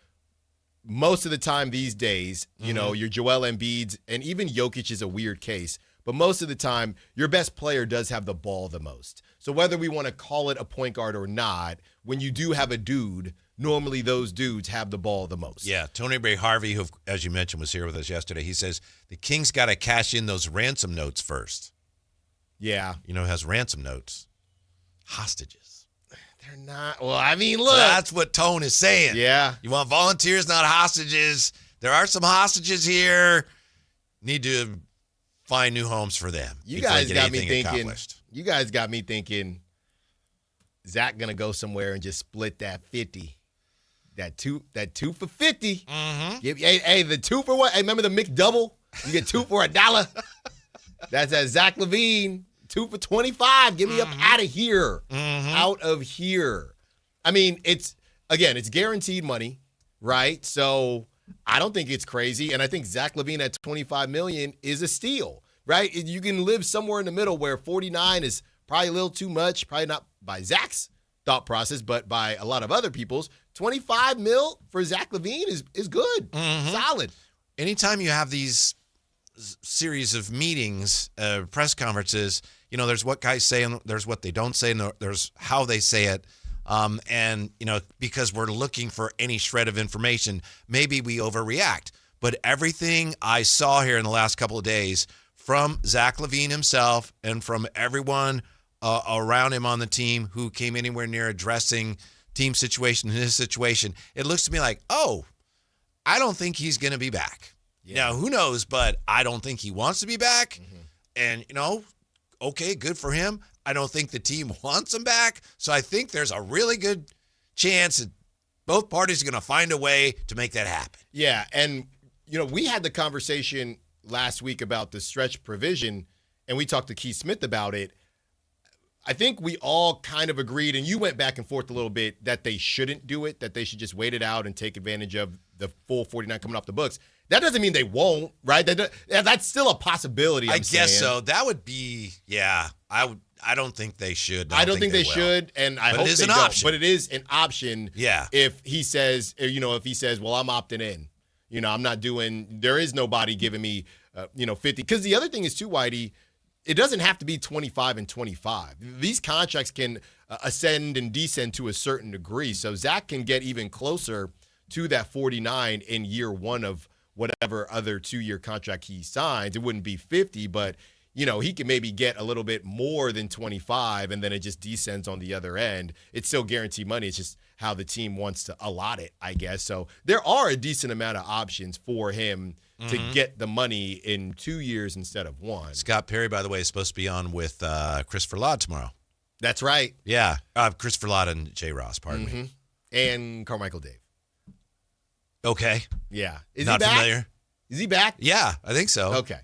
most of the time these days, your Joel Embiid's, and even Jokic is a weird case, but most of the time, your best player does have the ball the most. So whether we want to call it a point guard or not, when you do have a dude, normally those dudes have the ball the most. Yeah, Tony Ray Harvey, who, as you mentioned, was here with us yesterday, he says the Kings got to cash in those ransom notes first. Yeah. Has ransom notes. Hostages. They're not. Well, I mean, look. So that's what Tone is saying. Yeah. You want volunteers, not hostages. There are some hostages here. Need to find new homes for them. You guys got me thinking Zach going to go somewhere and just split that 50. That two for 50. Mm-hmm. Hey, the 2 for what? Hey, remember the McDouble? You get 2 for $1. That's at Zach LaVine. 2 for $25. Get me up out of here. Mm-hmm. Out of here. I mean, it's guaranteed money, right? So I don't think it's crazy. And I think Zach LaVine at $25 million is a steal, right? You can live somewhere in the middle where 49 is probably a little too much, probably not by Zach's thought process, but by a lot of other people's. 25 mil for Zach LaVine is good, solid. Anytime you have these series of meetings, press conferences, there's what guys say and there's what they don't say and there's how they say it. And because we're looking for any shred of information, maybe we overreact. But everything I saw here in the last couple of days from Zach LaVine himself and from everyone around him on the team who came anywhere near addressing team situation and his situation, it looks to me like, I don't think he's going to be back. Yeah. Now, who knows, but I don't think he wants to be back. And, okay, good for him. I don't think the team wants him back. So I think there's a really good chance that both parties are going to find a way to make that happen. Yeah, and, we had the conversation last week about the stretch provision, and we talked to Keith Smith about it. I think we all kind of agreed, and you went back and forth a little bit, that they shouldn't do it, that they should just wait it out and take advantage of the full 49 coming off the books. That doesn't mean they won't, right? That's still a possibility. I guess so. That would be, I don't think they should. I don't think they should, and I hope they don't. But it is an option. Yeah. If he says, well, I'm opting in. I'm not doing – there is nobody giving me, 50. Because the other thing is too, Whitey, it doesn't have to be 25 and 25. These contracts can ascend and descend to a certain degree. So Zach can get even closer to that 49 in year one of whatever other 2-year contract he signs. It wouldn't be 50, but – he can maybe get a little bit more than 25, and then it just descends on the other end. It's still guaranteed money. It's just how the team wants to allot it, I guess. So there are a decent amount of options for him to get the money in 2 years instead of 1. Scott Perry, by the way, is supposed to be on with Christopher Laud tomorrow. That's right. Yeah, Christopher Laud and Jay Ross, pardon me. And Carmichael Dave. Okay. Yeah. Is Not he back? familiar. Is he back? Yeah, I think so. Okay.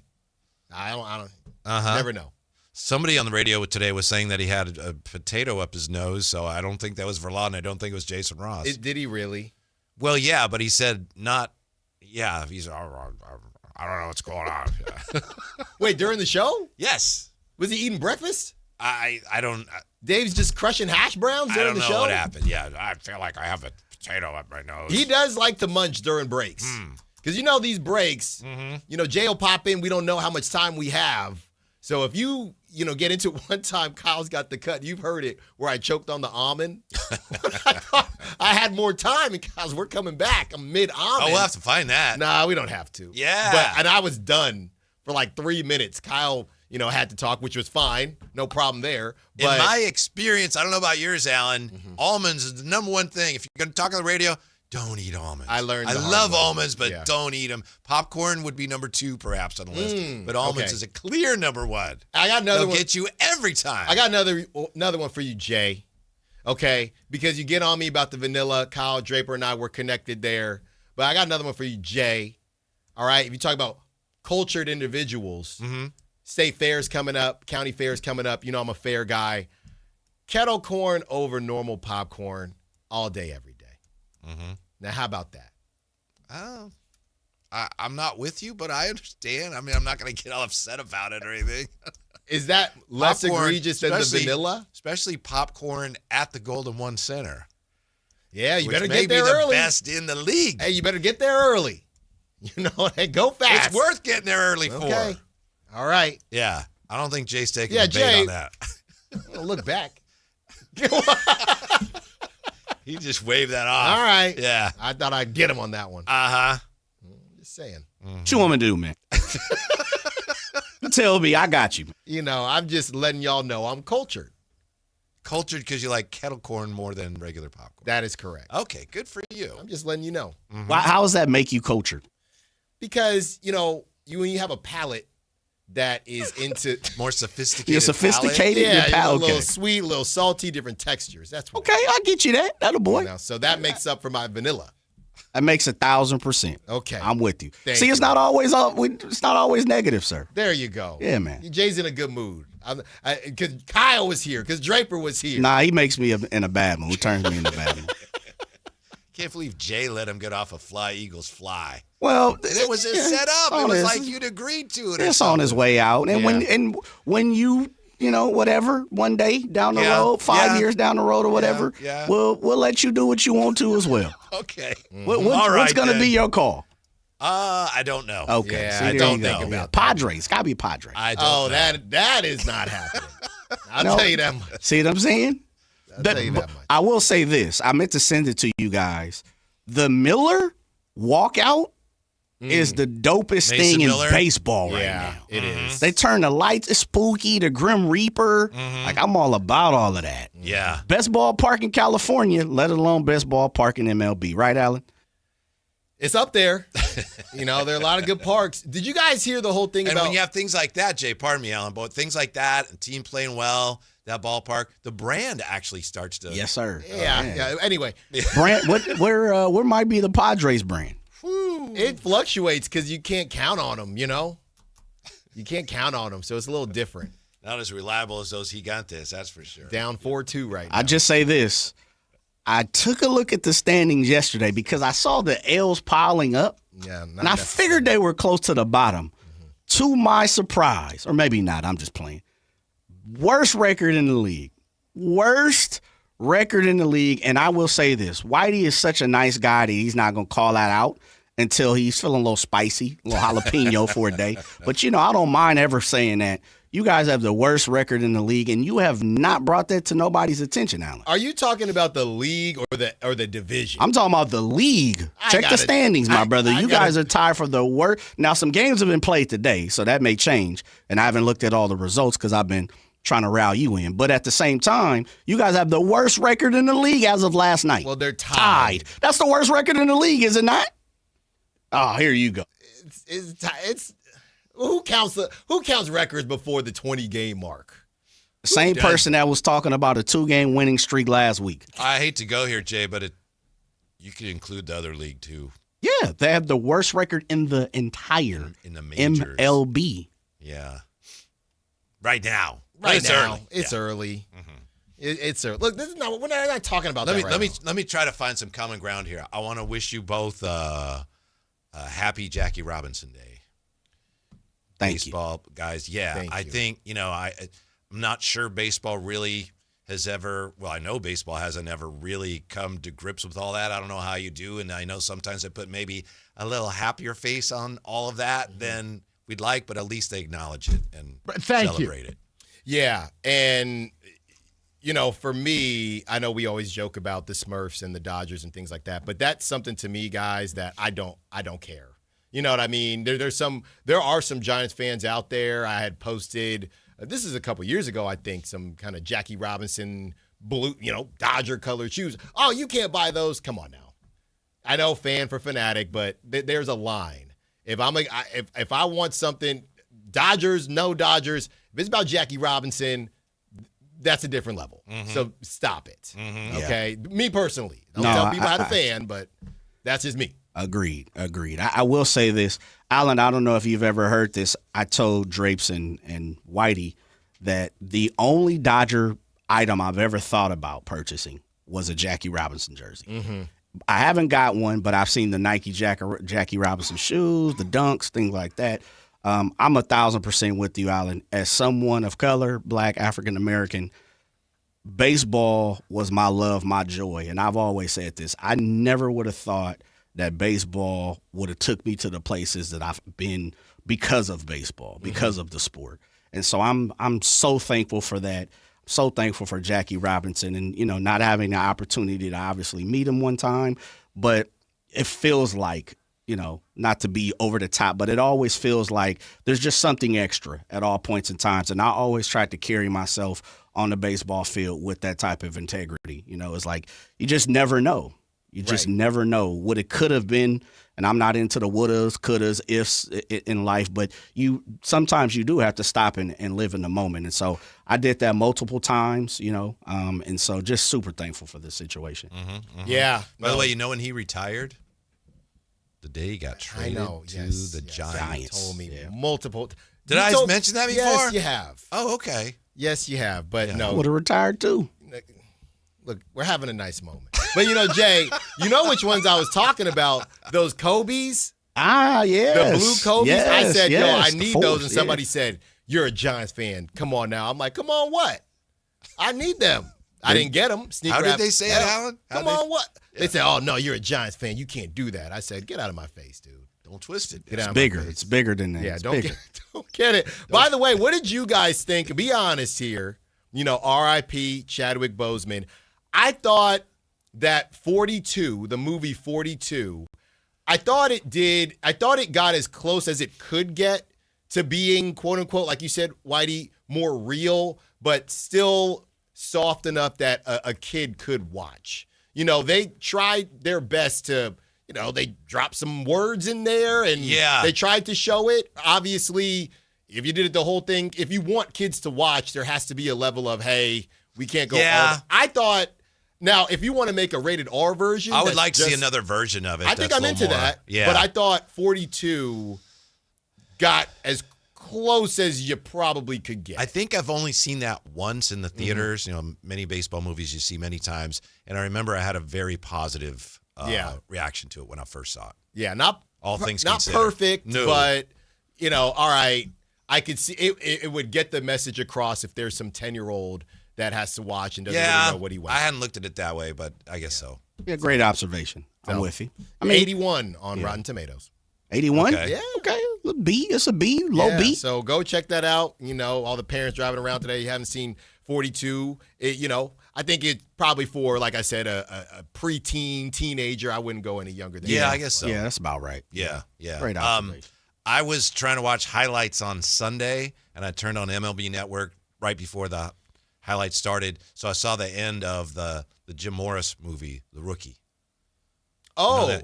I don't. Never know. Somebody on the radio today was saying that he had a potato up his nose, so I don't think that was Verlaine, and I don't think it was Jason Ross. Did he really? Well, yeah, but he said not. Yeah, he's. I don't know what's going on. Wait, during the show? Yes. Was he eating breakfast? I don't. Dave's just crushing hash browns during the show? I don't know what happened. Yeah, I feel like I have a potato up my nose. He does like to munch during breaks. Because these breaks, Jay will pop in. We don't know how much time we have. So if you get into it one time, Kyle's got the cut. You've heard it where I choked on the almond. I thought I had more time, and Kyle's, we're coming back. I'm mid-almond. Oh, we'll have to find that. Nah, we don't have to. Yeah. And I was done for like 3 minutes. Kyle, had to talk, which was fine. No problem there. But in my experience, I don't know about yours, Alan, almonds is the number one thing. If you're going to talk on the radio, don't eat almonds. I love almonds, but don't eat them. Popcorn would be number 2, perhaps, on the list. But almonds is a clear number 1. I got another one. They'll get you every time. I got another one for you, Jay. Okay? Because you get on me about the vanilla. Kyle, Draper, and I were connected there. But I got another one for you, Jay. All right? If you talk about cultured individuals, state fairs coming up, county fairs coming up. I'm a fair guy. Kettle corn over normal popcorn all day, every day. Now, how about that? Oh, I'm not with you, but I understand. I mean, I'm not going to get all upset about it or anything. Is that less egregious than the vanilla? Especially popcorn at the Golden One Center. Yeah, you better may get there be the early. best in the league. Hey, you better get there early. Hey, go fast. It's worth getting there early for. All right. Yeah, I don't think Jay's taking the bait on that. Look back. He just waved that off. All right. Yeah. I thought I'd get him on that one. Just saying. What you want me to do, man? Tell me, I got you. I'm just letting y'all know I'm cultured. Cultured because you like kettle corn more than regular popcorn. That is correct. Okay, good for you. I'm just letting you know. How does that make you cultured? Because, when you have a palate that is into more sophisticated. You're sophisticated. Yeah, a little sweet, a little salty, different textures. That's what. Okay, I get you that. That'll boy. So that makes up for my vanilla. That makes 1,000%. Okay, I'm with you. Thank See, you. it's not always negative, sir. There you go. Yeah, man. Jay's in a good mood. Because Kyle was here. Because Draper was here. Nah, he makes me in a bad mood. Turns me in a bad mood. Can't believe Jay let him get off a Fly Eagles Fly. Well, it was set up. It was like you'd agreed to it. It's on his way out, and when you whatever one day down the road, 5 years down the road or whatever, we'll let you do what you want to as well. Okay. What's going to be your call? I don't know. Okay. Yeah, See, I don't think about that. Padres. Got to be Padres. I don't know. that is not happening. I'll tell you that much. See what I'm saying? I'll tell you that much. I will say this. I meant to send it to you guys. The Miller walkout is the dopest thing in baseball right now. It is. They turn the lights spooky, the Grim Reaper. Like, I'm all about all of that. Yeah. Best ballpark in California, let alone best ballpark in MLB. Right, Alan? It's up there. There are a lot of good parks. Did you guys hear the whole thing and about? when you have things like that, Jay, pardon me, Alan, but things like that, a team playing well, that ballpark, the brand actually starts to. Yes, sir. Yeah. Anyway, brand. Where might be the Padres brand? It fluctuates because you can't count on them. You can't count on them, so it's a little different. Not as reliable as those Gigantes, that's for sure. Down 4-2 right now. I just say this. I took a look at the standings yesterday because I saw the L's piling up. Yeah, and I figured they were close to the bottom. To my surprise, or maybe not, I'm just playing. Worst record in the league. Worst record in the league. And I will say this. Whitey is such a nice guy that he's not going to call that out until he's feeling a little spicy, a little jalapeno for a day. But, I don't mind ever saying that. You guys have the worst record in the league, and you have not brought that to nobody's attention, Alan. Are you talking about the league or the division? I'm talking about the league. Check the standings, my brother. You guys are tied for the worst. Now, some games have been played today, so that may change. And I haven't looked at all the results because I've been trying to rally you in. But at the same time, you guys have the worst record in the league as of last night. Well, they're tied. That's the worst record in the league, is it not? Oh, here you go. It's who counts records before the 20-game mark? Same person that was talking about a 2-game winning streak last week. I hate to go here, Jay, but you could include the other league too. Yeah, they have the worst record in the entire in the majors. MLB. Yeah. Right now. It's early. It's early. Mm-hmm. It's early. Look, we're not talking about that. Let me try to find some common ground here. I want to wish you both a happy Jackie Robinson Day. Thank baseball you. Guys. Yeah, I think, I'm not sure baseball really has ever, I know baseball hasn't ever really come to grips with all that. I don't know how you do, and I know sometimes they put maybe a little happier face on all of that than we'd like, but at least they acknowledge it and celebrate it. Yeah, and, for me, I know we always joke about the Smurfs and the Dodgers and things like that, but that's something to me, guys, that I don't care. You know what I mean? There are some Giants fans out there. I had posted, this is a couple years ago, I think, some kind of Jackie Robinson blue, Dodger colored shoes. Oh, you can't buy those. Come on now. I know fan for fanatic, but there's a line. If I want something, Dodgers, no Dodgers. If it's about Jackie Robinson, that's a different level. Mm-hmm. So stop it. Mm-hmm. Okay? Yeah. Me personally. Don't tell people how to fan, but that's just me. Agreed. I will say this. Alan, I don't know if you've ever heard this. I told Drapes and Whitey that the only Dodger item I've ever thought about purchasing was a Jackie Robinson jersey. Mm-hmm. I haven't got one, but I've seen the Nike Jackie Robinson shoes, the dunks, things like that. I'm 1,000% with you, Alan. As someone of color, Black, African American, baseball was my love, my joy. And I've always said this. I never would have thought that baseball would have took me to the places that I've been because of baseball, because of the sport. And so I'm so thankful for that. So thankful for Jackie Robinson and, not having the opportunity to obviously meet him one time. But it feels like, not to be over the top, but it always feels like there's just something extra at all points in times. And I always tried to carry myself on the baseball field with that type of integrity. It's like you just never know. You just never know what it could have been. And I'm not into the wouldas, couldas, ifs in life, but sometimes you do have to stop and live in the moment. And so I did that multiple times, and so just super thankful for this situation. Mm-hmm, mm-hmm. Yeah. By the way, when he retired? The day he got traded to the Giants. You told me multiple. Did I mention that before? Yes, you have. Oh, okay. Yes, you have. But no. I would have retired too. Look, we're having a nice moment. But, Jay, which ones I was talking about? Those Kobe's? Ah, yes. The blue Kobe's? Yes, I said, I need force, those. And somebody said, you're a Giants fan. Come on now. I'm like, come on, what? I need them. I didn't get them. How did they say it, Alan? Come on, what? Yeah. They said, oh, no, you're a Giants fan. You can't do that. I said, get out of my face, dude. Don't twist it. It's bigger. It's bigger than that. Yeah, don't get it. By the way, what did you guys think? Be honest here. R.I.P. Chadwick Boseman. I thought that 42, the movie 42, I thought it got as close as it could get to being, quote unquote, like you said, Whitey, more real, but still soft enough that a kid could watch. They tried their best to, they dropped some words in there and they tried to show it. Obviously, if you did it the whole thing, if you want kids to watch, there has to be a level of, hey, we can't go. I thought. Now, if you want to make a rated R version, I would like to see another version of it. I think I'm into that. Yeah. But I thought 42 got as close as you probably could get. I think I've only seen that once in the theaters. Mm-hmm. Many baseball movies you see many times. And I remember I had a very positive reaction to it when I first saw it. Yeah, not all things not considered. Perfect, no. But, all right, I could see it would get the message across if there's some 10-year-old that has to watch and doesn't really know what he wants. I hadn't looked at it that way, but I guess so. Yeah, great observation. I'm with you. I mean, 81 on Rotten Tomatoes. 81? Okay. Yeah. Okay. B. It's a B. Low B. So go check that out. All the parents driving around today, you haven't seen 42. I think it's probably for, like I said, a preteen, teenager. I wouldn't go any younger than that. Yeah, I guess so. Yeah, that's about right. Yeah. Great observation. I was trying to watch highlights on Sunday, and I turned on MLB Network right before the highlights started. So I saw the end of the Jim Morris movie, The Rookie. Oh.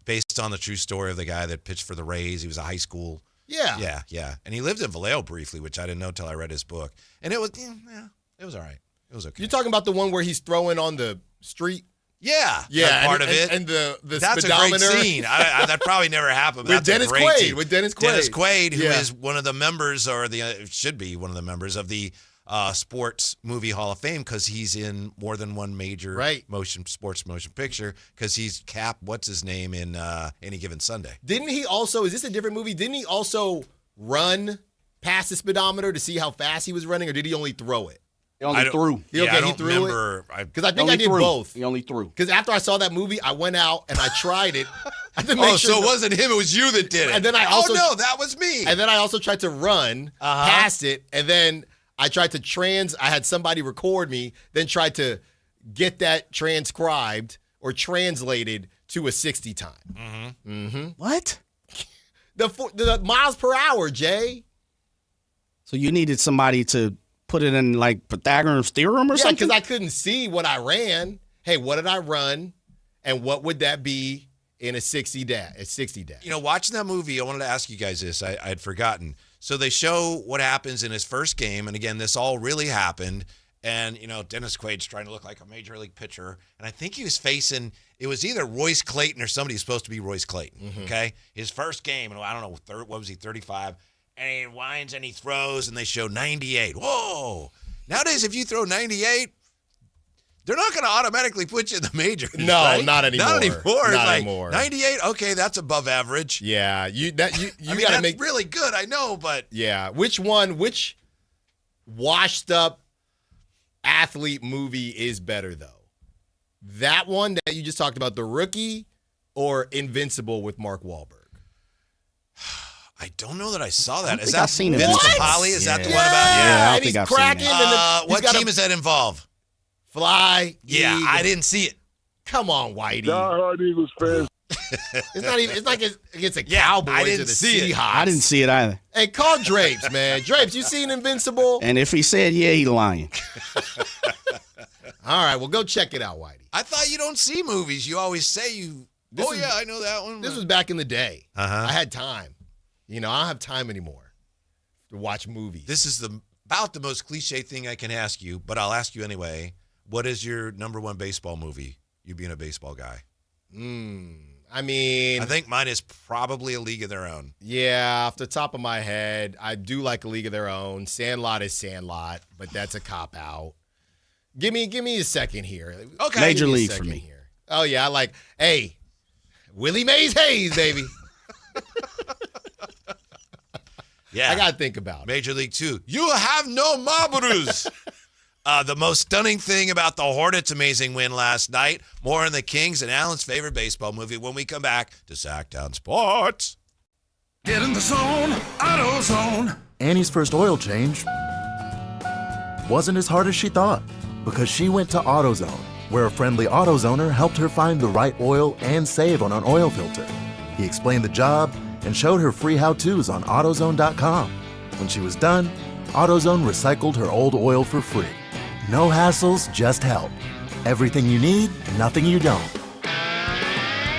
Based on the true story of the guy that pitched for the Rays. He was a high school. Yeah. Yeah. And he lived in Vallejo briefly, which I didn't know until I read his book. And it was all right. It was okay. You're talking about the one where he's throwing on the street? Yeah. Yeah. Part of it. And the That's speedometer. a great scene. That probably never happened. But With Dennis Quaid. Dennis Quaid, who is one of the members, or should be one of the members of the Sports Movie Hall of Fame, because he's in more than one major sports motion picture, because he's Cap, what's his name, in Any Given Sunday. Didn't he also, is this a different movie? Didn't he also run past the speedometer to see how fast he was running, or did he only throw it? He only threw. He threw remember. Because I think I did both. He only threw. Because after I saw that movie, I went out and I tried it. So it wasn't him, it was you that did it. And then I also, no, that was me. And then I also tried to run past it, and then I tried to I had somebody record me, then tried to get that transcribed or translated to a 60 time. Mm-hmm. Mm-hmm. What? The miles per hour, Jay. So you needed somebody to put it in like Pythagoras theorem or something? Yeah, because I couldn't see what I ran. Hey, what did I run? And what would that be in a 60 dash? Watching that movie, I wanted to ask you guys this. I'd forgotten. So they show what happens in his first game. And again, this all really happened. And, Dennis Quaid's trying to look like a major league pitcher. And I think he was facing, it was either Royce Clayton or somebody who's supposed to be Royce Clayton. Mm-hmm. Okay. His first game, and I don't know, what was he, 35? And he winds and he throws, and they show 98. Whoa. Nowadays, if you throw 98, they're not going to automatically put you in the majors. No, right? not anymore. Not anymore. 98, okay, that's above average. Yeah, you got to that's make really good, I know, but yeah. Which washed up athlete movie is better though? That one that you just talked about, The Rookie, or Invincible with Mark Wahlberg? I don't know that I saw that. Is that Vince Papale? Is that the one about? Yeah, I think I've seen that. What team is that involve? Fly. Yeah, Eagle. I didn't see it. Come on, Whitey. Die-hard Eagles fans. It's like against the Cowboys I or didn't the see Seahawks. I didn't see it either. Hey, call Drapes, man. Drapes, you seen Invincible? And if he said yeah, he lying. All right, well, go check it out, Whitey. I thought you don't see movies. You always say you. I know that one. This was back in the day. Uh-huh. I had time. I don't have time anymore to watch movies. This is about the most cliche thing I can ask you, but I'll ask you anyway. What is your number one baseball movie? You being a baseball guy. I think mine is probably A League of Their Own. Yeah, off the top of my head, I do like A League of Their Own. Sandlot is Sandlot, but that's a cop-out. Give me a second here. Okay. Major League for me. Here. Oh, yeah, Willie Mays Hayes, baby. Yeah. I got to think about it. Major League 2. You have no marbles. The most stunning thing about the Hornets' amazing win last night. More on the Kings and Alan's favorite baseball movie when we come back to Sactown Sports. Get in the zone, AutoZone. Annie's first oil change wasn't as hard as she thought because she went to AutoZone, where a friendly AutoZoner helped her find the right oil and save on an oil filter. He explained the job and showed her free how-tos on AutoZone.com. When she was done, AutoZone recycled her old oil for free. No hassles, just help. Everything you need, nothing you don't.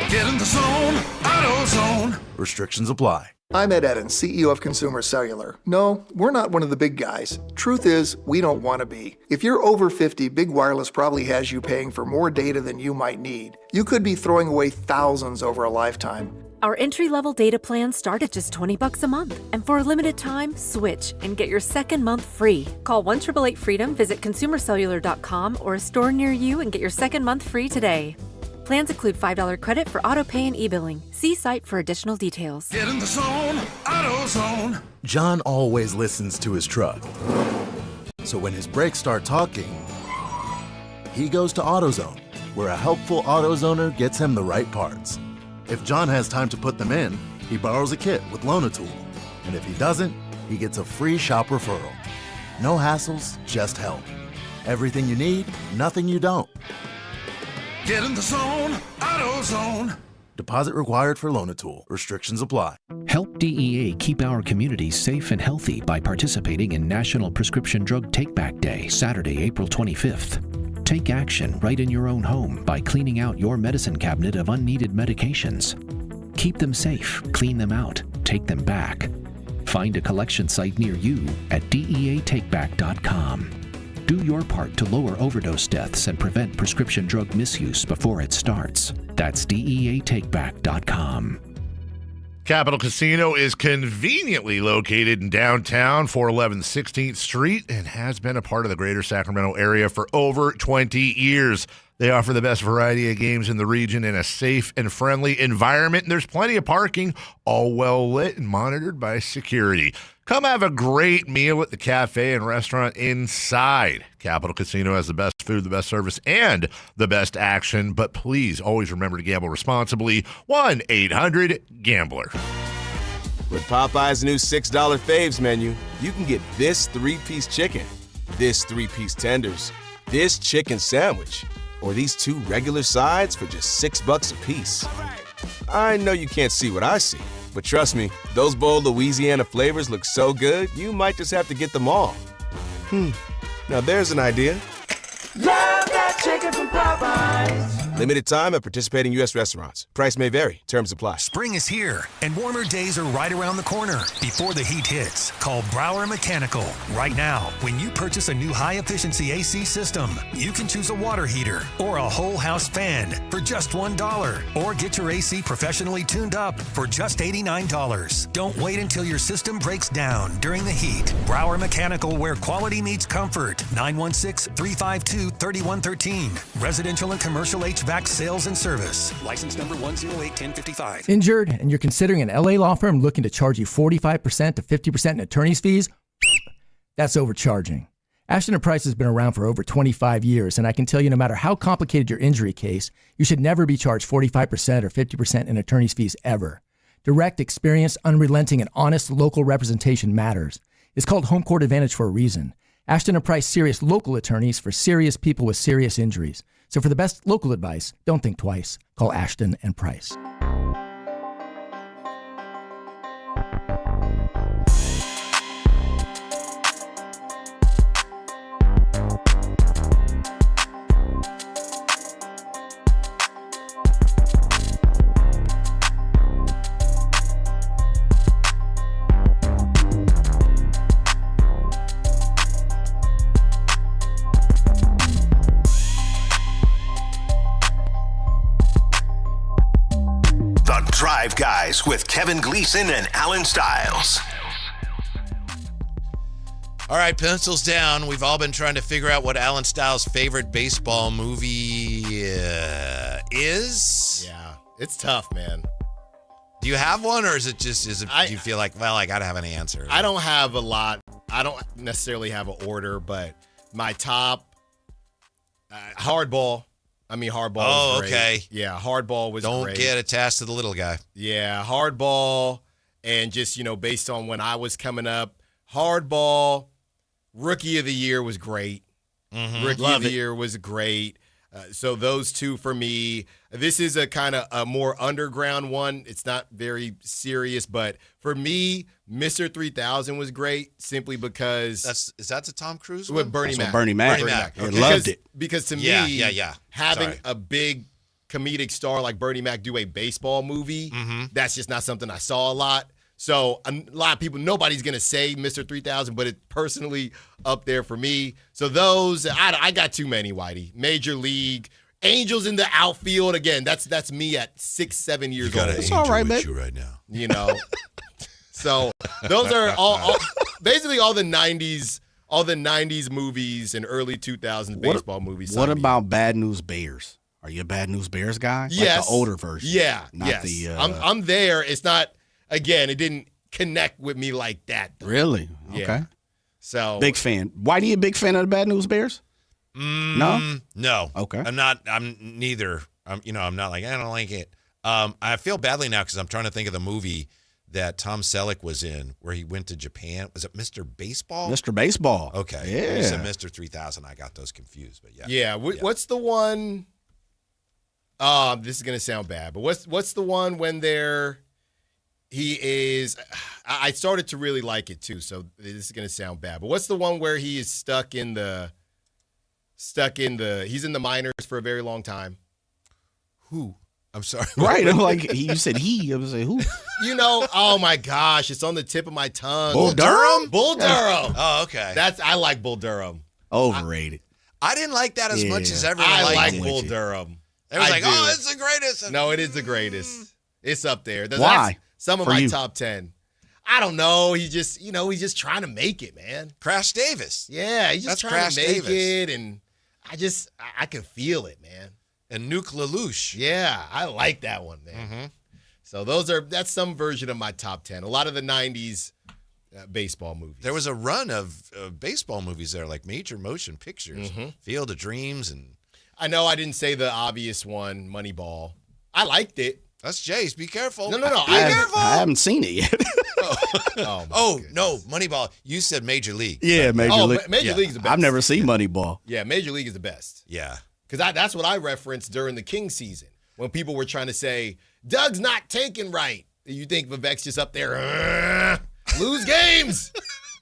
Get in the zone, AutoZone. Restrictions apply. I'm Ed Edens, CEO of Consumer Cellular. No, we're not one of the big guys. Truth is, we don't want to be. If you're over 50, Big Wireless probably has you paying for more data than you might need. You could be throwing away thousands over a lifetime. Our entry-level data plans start at just $20 a month. And for a limited time, switch and get your second month free. Call 1-888-FREEDOM, visit consumercellular.com or a store near you and get your second month free today. Plans include $5 credit for auto pay and e-billing. See site for additional details. Get in the zone, AutoZone. John always listens to his truck. So when his brakes start talking, he goes to AutoZone. where a helpful AutoZoner gets him the right parts. If John has time to put them in, he borrows a kit with Loan-A-Tool. And if he doesn't, he gets a free shop referral. No hassles, just help. Everything you need, nothing you don't. Get in the zone, AutoZone. Deposit required for Loan-A-Tool. Restrictions apply. Help DEA keep our communities safe and healthy by participating in National Prescription Drug Take-Back Day, Saturday, April 25th. Take action right in your own home by cleaning out your medicine cabinet of unneeded medications. Keep them safe, clean them out, take them back. Find a collection site near you at DEATakeback.com. Do your part to lower overdose deaths and prevent prescription drug misuse before it starts. That's DEATakeback.com. Capital Casino is conveniently located in downtown, 411 16th Street, and has been a part of the greater Sacramento area for over 20 years. They offer the best variety of games in the region in a safe and friendly environment, and there's plenty of parking, all well lit and monitored by security. Come have a great meal at the cafe and restaurant inside. Capital Casino has the best food, the best service, and the best action. But please always remember to gamble responsibly. 1-800-GAMBLER. With Popeye's new $6 faves menu, you can get this 3-piece chicken, this 3-piece tenders, this chicken sandwich, or these 2 regular sides for just $6 a piece. I know you can't see what I see, but trust me, those bold Louisiana flavors look so good, you might just have to get them all. Now there's an idea. Love that chicken from Popeyes. Limited time at participating U.S. restaurants. Price may vary. Terms apply. Spring is here, and warmer days are right around the corner. Before the heat hits, call Brower Mechanical. Right now, when you purchase a new high-efficiency AC system, you can choose a water heater or a whole house fan for just $1. Or get your AC professionally tuned up for just $89. Don't wait until your system breaks down during the heat. Brower Mechanical, where quality meets comfort. 916-352-3113. Residential and commercial HVAC sales and service. License number 1081055. Injured and you're considering an LA law firm looking to charge you 45% to 50% in attorney's fees? That's overcharging. Ashton & Price has been around for over 25 years, and I can tell you no matter how complicated your injury case, you should never be charged 45% or 50% in attorney's fees ever. Direct, experienced, unrelenting, and honest local representation matters. It's called Home Court Advantage for a reason. Ashton & Price serious local attorneys for serious people with serious injuries. So for the best local advice, don't think twice. Call Ashton & Price. Drive Guys with Kevin Gleason and Alan Stiles. All right, pencils down. We've all been trying to figure out what Alan Stiles' favorite baseball movie is. Yeah, it's tough, man. Do you have one, or is it do you feel like, well, I got to have an answer? I don't have a lot. I don't necessarily have an order, but my top, Hardball. I mean, Hardball was great. Okay. Yeah, Hardball was Don't great. get attached to the little guy. Yeah, Hardball, and just, based on when I was coming up, Hardball, Rookie of the Year was great. Mm-hmm. Rookie of the Year was great. So those two for me. This is a kind of a more underground one. It's not very serious, but for me, Mr. 3000 was great simply because is that the Tom Cruise with one? Bernie Mac. Bernie Mac. Okay. Loved it. Because to me, having a big comedic star like Bernie Mac do a baseball movie, that's just not something I saw a lot. So a lot of people, nobody's going to say Mr. 3000, but it's personally up there for me. So those, I got too many, Whitey. Major League, Angels in the Outfield. Again, that's me at 6-7 years old. It's all right, man. You right now. So those are all basically all the 90s movies and early 2000s baseball movies. What about Bad News Bears? Are you a Bad News Bears guy? Yes. Like the older version. Yeah. Not I'm there. It's not, again, it didn't connect with me like that, though. Really? Yeah. Okay. So big fan. Why are you a big fan of the Bad News Bears? No. Okay. I'm neither. I'm not like, I don't like it. I feel badly now because I'm trying to think of the movie that Tom Selleck was in where he went to Japan. Was it Mr. Baseball? Mr. Baseball. Okay. Yeah. You said Mr. 3000. I got those confused, but yeah. Yeah. What's the one? This is going to sound bad, but what's the one when he is, I started to really like it too, so this is going to sound bad, but what's the one where he is he's in the minors for a very long time? Who? I'm sorry. Right. I'm like, you said he. I was like, who? Oh my gosh, it's on the tip of my tongue. Bull Durham? Bull Durham. Oh, okay. I like Bull Durham. Overrated. I didn't like that as much as everyone I liked like it. Bull Durham. It was like, oh, it's the greatest. No, it is the greatest. It's up there. Why? Some of my top 10. I don't know. He's just trying to make it, man. Crash Davis. Yeah, he's just trying Crash to make Davis. it, and I can feel it, man. And Nuke LaLoosh. Yeah, I like that one, man. Mm-hmm. So that's some version of my top 10. A lot of the 90s baseball movies. There was a run of baseball movies there, like major motion pictures, Field of Dreams, and I know I didn't say the obvious one, Moneyball. I liked it. That's Jay's. Be careful. No. Be careful. I haven't seen it yet. No, Moneyball. You said Major League. Yeah, Major League. Major League's the best. I've never seen Moneyball. Yeah, Major League is the best. Yeah. Because that's what I referenced during the Kings season when people were trying to say, Doug's not taking right. You think Vivek's just up there, lose games.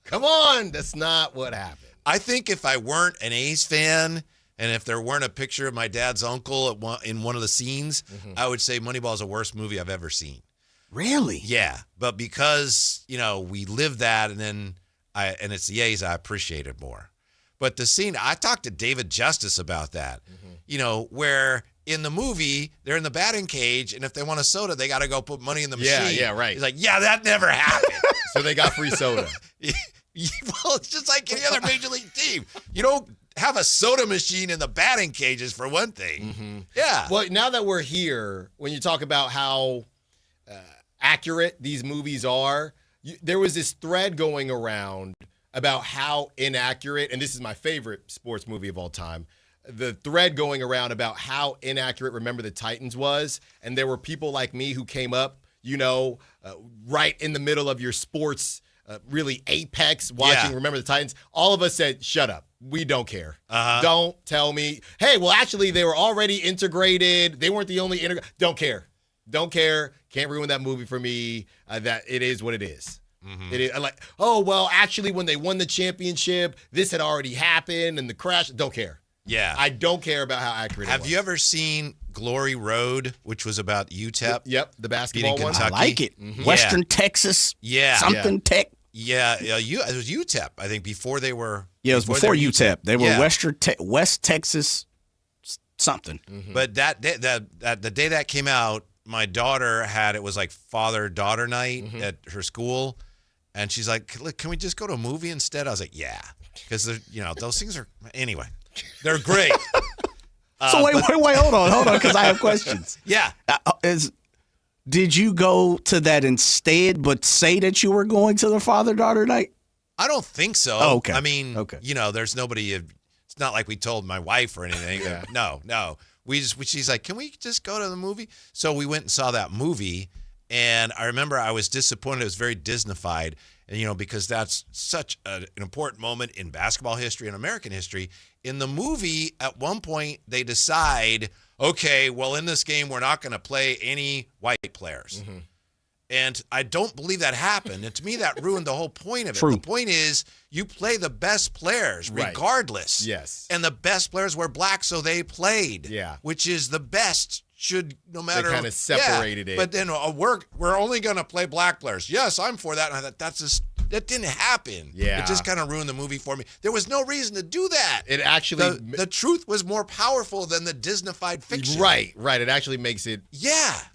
Come on. That's not what happened. I think if I weren't an A's fan and if there weren't a picture of my dad's uncle in one of the scenes, I would say Moneyball is the worst movie I've ever seen. Really? Yeah. But because, we live that and it's the A's, I appreciate it more. But the scene, I talked to David Justice about that, where in the movie, they're in the batting cage, and if they want a soda, they got to go put money in the machine. Yeah, right. He's like, yeah, that never happened. So they got free soda. Well, it's just like any other Major League team. You don't have a soda machine in the batting cages, for one thing. Yeah. Well, now that we're here, when you talk about how accurate these movies are, there was this thread going around about how inaccurate, and this is my favorite sports movie of all time, the thread going around about how inaccurate Remember the Titans was, and there were people like me who came up, right in the middle of your sports, really apex, watching Remember the Titans. All of us said, shut up. We don't care. Don't tell me, hey, well, actually, they were already integrated. They weren't the only Don't care. Don't care. Can't ruin that movie for me. That it is what it is. It is like, oh, well, actually, when they won the championship, this had already happened and the crash. Don't care. Yeah. I don't care about how accurate it was. Have you ever seen Glory Road, which was about UTEP? Yep, the basketball one. Kentucky? I like it. Western Texas. Yeah. Something Tech. Yeah. It was UTEP, I think, before they were. Yeah, it was before UTEP. They were Yeah. West Texas something. But that day, the day that came out, my daughter it was like father-daughter night at her school. And she's like, look, can we just go to a movie instead? I was like, yeah. Because, those things are, anyway, they're great. So wait, hold on, because I have questions. Yeah. Did you go to that instead, but say that you were going to the father-daughter night? I don't think so. Oh, okay. I mean, there's nobody, it's not like we told my wife or anything. No. She's like, can we just go to the movie? So we went and saw that movie. And I remember I was disappointed. It was very Disney-fied, and because that's such an important moment in basketball history and American history. In the movie, at one point, they decide, okay, well, in this game, we're not going to play any white players. And I don't believe that happened. And to me, that ruined the whole point of it. True. The point is, you play the best players regardless. Yes. And the best players were black, so they played. Yeah. Which is the best. Should no matter. They kind of separated it. But then we're only going to play black players. Yes, I'm for that. And I thought that didn't happen. Yeah. It just kind of ruined the movie for me. There was no reason to do that. It actually the truth was more powerful than the Disney-fied fiction. Right. It actually makes it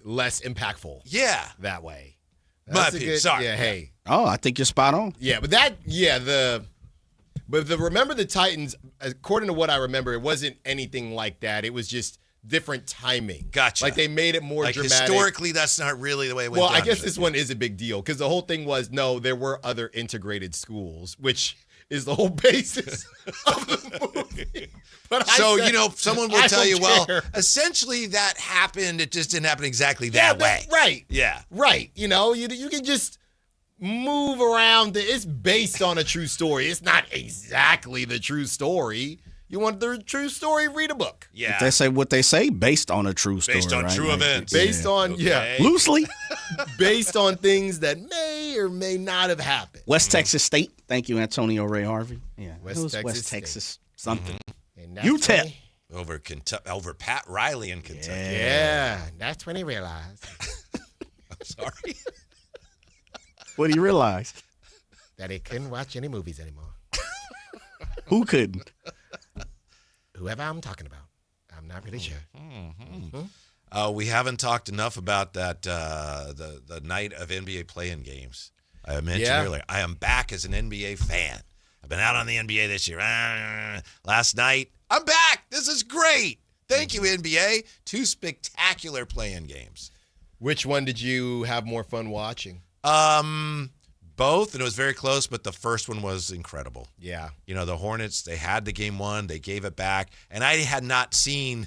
less impactful. Yeah. That way. My opinion. Sorry. Yeah. Hey. Oh, I think you're spot on. Yeah, but the Remember the Titans, according to what I remember, it wasn't anything like that. It was just different timing. Gotcha. Like they made it more dramatic. Historically, that's not really the way it went down. Well, I guess this one is a big deal because the whole thing was, no, there were other integrated schools, which is the whole basis of the movie. But someone will tell you, well, essentially that happened. It just didn't happen exactly that way. Right. Yeah. Right. You can just move around. It's based on a true story. It's not exactly the true story. You want the true story? Read a book. Yeah. If they say what they say, based on a true story. Based on true events. Based on, loosely. Based on things that may or may not have happened. West Texas State. Thank you, Antonio Ray Harvey. Yeah. West Texas something. UTEP. Over Pat Riley in Kentucky. Yeah. That's when he realized. I'm sorry. What did he realize? That he couldn't watch any movies anymore. Who couldn't? Whoever I'm talking about. I'm not really sure. We haven't talked enough about that the night of NBA play-in games. I mentioned earlier. I am back as an NBA fan. I've been out on the NBA this year. Last night, I'm back. This is great. Thank you, NBA. 2 spectacular play-in games. Which one did you have more fun watching? Both, and it was very close, but the first one was incredible. Yeah. The Hornets, they had the game won. They gave it back. And I had not seen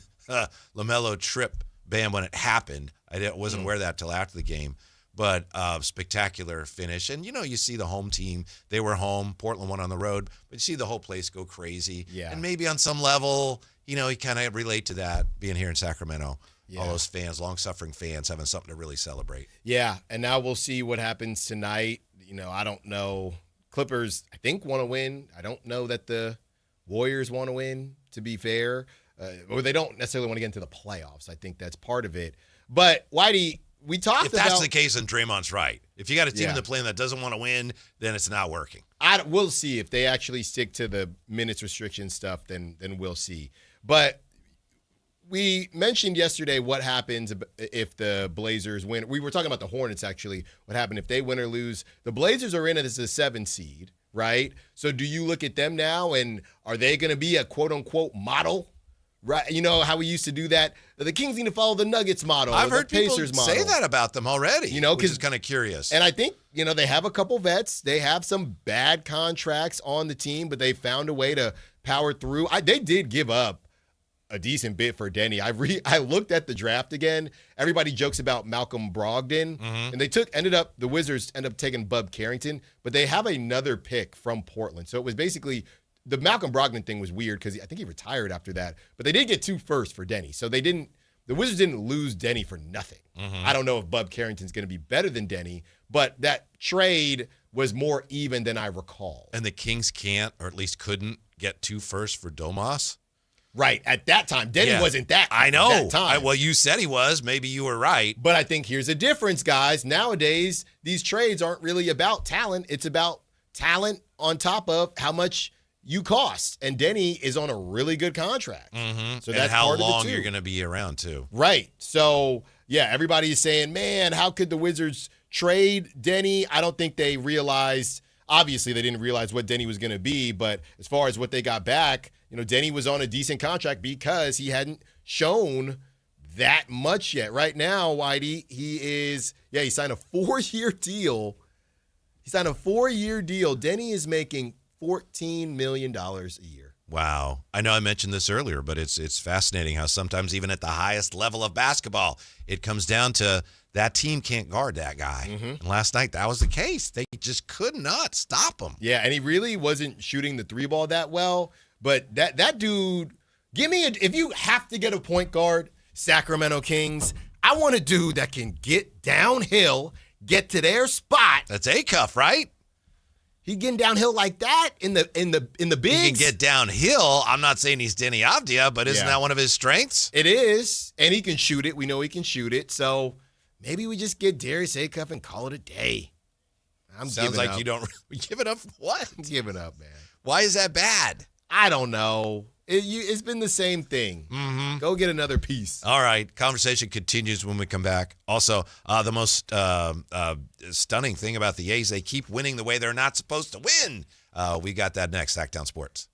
LaMelo trip Bam when it happened. I wasn't aware of that till after the game. But spectacular finish. And, you see the home team. They were home. Portland won on the road. But you see the whole place go crazy. Yeah. And maybe on some level, you kind of relate to that being here in Sacramento. Yeah. All those fans, long-suffering fans, having something to really celebrate. Yeah, and now we'll see what happens tonight. I don't know. Clippers, I think, want to win. I don't know that the Warriors want to win, to be fair. Or they don't necessarily want to get into the playoffs. I think that's part of it. But, Whitey, we talked about... If that's the case, then Draymond's right. If you got a team in the play that doesn't want to win, then it's not working. We'll see. If they actually stick to the minutes restriction stuff, then we'll see. But... we mentioned yesterday what happens if the Blazers win. We were talking about the Hornets, actually, what happened if they win or lose. The Blazers are in it as a 7 seed, right? So do you look at them now, and are they going to be a quote-unquote model? Right? You know how we used to do that? The Kings need to follow the Nuggets model. I've heard the Pacers people model. say that about them already, which is kind of curious. And I think, they have a couple vets. They have some bad contracts on the team, but they found a way to power through. They did give up a decent bit for Denny. I looked at the draft again. Everybody jokes about Malcolm Brogdon, and the Wizards ended up taking Bub Carrington, but they have another pick from Portland. So it was basically the Malcolm Brogdon thing was weird because I think he retired after that, but they did get 2 firsts for Denny. So the Wizards didn't lose Denny for nothing. I don't know if Bub Carrington's going to be better than Denny, but that trade was more even than I recall. And the Kings can't, or at least couldn't, get 2 firsts for Domas? Right. At that time, Denny wasn't that. I know. At that time. Well, you said he was. Maybe you were right. But I think here's the difference, guys. Nowadays, these trades aren't really about talent. It's about talent on top of how much you cost. And Denny is on a really good contract. So and that's how part long of it too. you're going to be around, too. Right. So, everybody's saying, man, how could the Wizards trade Denny? I don't think they realized. Obviously, they didn't realize what Denny was going to be. But as far as what they got back, Denny was on a decent contract because he hadn't shown that much yet. Right now, Whitey, he signed a 4-year deal. Denny is making $14 million a year. Wow. I know I mentioned this earlier, but it's fascinating how sometimes even at the highest level of basketball, it comes down to that team can't guard that guy. And last night, that was the case. They just could not stop him. Yeah, and he really wasn't shooting the 3 ball that well. But that dude, if you have to get a point guard, Sacramento Kings, I want a dude that can get downhill, get to their spot. That's A-Cuff, right? He getting downhill like that in the bigs. He can get downhill. I'm not saying he's Denny Avdia, but isn't that one of his strengths? It is, and he can shoot it. We know he can shoot it. So maybe we just get Darius A-Cuff and call it a day. Sounds like you don't give it up. What? I'm giving up, man. Why is that bad? I don't know. It's been the same thing. Go get another piece. All right. Conversation continues when we come back. Also, the most stunning thing about the A's, they keep winning the way they're not supposed to win. We got that next. Sactown Sports.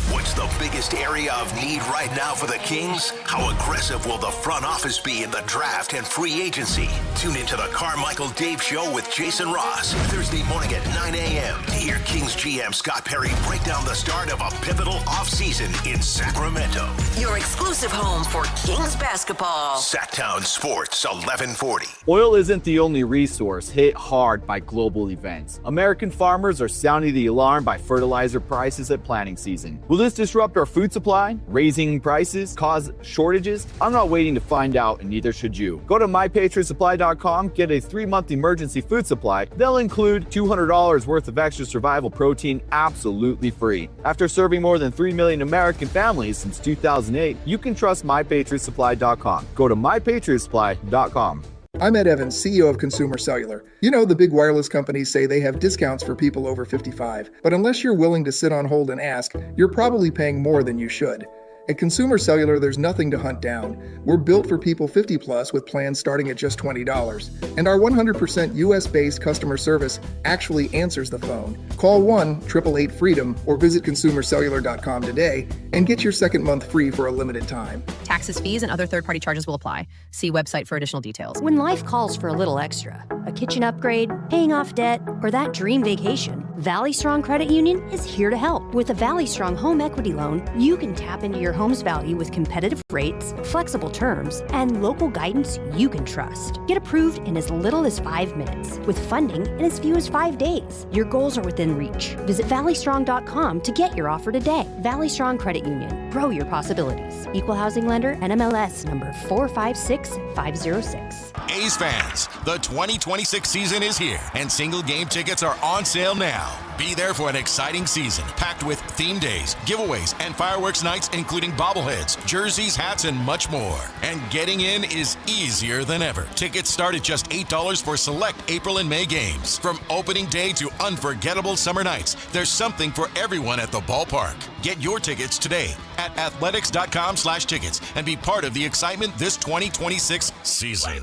What's the biggest area of need right now for the Kings? How aggressive will the front office be in the draft and free agency? Tune into the Carmichael Dave Show with Jason Ross, Thursday morning at 9 a.m. to hear Kings GM Scott Perry break down the start of a pivotal offseason in Sacramento. Your exclusive home for Kings basketball. Sactown Sports 1140. Oil isn't the only resource hit hard by global events. American farmers are sounding the alarm by fertilizer prices at planting season. Will this disrupt our food supply? Raising prices cause shortages? I'm not waiting to find out, and neither should you. Go to mypatriotsupply.com, get a 3-month emergency food supply. They'll include $200 worth of extra survival protein absolutely free. After serving more than 3 million American families since 2008, you can trust mypatriotsupply.com. Go to mypatriotsupply.com. I'm Ed Evans, CEO of Consumer Cellular. You know, the big wireless companies say they have discounts for people over 55, but unless you're willing to sit on hold and ask, you're probably paying more than you should. At Consumer Cellular, there's nothing to hunt down. We're built for people 50 plus with plans starting at just $20. And our 100% US-based customer service actually answers the phone. Call 1-888-FREEDOM or visit consumercellular.com today and get your second month free for a limited time. Taxes, fees, and other third-party charges will apply. See website for additional details. When life calls for a little extra, a kitchen upgrade, paying off debt, or that dream vacation, Valley Strong Credit Union is here to help. With a Valley Strong home equity loan, you can tap into your home's value with competitive rates, flexible terms, and local guidance you can trust. Get approved in as little as 5 minutes, with funding in as few as 5 days. Your goals are within reach. Visit valleystrong.com to get your offer today. Valley Strong Credit Union. Grow your possibilities. Equal housing lender, NMLS number 456506. A's fans, the 2026 season is here, and single game tickets are on sale now. Be there for an exciting season, packed with theme days, giveaways, and fireworks nights, including bobbleheads, jerseys, hats, and much more. And getting in is easier than ever. Tickets start at just $8 for select April and May games. From opening day to unforgettable summer nights, there's something for everyone at the ballpark. Get your tickets today at athletics.com/tickets and be part of the excitement this 2026 season.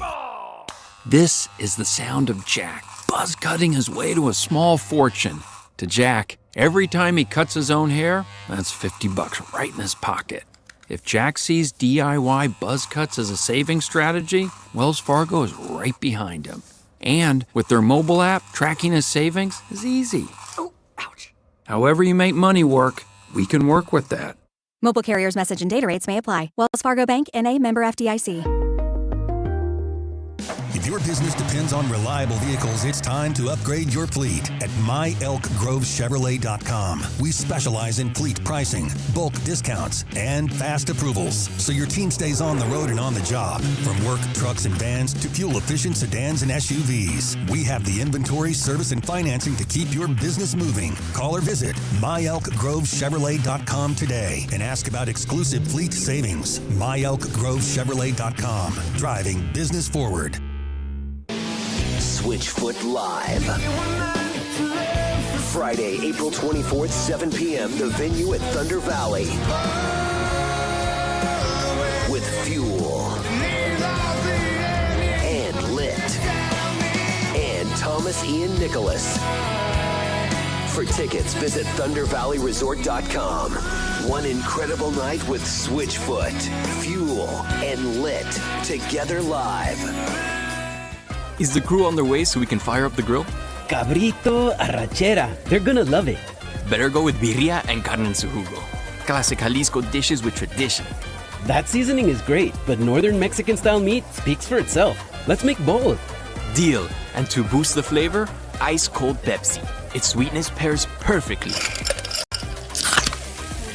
This is the sound of Jack, buzz cutting his way to a small fortune. To Jack, every time he cuts his own hair, that's $50 right in his pocket. If Jack sees DIY buzz cuts as a saving strategy, Wells Fargo is right behind him. And with their mobile app, tracking his savings is easy. Oh, ouch. However you make money work, we can work with that. Mobile carriers' message and data rates may apply. Wells Fargo Bank, N.A., member FDIC. If your business depends on reliable vehicles, it's time to upgrade your fleet at myelkgrovechevrolet.com. We specialize in fleet pricing, bulk discounts, and fast approvals, so your team stays on the road and on the job. From work trucks and vans to fuel-efficient sedans and SUVs, we have the inventory, service, and financing to keep your business moving. Call or visit myelkgrovechevrolet.com today and ask about exclusive fleet savings. myelkgrovechevrolet.com, driving business forward. Switchfoot Live. Friday, April 24th, 7 p.m., the venue at Thunder Valley. With Fuel. And Lit. And Thomas Ian Nicholas. For tickets, visit ThunderValleyResort.com. One incredible night with Switchfoot, Fuel, and Lit. Together live. Is the crew on their way so we can fire up the grill? Cabrito, arrachera. They're gonna love it. Better go with birria and carne en su jugo. Classic Jalisco dishes with tradition. That seasoning is great, but Northern Mexican-style meat speaks for itself. Let's make both. Deal. And to boost the flavor, ice-cold Pepsi. Its sweetness pairs perfectly.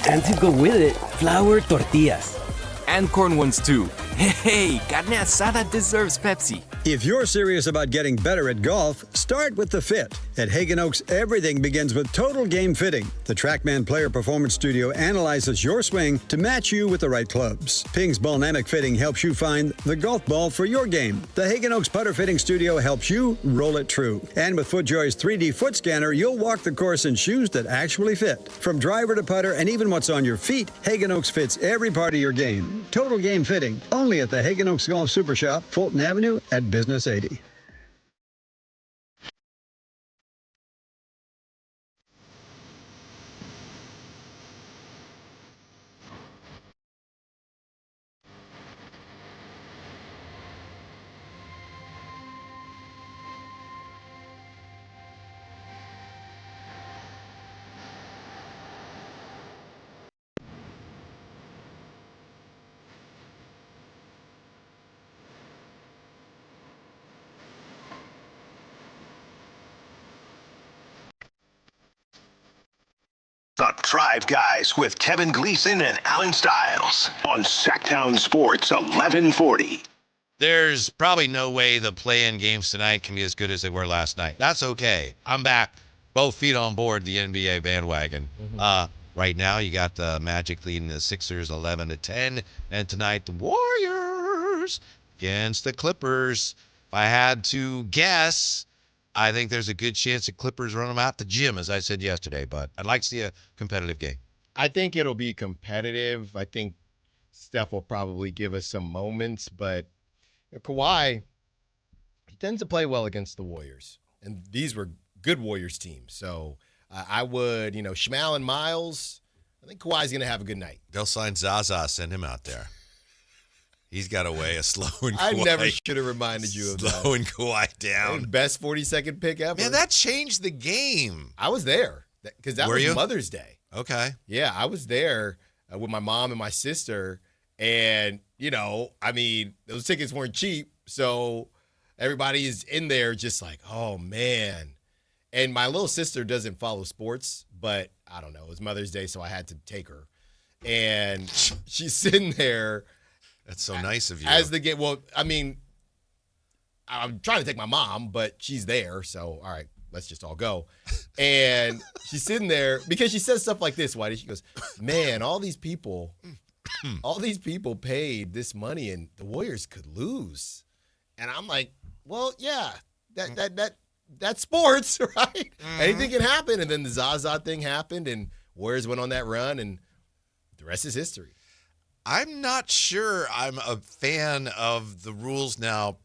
And to go with it, flour tortillas. And corn ones too. Hey, carne asada deserves Pepsi. If you're serious about getting better at golf, start with the fit. At Hagen Oaks, everything begins with Total Game Fitting. The TrackMan Player Performance Studio analyzes your swing to match you with the right clubs. Ping's Ballnamic Fitting helps you find the golf ball for your game. The Hagen Oaks Putter Fitting Studio helps you roll it true. And with FootJoy's 3D foot scanner, you'll walk the course in shoes that actually fit. From driver to putter and even what's on your feet, Hagen Oaks fits every part of your game. Total Game Fitting, only at the Hagen Oaks Golf Super Shop, Fulton Avenue at Business 80. The Drive Guys with Kevin Gleason and Alan Stiles on Sactown Sports 1140. There's probably no way the play-in games tonight can be as good as they were last night. That's okay. I'm back, both feet on board the NBA bandwagon. Right now, you got the Magic leading the Sixers 11-10, and tonight the Warriors against the Clippers. If I had to guess, I think there's a good chance the Clippers run them out the gym, as I said yesterday, but I'd like to see a competitive game. I think it'll be competitive. I think Steph will probably give us some moments, but Kawhi, he tends to play well against the Warriors, and these were good Warriors teams. So I would, Schmal and Miles, I think Kawhi's going to have a good night. They'll sign Zaza, send him out there. He's got a way of slowing Kawhi. I never should have reminded you of that. Slowing Kawhi down. Best 42nd pick ever. Man, that changed the game. I was there because that was Mother's Day. Okay. Yeah, I was there with my mom and my sister. And, those tickets weren't cheap. So everybody is in there just like, oh, man. And my little sister doesn't follow sports, but I don't know. It was Mother's Day, so I had to take her. And she's sitting there. That's so nice of you. As the game, I'm trying to take my mom, but she's there. So, all right, let's just all go. And she's sitting there because she says stuff like this, Whitey. She goes, man, all these people paid this money and the Warriors could lose. And I'm like, well, yeah, that's sports, right? Mm-hmm. Anything can happen. And then the Zaza thing happened and Warriors went on that run and the rest is history. I'm not sure I'm a fan of the rules now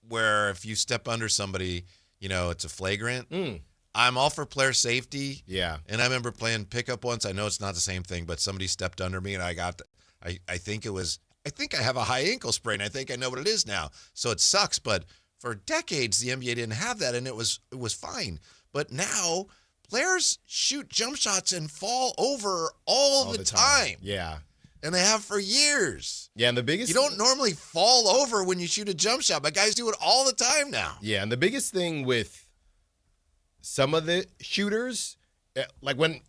where if you step under somebody, it's a flagrant. I'm all for player safety. Yeah. And I remember playing pickup once. I know it's not the same thing, but somebody stepped under me and I think I have a high ankle sprain. I think I know what it is now. So it sucks. But for decades, the NBA didn't have that, and it was fine. But now players shoot jump shots and fall over all the time. Yeah. And they have for years. Yeah, and the biggest... You don't normally fall over when you shoot a jump shot, but guys do it all the time now. Yeah, and the biggest thing with some of the shooters, like when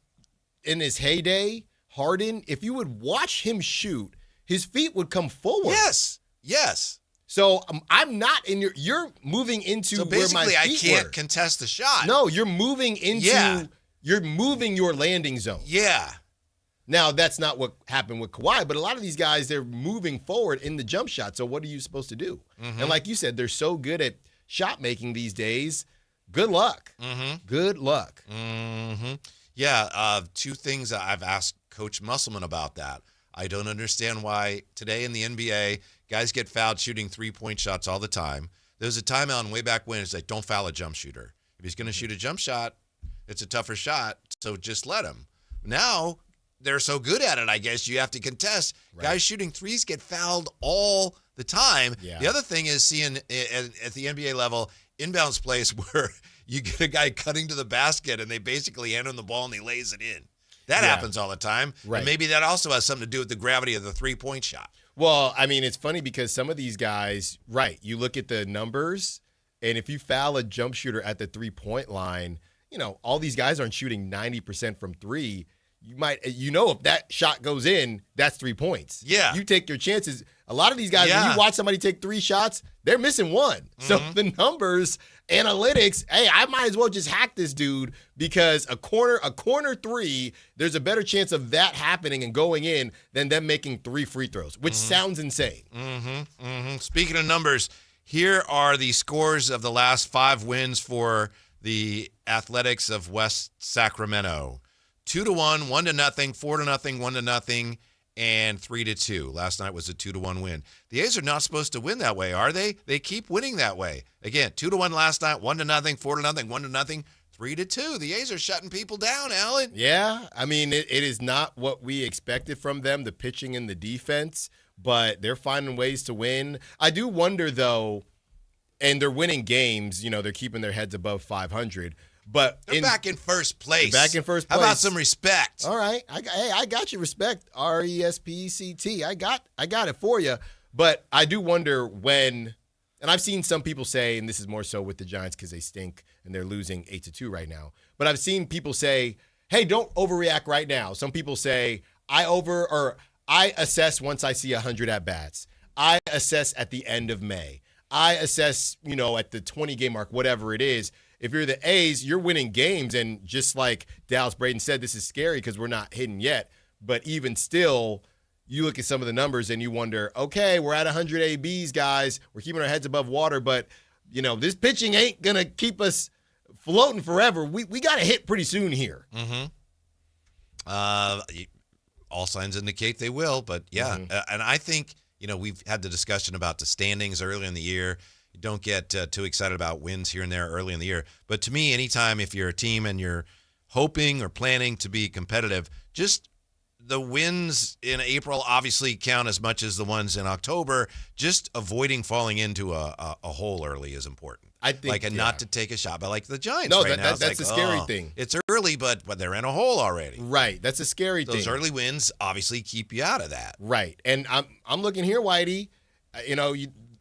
in his heyday, Harden, if you would watch him shoot, his feet would come forward. Yes. So I'm not in you're moving into so where my feet I can't were. contest the shot. No, you're moving into, you're moving your landing zone. Yeah. Now, that's not what happened with Kawhi, but a lot of these guys, they're moving forward in the jump shot. So what are you supposed to do? Mm-hmm. And like you said, they're so good at shot making these days. Good luck. Mm-hmm. Good luck. Mm-hmm. Yeah, two things I've asked Coach Musselman about that. I don't understand why today in the NBA, guys get fouled shooting three-point shots all the time. There was a timeout way back when it's like, don't foul a jump shooter. If he's going to shoot a jump shot, it's a tougher shot, so just let him. Now, they're so good at it, I guess, you have to contest. Right. Guys shooting threes get fouled all the time. Yeah. The other thing is seeing at the NBA level, inbounds plays where you get a guy cutting to the basket and they basically hand him the ball and he lays it in. That happens all the time. Right. And maybe that also has something to do with the gravity of the three-point shot. Well, I mean, it's funny because some of these guys, you look at the numbers, and if you foul a jump shooter at the three-point line, all these guys aren't shooting 90% from three. You might, if that shot goes in, that's 3 points. Yeah. You take your chances. A lot of these guys, when you watch somebody take 3 shots, they're missing one. Mm-hmm. So the numbers, analytics, hey, I might as well just hack this dude because a corner three, there's a better chance of that happening and going in than them making 3 free throws, which sounds insane. Mm-hmm. Mm-hmm. Speaking of numbers, here are the scores of the last 5 wins for the Athletics of West Sacramento. 2-1, 1-0, 4-0, 1-0, and 3-2. Last night was a 2-1 win. The A's are not supposed to win that way, are they? They keep winning that way. Again, 2-1 last night, 1-0, 4-0, 1-0, 3-2. The A's are shutting people down, Alan. Yeah, I mean, it is not what we expected from them, the pitching and the defense, but they're finding ways to win. I do wonder, though, and they're winning games, they're keeping their heads above 500. But they're back in first place. Back in first place. How about some respect? All right. I got you respect. RESPECT. I got it for you. But I do wonder when, and I've seen some people say, and this is more so with the Giants because they stink and they're losing 8-2 right now. But I've seen people say, hey, don't overreact right now. Some people say, I assess once I see 100 at-bats. I assess at the end of May. I assess, at the 20-game mark, whatever it is. If you're the A's, you're winning games. And just like Dallas Braden said, this is scary because we're not hitting yet. But even still, you look at some of the numbers and you wonder, okay, we're at 100 ABs, guys. We're keeping our heads above water. But, this pitching ain't going to keep us floating forever. We got to hit pretty soon here. Mm-hmm. All signs indicate they will. But, yeah, and I think, we've had the discussion about the standings early in the year. You don't get too excited about wins here and there early in the year. But to me, anytime if you're a team and you're hoping or planning to be competitive, just the wins in April obviously count as much as the ones in October. Just avoiding falling into a hole early is important. I think, not to take a shot, but like the Giants no, right now. That's a scary thing. It's early, but they're in a hole already. Right. That's a scary thing. Those early wins obviously keep you out of that. Right. And I'm looking here, Whitey.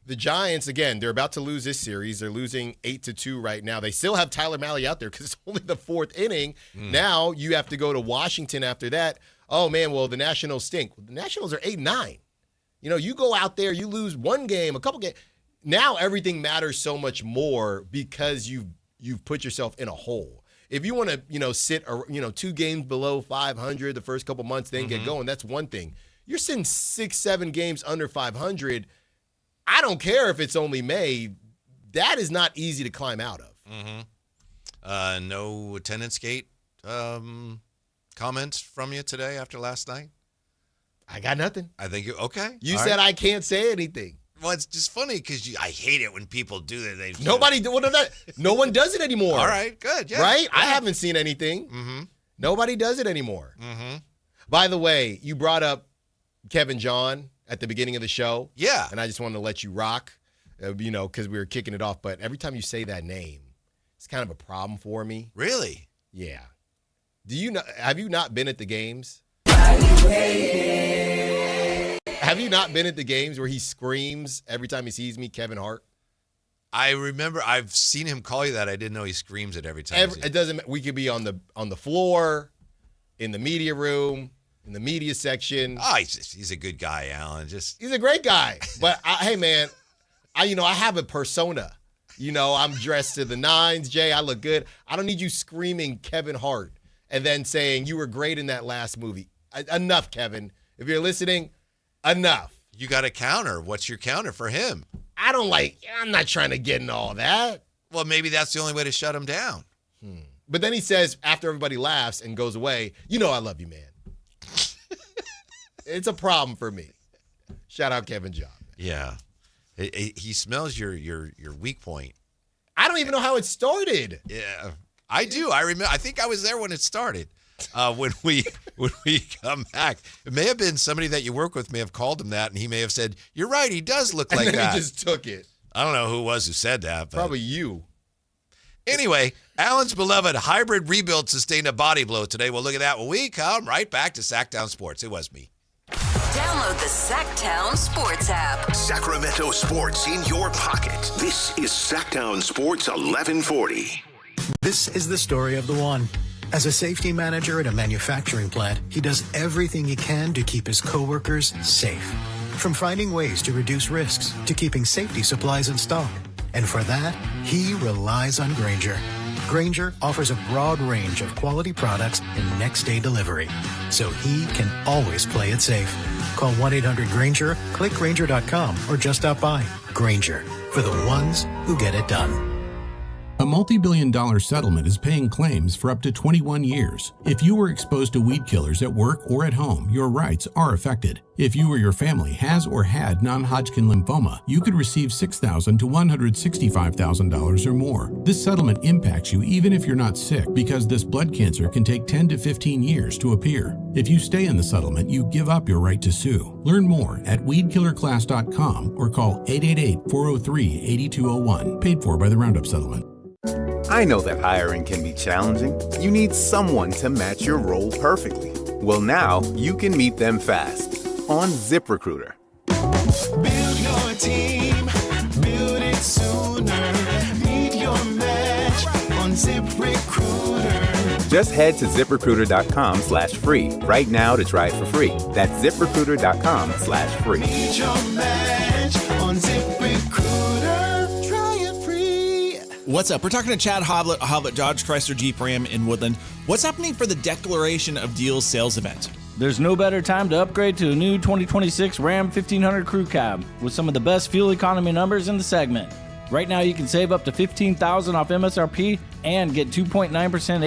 The Giants, again, they're about to lose this series. They're losing 8-2 right now. They still have Tyler Mahle out there because it's only the fourth inning. Now you have to go to Washington after that. Oh, man, well, the Nationals stink. Well, the Nationals are 8-9. You go out there, you lose one game, a couple games. Now everything matters so much more because you've put yourself in a hole. If you want to, sit, 2 games below 500 the first couple months, then get going, that's one thing. You're sitting 6-7 games under 500. I don't care if it's only May. That is not easy to climb out of. No attendance gate comments from you today after last night? I got nothing. I think okay. You said I can't say anything. Well, it's just funny because I hate it when people do that. No one does it anymore. All right, good. Yeah. Right? Yeah. I haven't seen anything. Nobody does it anymore. By the way, you brought up Kevin John at the beginning of the show. Yeah. And I just wanted to let you rock, because we were kicking it off. But every time you say that name, it's kind of a problem for me. Really? Yeah. Have you not been at the games? Have you not been at the games where he screams every time he sees me, Kevin Hart? I remember I've seen him call you that. I didn't know he screams it every time. It doesn't. We could be on the floor, in the media room, in the media section. Oh, he's a good guy, Alan. He's a great guy. But hey, man, I have a persona. I'm dressed to the nines, Jay. I look good. I don't need you screaming Kevin Hart and then saying you were great in that last movie. Enough, Kevin. If you're listening, enough. You got a counter. What's your counter for him? I'm not trying to get in all that. Well, maybe that's the only way to shut him down. But then he says, after everybody laughs and goes away, I love you, man. It's a problem for me. Shout out Kevin John. Yeah. He smells your weak point. I don't even know how it started. Yeah, I do. I remember. I think I was there when it started. When we come back, it may have been somebody that you work with may have called him that, and he may have said, "You're right. He does look like that." that. He just took it. I don't know who it was who said that. But. Probably you. Anyway, Alan's beloved hybrid rebuild sustained a body blow today. We'll look at that when we come right back to Sactown Sports. It was me. Download the Sactown Sports app. Sacramento sports in your pocket. This is Sactown Sports 1140. This is the story of the one. As a safety manager at a manufacturing plant, he does everything he can to keep his coworkers safe. From finding ways to reduce risks to keeping safety supplies in stock. And for that, he relies on Grainger. Grainger offers a broad range of quality products and next-day delivery, so he can always play it safe. Call 1-800-GRAINGER, click Grainger.com, or just stop by. Grainger, for the ones who get it done. A multi-billion-dollar settlement is paying claims for up to 21 years. If you were exposed to weed killers at work or at home, your rights are affected. If you or your family has or had non-Hodgkin lymphoma, you could receive $6,000 to $165,000 or more. This settlement impacts you even if you're not sick, because this blood cancer can take 10 to 15 years to appear. If you stay in the settlement, you give up your right to sue. Learn more at weedkillerclass.com or call 888-403-8201. Paid for by the Roundup Settlement. I know that hiring can be challenging. You need someone to match your role perfectly. Well, now you can meet them fast on ZipRecruiter. Build your team, build it sooner. Meet your match on ZipRecruiter. Just head to ZipRecruiter.com/free right now to try it for free. That's ZipRecruiter.com/free. Need your match on ZipRecruiter. Try it free. What's up? We're talking to Chad Hoblet, Hoblet Dodge Chrysler Jeep Ram in Woodland. What's happening for the Declaration of Deals sales event? There's no better time to upgrade to a new 2026 Ram 1500 Crew Cab with some of the best fuel economy numbers in the segment. Right now, you can save up to $15,000 off MSRP and get 2.9%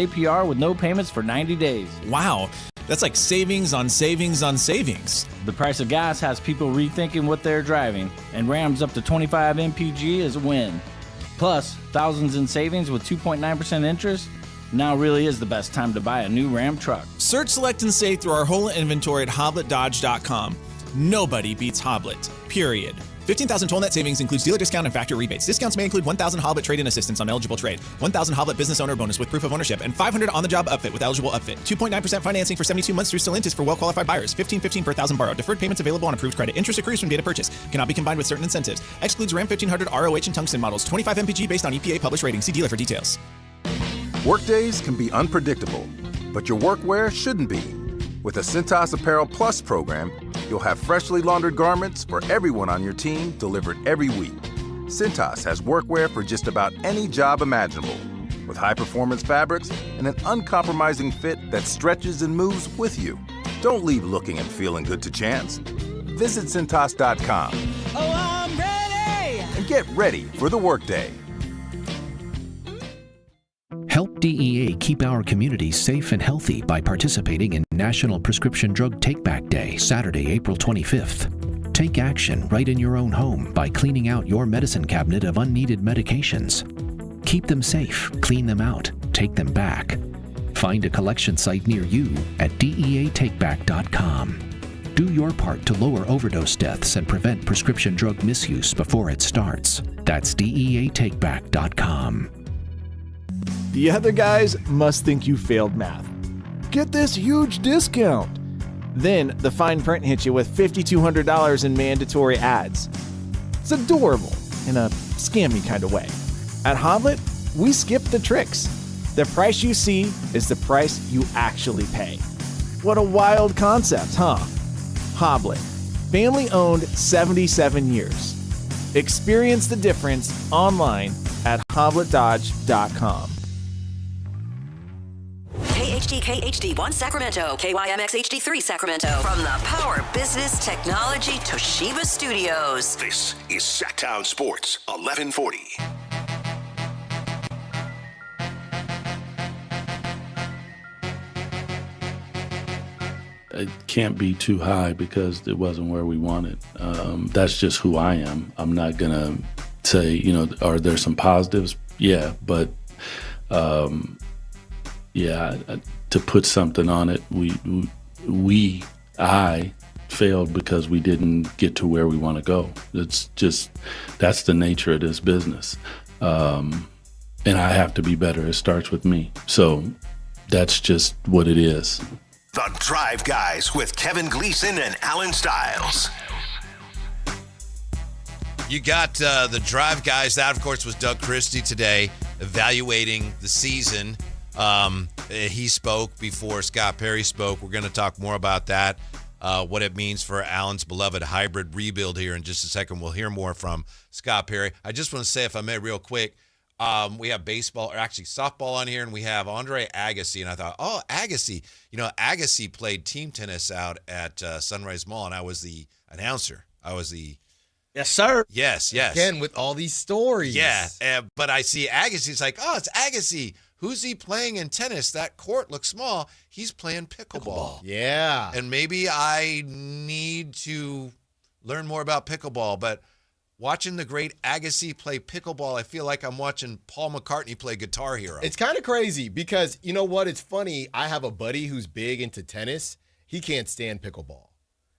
APR with no payments for 90 days. Wow, that's like savings on savings on savings. The price of gas has people rethinking what they're driving, and Ram's up to 25 MPG is a win. Plus, thousands in savings with 2.9% interest. Now really is the best time to buy a new Ram truck. Search, select, and save through our whole inventory at HobletDodge.com. Nobody beats Hoblet, period. 15,000 total net savings includes dealer discount and factory rebates. Discounts may include 1,000 Hoblet trade-in assistance on eligible trade, 1,000 Hoblet business owner bonus with proof of ownership, and 500 on-the-job upfit with eligible upfit. 2.9% financing for 72 months through Stellantis for well-qualified buyers. $15.15 per thousand borrowed. Deferred payments available on approved credit. Interest accrues from data purchase. Cannot be combined with certain incentives. Excludes Ram 1500 ROH and tungsten models. 25 MPG based on EPA published rating. See dealer for details. Workdays can be unpredictable, but your workwear shouldn't be. With a Cintas Apparel Plus program, you'll have freshly laundered garments for everyone on your team delivered every week. Cintas has workwear for just about any job imaginable, with high-performance fabrics and an uncompromising fit that stretches and moves with you. Don't leave looking and feeling good to chance. Visit Cintas.com. Oh, I'm ready! And get ready for the workday. Help DEA keep our community safe and healthy by participating in National Prescription Drug Take-Back Day, Saturday, April 25th. Take action right in your own home by cleaning out your medicine cabinet of unneeded medications. Keep them safe, clean them out, take them back. Find a collection site near you at DEATakeback.com. Do your part to lower overdose deaths and prevent prescription drug misuse before it starts. That's DEATakeback.com. The other guys must think you failed math. Get this huge discount. Then the fine print hits you with $5,200 in mandatory ads. It's adorable in a scammy kind of way. At Hoblet, we skip the tricks. The price you see is the price you actually pay. What a wild concept, huh? Hoblet, family owned 77 years. Experience the difference online at HobletDodge.com. KHD1 Sacramento, KYMX HD3 Sacramento. From the Power Business Technology Toshiba Studios. This is Sactown Sports 1140. It can't be too high because it wasn't where we wanted. That's just who I am. I'm not going to say, are there some positives? Yeah, but to put something on it, I failed because we didn't get to where we want to go. That's the nature of this business. And I have to be better. It starts with me. So that's just what it is. The Drive Guys with Kevin Gleason and Alan Stiles. You got the Drive Guys. That, of course, was Doug Christie today, evaluating the season. He spoke before Scott Perry spoke. We're going to talk more about that, what it means for Alan's beloved hybrid rebuild here in just a second. We'll hear more from Scott Perry. I just want to say, if I may, real quick, we have baseball, or actually softball on here, and we have Andre Agassi. And I thought, Agassi. Agassi played team tennis out at Sunrise Mall, and I was the announcer. Yes, sir. Yes. Again, with all these stories. Yeah, but I see Agassi. It's like, it's Agassi. Who's he playing in tennis? That court looks small. He's playing pickleball. Yeah. And maybe I need to learn more about pickleball, but watching the great Agassi play pickleball, I feel like I'm watching Paul McCartney play Guitar Hero. It's kind of crazy because, you know what? It's funny. I have a buddy who's big into tennis. He can't stand pickleball.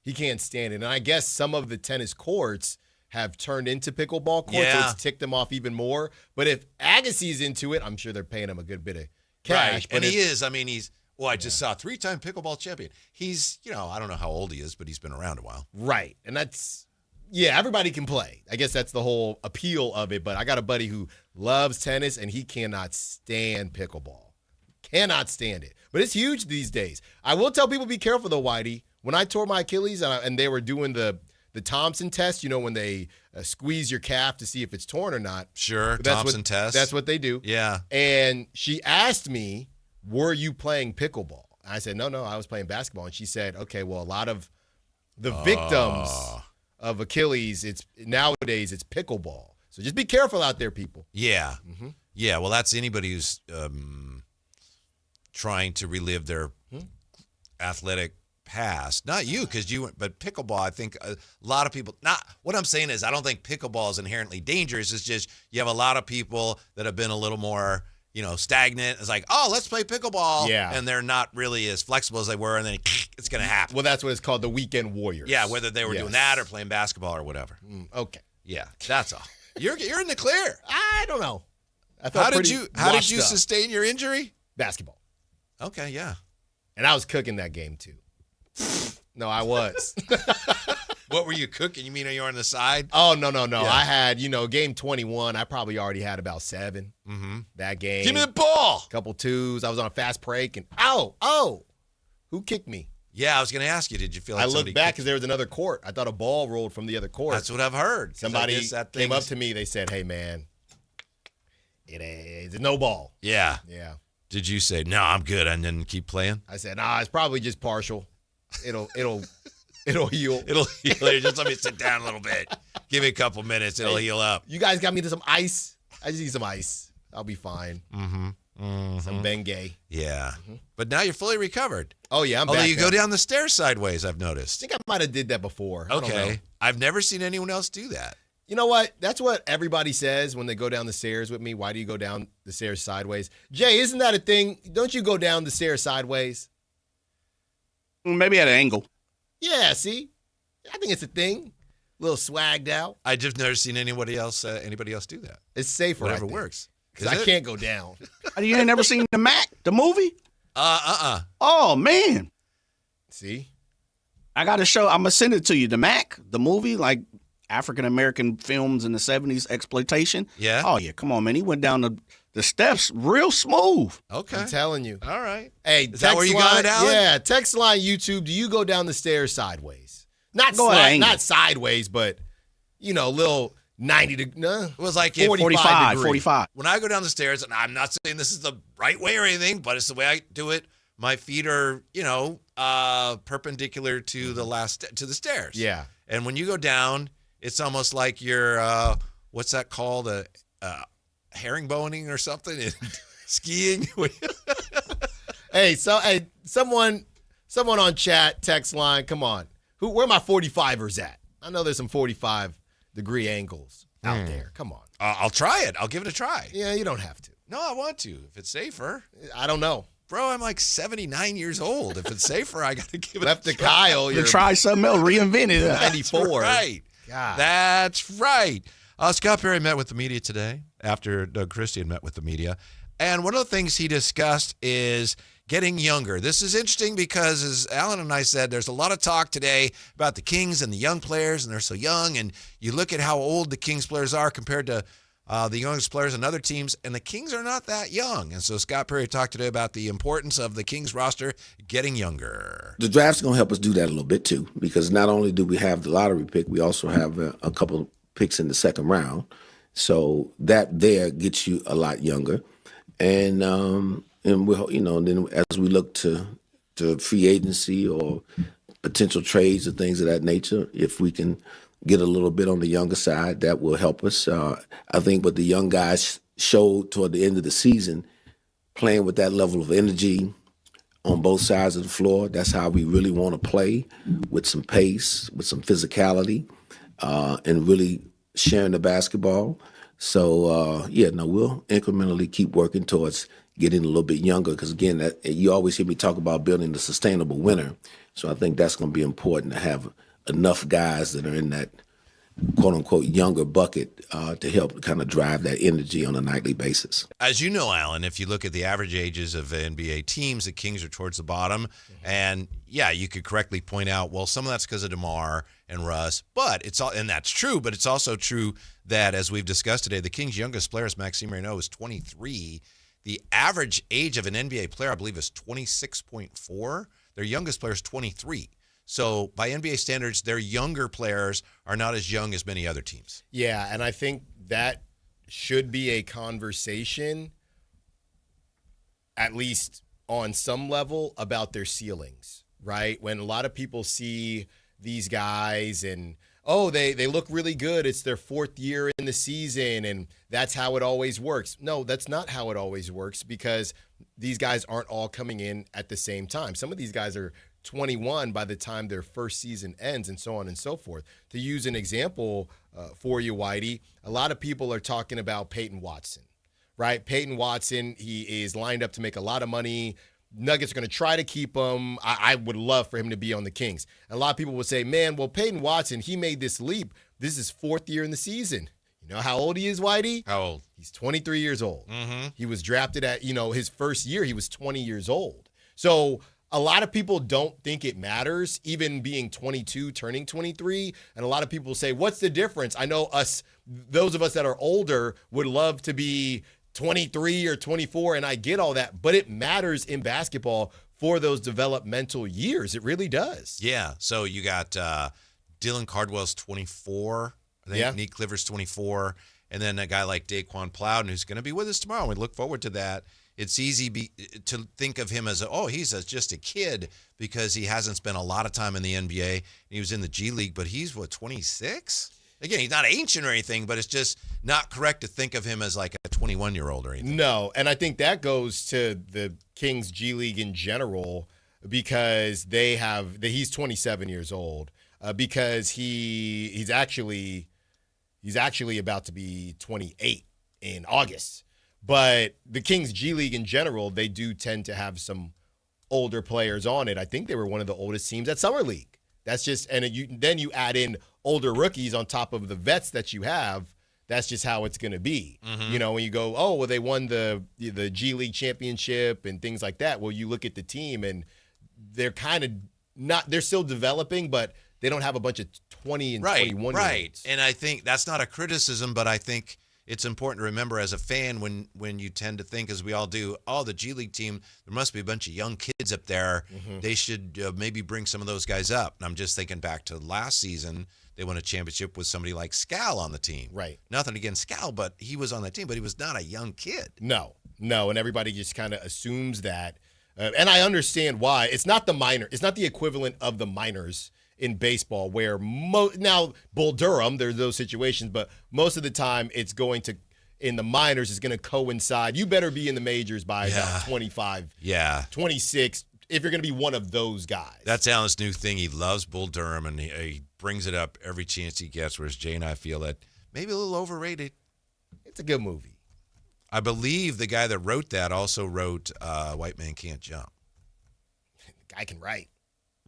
He can't stand it. And I guess some of the tennis courts have turned into pickleball courts, so it's ticked them off even more. But if Agassi's into it, I'm sure they're paying him a good bit of cash. Right. But and he is. I mean, I just saw 3-time pickleball champion. He's, I don't know how old he is, but he's been around a while. Right. And everybody can play. I guess that's the whole appeal of it. But I got a buddy who loves tennis, and he cannot stand pickleball. Cannot stand it. But it's huge these days. I will tell people be careful, though, Whitey. When I tore my Achilles and they were doing the Thompson test, when they squeeze your calf to see if it's torn or not. Sure, Thompson test. That's what they do. Yeah. And she asked me, were you playing pickleball? I said, no, I was playing basketball. And she said, okay, well, a lot of the victims of Achilles, nowadays it's pickleball. So just be careful out there, people. Yeah. Yeah, well, that's anybody who's trying to relive their athletic past. Not you, but pickleball, I think a lot of people, what I'm saying is I don't think pickleball is inherently dangerous. It's just you have a lot of people that have been a little more, stagnant. It's like, oh, let's play pickleball. Yeah. And they're not really as flexible as they were, and then it's going to happen. Well, that's what it's called, the weekend warriors. Yeah, whether they were doing that or playing basketball or whatever. Okay. Yeah, that's all. You're in the clear. I don't know. How did you sustain your injury? Basketball. Okay, yeah. And I was cooking that game too. No, I was. What were you cooking? You mean you were on the side? Oh, no. Yeah. I had, game 21. I probably already had about 7 that game. Give me the ball. Couple twos. I was on a fast break and oh, who kicked me? Yeah, I was going to ask you, did you feel like I looked back because there was another court. I thought a ball rolled from the other court. That's what I've heard. Somebody came up to me. They said, hey, man, it's no ball. Yeah. Yeah. Did you say, no, I'm good, and then keep playing? I said, nah, it's probably just partial. It'll heal. It'll heal. Just let me sit down a little bit. Give me a couple minutes. It'll heal up. You guys got me to some ice. I just need some ice. I'll be fine. Some Bengay. Yeah. But now you're fully recovered. Oh, yeah, I'm Although back you now. go down the stairs sideways, I've noticed. I think I might have did that before. I don't know. I've never seen anyone else do that. You know what? That's what everybody says when they go down the stairs with me. Why do you go down the stairs sideways? Jay, isn't that a thing? Don't you go down the stairs sideways? Maybe at an angle. Yeah, see? I think it's a thing. A little swagged out. I just never seen anybody else do that. It's safer. Whatever works. Because I can't go down. You ain't never seen the Mac, the movie? Oh, man. See? I got to show. I'm going to send it to you. The Mac, the movie, like African-American films in the 70s, exploitation. Yeah. Oh, yeah. Come on, man. He went down the steps real smooth. Okay. I'm telling you. All right. Hey, is that where you got it, Alan? Yeah. Text line YouTube. Do you go down the stairs sideways? Not sideways, but, little 90 to it was like 45. When I go down the stairs, and I'm not saying this is the right way or anything, but it's the way I do it. My feet are, perpendicular to to the stairs. Yeah. And when you go down, it's almost like you're, what's that called? Herringboning or something? Skiing? Someone on chat, text line, come on. Where are my 45ers at? I know there's some 45-degree angles out there. Come on. I'll try it. I'll give it a try. Yeah, you don't have to. No, I want to. If it's safer. I don't know. Bro, I'm like 79 years old. If it's safer, I got to give it Left a to Kyle. You try something else, reinvent it. 94. That's right. God. That's right. Scott Perry met with the media today after Doug Christie had met with the media. And one of the things he discussed is getting younger. This is interesting because, as Alan and I said, there's a lot of talk today about the Kings and the young players, and they're so young. And you look at how old the Kings players are compared to the youngest players in other teams, and the Kings are not that young. And so Scott Perry talked today about the importance of the Kings roster getting younger. The draft's going to help us do that a little bit too, because not only do we have the lottery pick, we also have a couple picks in the second round. So that there gets you a lot younger. And we'll, then as we look to free agency or potential trades or things of that nature, if we can get a little bit on the younger side, that will help us. I think what the young guys showed toward the end of the season, playing with that level of energy on both sides of the floor, that's how we really want to play, with some pace, with some physicality, and really sharing the basketball. So, we'll incrementally keep working towards getting a little bit younger, because, again, you always hear me talk about building a sustainable winner. So I think that's going to be important, to have enough guys that are in that quote-unquote younger bucket to help kind of drive that energy on a nightly basis. As you know, Alan, if you look at the average ages of NBA teams, the Kings are towards the bottom. And, yeah, you could correctly point out, well, some of that's because of DeMar and Russ. But and that's true, but it's also true that, as we've discussed today, the Kings' youngest player, Maxime Renaud, is 23. The average age of an NBA player, I believe, is 26.4. Their youngest player is 23. So by NBA standards, their younger players are not as young as many other teams. Yeah, and I think that should be a conversation, at least on some level, about their ceilings, right? When a lot of people see these guys and, oh, they look really good. It's their 4th year in the season, and that's how it always works. No, that's not how it always works, because these guys aren't all coming in at the same time. Some of these guys are 21 by the time their first season ends, and so on and so forth. To use an example for you, Whitey, a lot of people are talking about Peyton Watson, right? Peyton Watson, he is lined up to make a lot of money. Nuggets are going to try to keep him. I would love for him to be on the Kings. And a lot of people would say, man, well, Peyton Watson, he made this leap. This is 4th year in the season. You know how old he is, Whitey? How old? He's 23 years old. Mm-hmm. He was drafted at, his first year, he was 20 years old. So a lot of people don't think it matters, even being 22, turning 23. And a lot of people say, what's the difference? I know those of us that are older would love to be 23 or 24, and I get all that, but it matters in basketball for those developmental years. It really does. Yeah. So you got Dylan Cardwell's 24. I think Nick Cliver's 24. And then a guy like Daquan Plowden, who's going to be with us tomorrow. We look forward to that. It's easy to think of him as, he's just a kid because he hasn't spent a lot of time in the NBA. He was in the G League, but he's, 26? Again, he's not ancient or anything, but it's just not correct to think of him as like a 21-year-old or anything. No, and I think that goes to the Kings G League in general, because he's 27 years old, because he's actually about to be 28 in August. But the Kings G League in general, they do tend to have some older players on it. I think they were one of the oldest teams at Summer League. That's just, and then you add in older rookies on top of the vets that you have. That's just how it's going to be. Mm-hmm. When you go, they won the G League championship and things like that. Well, you look at the team and they're kind of not, they're still developing, but they don't have a bunch of 20 and 21 Right. And I think that's not a criticism, but I think it's important to remember as a fan when you tend to think, as we all do, the G League team, there must be a bunch of young kids up there. Mm-hmm. They should maybe bring some of those guys up. And I'm just thinking back to last season. They won a championship with somebody like Scal on the team. Right. Nothing against Scal, but he was on that team, but he was not a young kid. No. And everybody just kind of assumes that. And I understand why. It's not the equivalent of the minors in baseball, where now Bull Durham, there's those situations, but most of the time it's going to, in the minors, is going to coincide. You better be in the majors by about 25, 26, if you're going to be one of those guys. That's Alan's new thing. He loves Bull Durham, and he brings it up every chance he gets, whereas Jay and I feel that maybe a little overrated. It's a good movie. I believe the guy that wrote that also wrote White Man Can't Jump. The guy can write.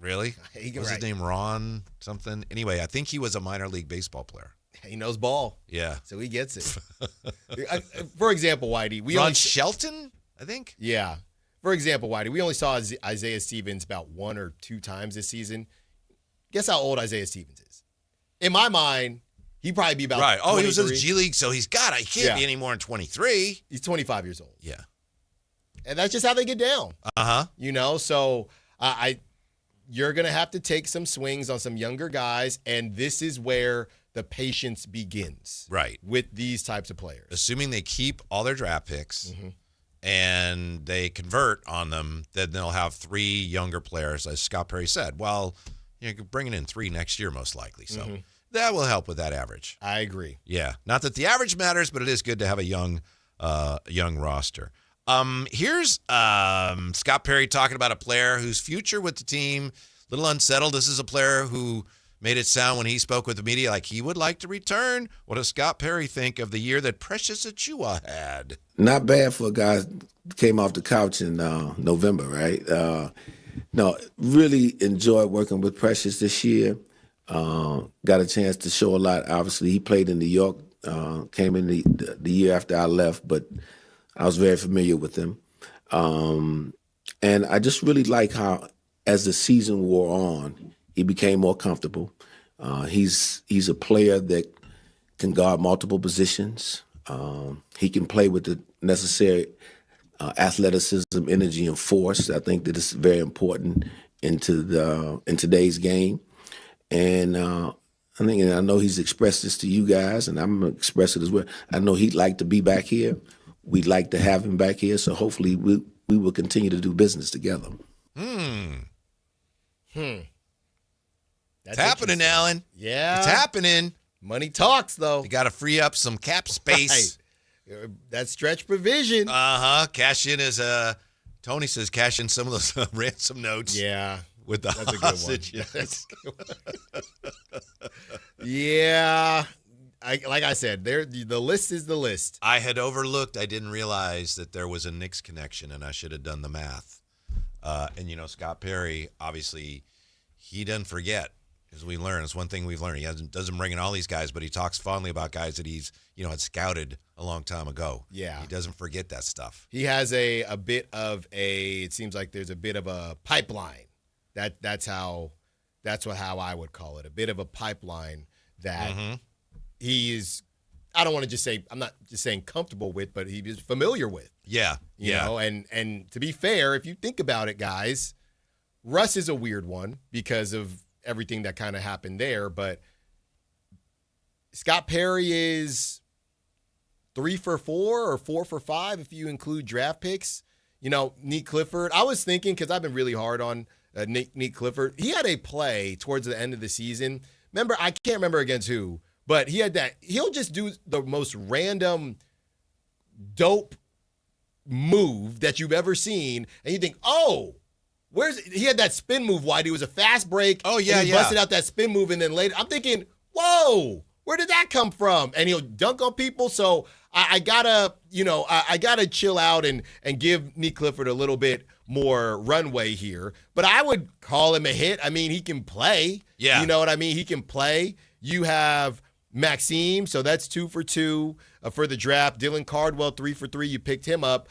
Really? What's his name? Ron something? Anyway, I think he was a minor league baseball player. He knows ball. Yeah. So he gets it. For example, Whitey. Ron Shelton, I think? Yeah. For example, Whitey, we only saw Isaiah Stevens about 1 or 2 times this season. Guess how old Isaiah Stevens is? In my mind, he'd probably be about 23. He was in the G League, so he can't be any more than 23. He's 25 years old. Yeah. And that's just how they get down. Uh-huh. So you're going to have to take some swings on some younger guys, and this is where the patience begins. Right. With these types of players. Assuming they keep all their draft picks and they convert on them, then they'll have 3 younger players, as Scott Perry said. Well, you're bringing in 3 next year, most likely. So that will help with that average. I agree. Yeah. Not that the average matters, but it is good to have a young roster. Here's Scott Perry talking about a player whose future with the team, a little unsettled. This is a player who made it sound when he spoke with the media like he would like to return. What does Scott Perry think of the year that Precious Achiuwa had? Not bad for a guy who came off the couch in November, right? No, really enjoyed working with Precious this year. Got a chance to show a lot. Obviously, he played in New York, came in the year after I left, but I was very familiar with him. And I just really like how, as the season wore on, he became more comfortable. He's a player that can guard multiple positions. He can play with the necessary athleticism, energy, and force. I think that it's very important in today's game. And I know he's expressed this to you guys, and I'm going to express it as well. I know he'd like to be back here. We'd like to have him back here, so hopefully we will continue to do business together. It's happening, Alan. Yeah. It's happening. Money talks, though. You got to free up some cap space. Right. That stretch provision. Cash in as Tony says, cash in some of those ransom notes. Yeah. With the That's hostage. a good one. Yeah. Like I said, the list is the list. I had overlooked. I didn't realize that there was a Knicks connection, and I should have done the math. And, Scott Perry, obviously, he doesn't forget, as we learn. It's one thing we've learned. He doesn't bring in all these guys, but he talks fondly about guys that he's, had scouted a long time ago. Yeah. He doesn't forget that stuff. He has a bit of it seems like there's a bit of a pipeline. That's how I would call it. A bit of a pipeline that he is, I don't want to just say, I'm not just saying comfortable with, but he is familiar with. Yeah. You know, and to be fair, if you think about it, guys, Russ is a weird one because of everything that kind of happened there, but Scott Perry is 3 for 4 or 4 for 5 if you include draft picks. Neek Clifford, I was thinking, because I've been really hard on Neek Clifford. He had a play towards the end of the season. Remember, I can't remember against who, but he had that. He'll just do the most random dope move that you've ever seen, and you think, oh, he had that spin move wide. He was a fast break. Oh, yeah, and he busted out that spin move, and then later, I'm thinking, whoa, where did that come from? And he'll dunk on people, so I gotta chill out and give Neek Clifford a little bit more runway here. But I would call him a hit. I mean, he can play. Yeah. You know what I mean? He can play. You have Maxime, so that's 2 for 2 for the draft. Dylan Cardwell, 3 for 3. You picked him up.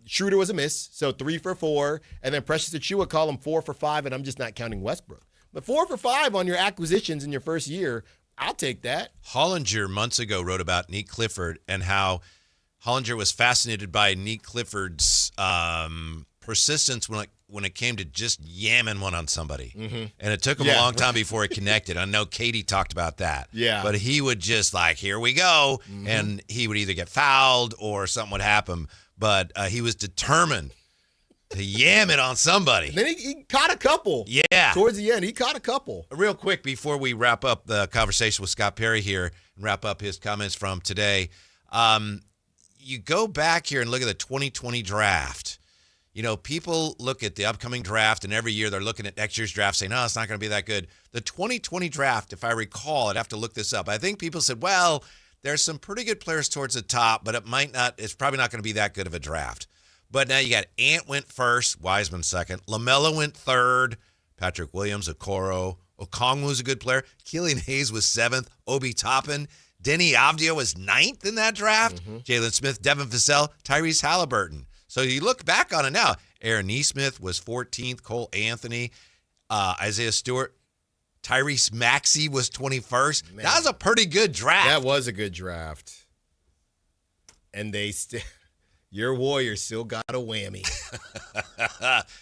Schroeder was a miss, so 3 for 4. And then Precious Achiuwa, call him 4 for 5, and I'm just not counting Westbrook. But 4 for 5 on your acquisitions in your first year, I'll take that. Hollinger months ago wrote about Neek Clifford and how Hollinger was fascinated by Neek Clifford's persistence when it came to just yamming one on somebody. And it took him a long time before it connected. I know Katie talked about that. Yeah. But he would just here we go. And he would either get fouled or something would happen. But he was determined to yam it on somebody. And then he caught a couple. Yeah. Towards the end, he caught a couple. Real quick, before we wrap up the conversation with Scott Perry here and wrap up his comments from today, you go back here and look at the 2020 draft. People look at the upcoming draft, and every year they're looking at next year's draft saying, it's not going to be that good. The 2020 draft, if I recall, I'd have to look this up. I think people said, well, there's some pretty good players towards the top, but it's probably not going to be that good of a draft. But now you got Ant went first, Wiseman second, LaMelo went third, Patrick Williams, Okoro, Okongwu was a good player, Killian Hayes was 7th, Obi Toppin, Denny Avdia was 9th in that draft, Jalen Smith, Devin Vassell, Tyrese Halliburton. So you look back on it now, Aaron Nesmith was 14th, Cole Anthony, Isaiah Stewart, Tyrese Maxey was 21st. Man, that was a pretty good draft. That was a good draft. And your Warriors still got a whammy.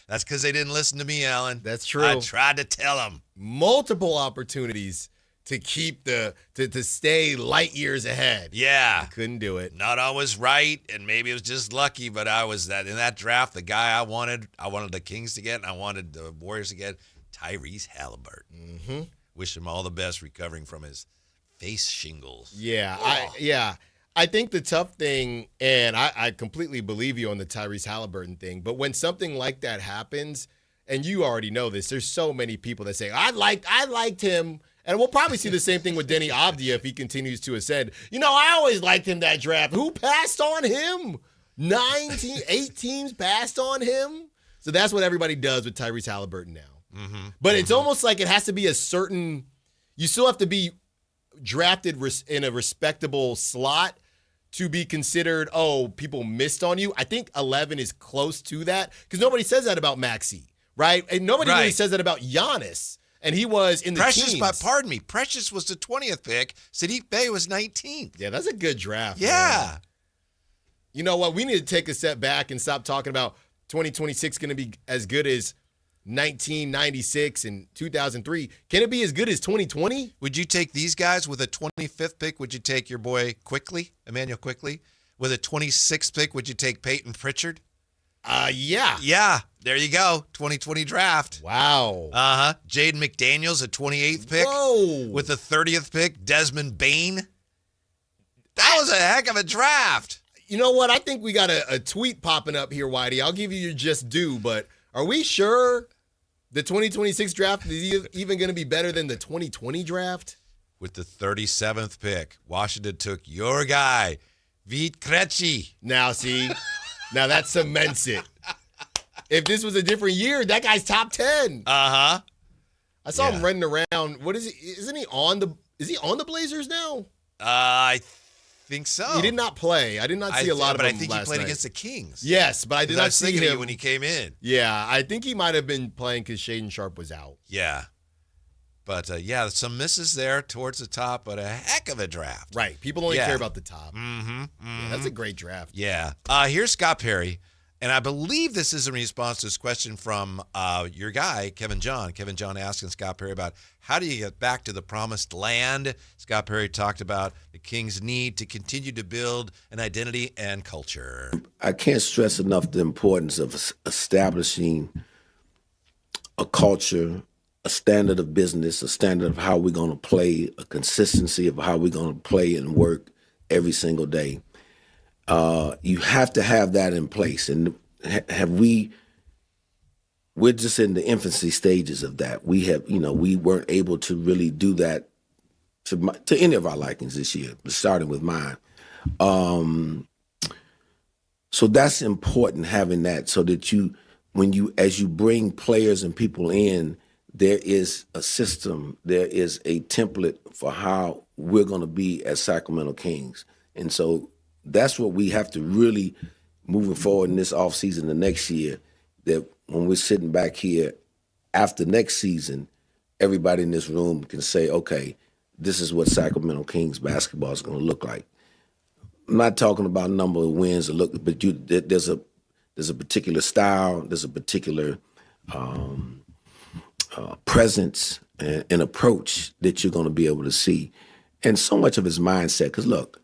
That's because they didn't listen to me, Alan. That's true. I tried to tell them. Multiple opportunities to keep to stay light years ahead. Yeah. I couldn't do it. Not always right, and maybe it was just lucky, but I was in that draft, the guy I wanted the Kings to get, and I wanted the Warriors to get Tyrese Halliburton. Wish him all the best recovering from his face shingles. Yeah. I think the tough thing, and I completely believe you on the Tyrese Halliburton thing, but when something like that happens, and you already know this, there's so many people that say, I liked him. And we'll probably see the same thing with Denny Avdia if he continues to ascend. I always liked him that draft. Who passed on him? 8 teams passed on him. So that's what everybody does with Tyrese Halliburton now. But it's almost like it has to be you still have to be drafted in a respectable slot to be considered, people missed on you. I think 11 is close to that because nobody says that about Maxey, right? And nobody really says that about Giannis. And he was in the Precious, teens. pardon me, Precious was the 20th pick. Sadiq Bey was 19th. Yeah, that's a good draft. Yeah. You know what? We need to take a step back and stop talking about 2026 going to be as good as 1996 and 2003. Can it be as good as 2020? Would you take these guys with a 25th pick? Would you take your boy Emmanuel Quickly? With a 26th pick, would you take Peyton Pritchard? Yeah. Yeah, there you go. 2020 draft. Wow. Uh-huh. Jaden McDaniels, a 28th pick. Whoa. With the 30th pick, Desmond Bain. That was a heck of a draft. You know what? I think we got a tweet popping up here, Whitey. I'll give you your just due, but are we sure the 2026 draft is even going to be better than the 2020 draft? With the 37th pick, Washington took your guy, Vít Krejci. Now, see, now that cements it. If this was a different year, that guy's top 10. Uh-huh. I saw him running around. What is he? Isn't he on the Blazers now? I think so. He did not play. I did not see a lot of him But I think he last played night. against the Kings. Yes, but I did not see him when he came in. Yeah, I think he might have been playing because Shaedon Sharpe was out. Yeah. But, some misses there towards the top, but a heck of a draft. Right. People only care about the top. Mm-hmm. Yeah, that's a great draft. Yeah. Here's Scott Perry, and I believe this is in response to this question from your guy, Kevin John. Kevin John asking Scott Perry about how do you get back to the promised land? Scott Perry talked about the Kings' need to continue to build an identity and culture. I can't stress enough the importance of establishing a culture, a standard of business, a standard of how we're going to play, a consistency of how we're going to play and work every single day. You have to have that in place. And we're just in the infancy stages of that. We weren't able to really do that to any of our likings this year, starting with mine. So that's important, having that, so that as you bring players and people in, there is a system, there is a template for how we're going to be as Sacramento Kings. And so that's what we have to really, moving forward in this offseason the next year, that when we're sitting back here after next season, everybody in this room can say, okay, this is what Sacramento Kings basketball is going to look like. I'm not talking about number of wins or look, but there's a particular style, there's a particular presence and approach that you're going to be able to see. And so much of his mindset, because look,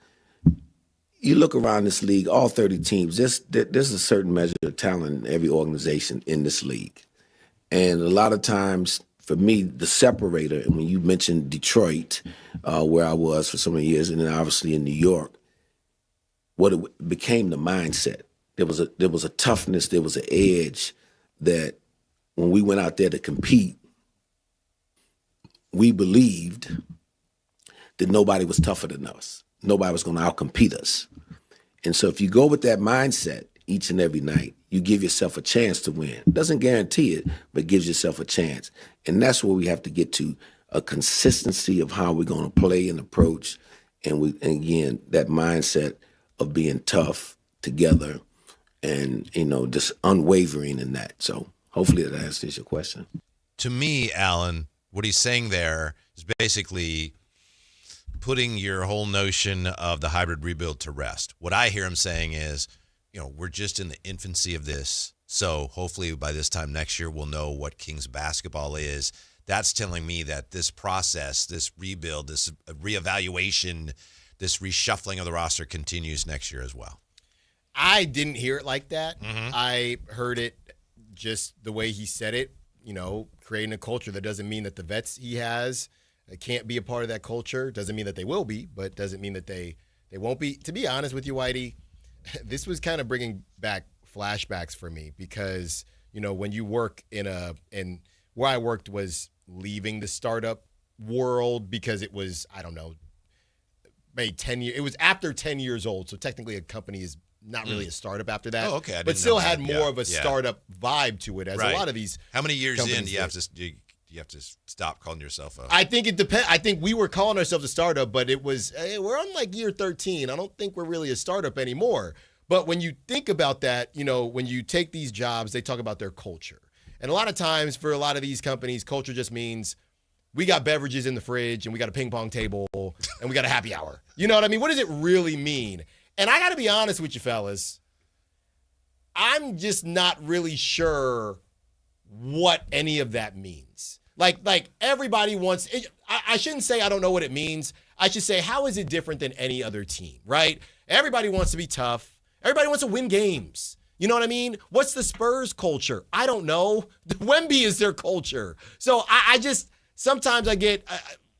you look around this league, all 30 teams, there's a certain measure of talent in every organization in this league. And a lot of times, for me, the separator, and when you mentioned Detroit, where I was for so many years, and then obviously in New York, what it became the mindset. There was a toughness, there was an edge that when we went out there to compete, we believed that nobody was tougher than us. Nobody was going to outcompete us. And so if you go with that mindset each and every night, you give yourself a chance to win. It doesn't guarantee it, but gives yourself a chance. And that's where we have to get to, a consistency of how we're going to play and approach. And again, that mindset of being tough together and, just unwavering in that. So hopefully that answers your question. To me, Alan, what he's saying there is basically putting your whole notion of the hybrid rebuild to rest. What I hear him saying is, we're just in the infancy of this. So hopefully by this time next year, we'll know what Kings basketball is. That's telling me that this process, this rebuild, this reevaluation, this reshuffling of the roster continues next year as well. I didn't hear it like that. Mm-hmm. I heard it just the way he said it, creating a culture. That doesn't mean that the vets he has can't be a part of that culture. Doesn't mean that they will be, but doesn't mean that they won't be. To be honest with you, Whitey, this was kind of bringing back flashbacks for me because, when you work in where I worked was leaving the startup world because it was, I don't know, maybe 10 years. It was after 10 years old. So technically a company is not really a startup after that. Oh, okay. But still had more of a startup vibe to it, as a lot of these. How many years in do you have to stop calling yourself a? I think it depends. I think we were calling ourselves a startup, but it was we're on like year 13. I don't think we're really a startup anymore. But when you think about that, when you take these jobs, they talk about their culture. And a lot of times for a lot of these companies, culture just means we got beverages in the fridge and we got a ping pong table and we got a happy hour. You know what I mean? What does it really mean? And I got to be honest with you, fellas. I'm just not really sure what any of that means. Like everybody wants, I shouldn't say I don't know what it means. I should say, how is it different than any other team, right? Everybody wants to be tough. Everybody wants to win games. You know what I mean? What's the Spurs culture? I don't know. Wemby is their culture. So I just, sometimes I get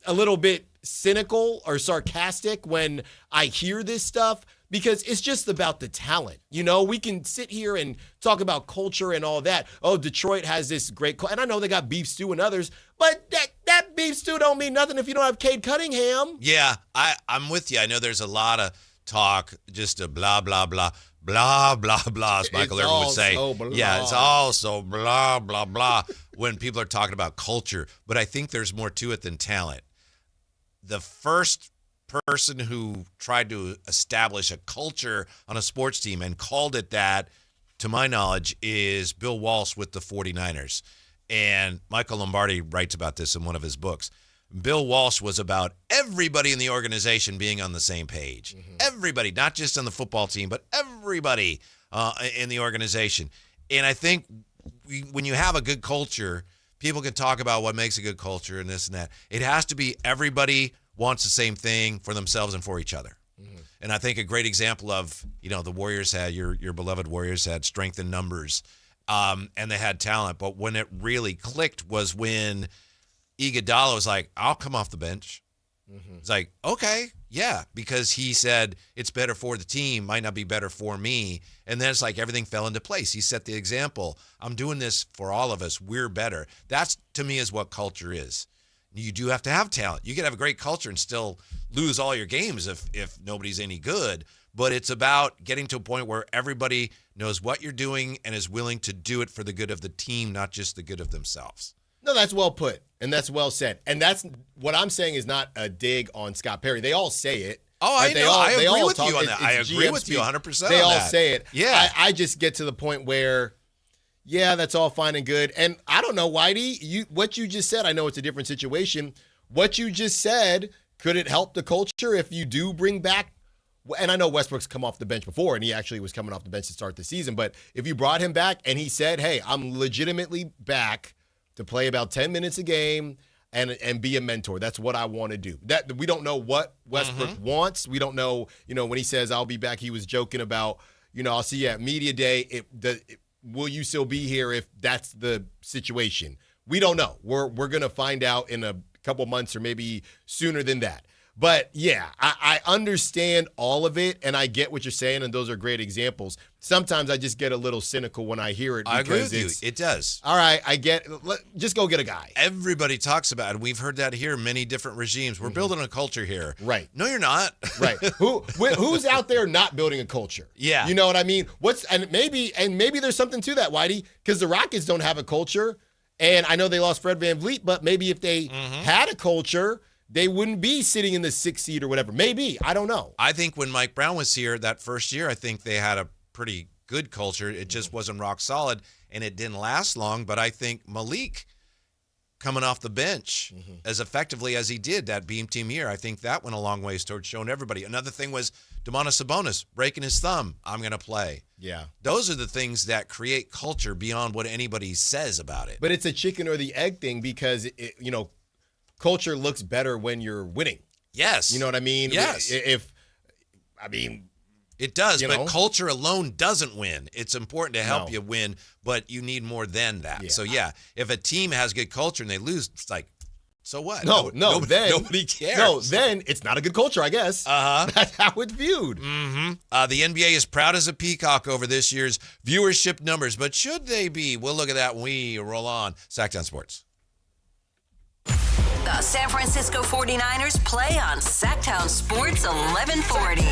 a little bit cynical or sarcastic when I hear this stuff because it's just about the talent. You know, we can sit here and talk about culture and all that. Oh, Detroit has this great, and I know they got Beef Stew and others, but that Beef Stew don't mean nothing if you don't have Cade Cunningham. Yeah, I'm with you. I know there's a lot of talk, just a blah, blah, blah. Blah, blah, blah, as Michael Irvin would say. So blah. Yeah, it's all so blah, blah, blah when people are talking about culture. But I think there's more to it than talent. The first person who tried to establish a culture on a sports team and called it that, to my knowledge, is Bill Walsh with the 49ers. And Michael Lombardi writes about this in one of his books. Bill Walsh was about everybody in the organization being on the same page. Mm-hmm. Everybody, not just on the football team, but everybody in the organization. And I think when you have a good culture, people can talk about what makes a good culture and this and that. It has to be everybody wants the same thing for themselves and for each other. Mm-hmm. And I think a great example of, the Warriors had, your beloved Warriors had strength in numbers, and they had talent. But when it really clicked was when Iguodala was like, I'll come off the bench. Mm-hmm. It's like, okay, yeah, because he said it's better for the team, might not be better for me. And then it's like everything fell into place. He set the example. I'm doing this for all of us. We're better. That's, to me, is what culture is. You do have to have talent. You can have a great culture and still lose all your games if nobody's any good. But it's about getting to a point where everybody knows what you're doing and is willing to do it for the good of the team, not just the good of themselves. No, that's well put, and that's well said. And that's what I'm saying is not a dig on Scott Perry. They all say it. Oh, right? I agree with you on that. I agree with you 100% They all that. say it. Yeah. I just get to the point where, yeah, that's all fine and good. And I don't know, Whitey, what you just said, I know it's a different situation. What you just said, could it help the culture if you do bring back, and I know Westbrook's come off the bench before, and he actually was coming off the bench to start the season, but if you brought him back and he said, hey, I'm legitimately back to play about 10 minutes a game and be a mentor. That's what I want to do. That we don't know what Westbrook wants. We don't know, when he says I'll be back, he was joking about, I'll see you at media day. Will you still be here if that's the situation? We don't know. We're going to find out in a couple months or maybe sooner than that. But, yeah, I understand all of it, and I get what you're saying, and those are great examples. Sometimes I just get a little cynical when I hear it. I agree with you. It does. All right, I get just go get a guy. Everybody talks about it. We've heard that here, many different regimes. We're building a culture here. Right. No, you're not. Right. Who's out there not building a culture? Yeah. You know what I mean? Maybe there's something to that, Whitey, because the Rockets don't have a culture, and I know they lost Fred VanVleet, but maybe if they had a culture, they wouldn't be sitting in the 6th seed or whatever. Maybe. I don't know. I think when Mike Brown was here that first year, I think they had a pretty good culture. It just wasn't rock solid, and it didn't last long. But I think Malik coming off the bench as effectively as he did that Beam Team year, I think that went a long ways towards showing everybody. Another thing was Domantas Sabonis breaking his thumb. I'm going to play. Yeah. Those are the things that create culture beyond what anybody says about it. But it's a chicken or the egg thing because, culture looks better when you're winning. Yes. You know what I mean? Yes. It does, but culture alone doesn't win. It's important to help you win, but you need more than that. Yeah. So, if a team has good culture and they lose, it's like, so what? Nobody cares. No, then it's not a good culture, I guess. That's how it's viewed. The NBA is proud as a peacock over this year's viewership numbers, but should they be? We'll look at that when we roll on Sactown Sports. The San Francisco 49ers play on Sactown Sports 1140.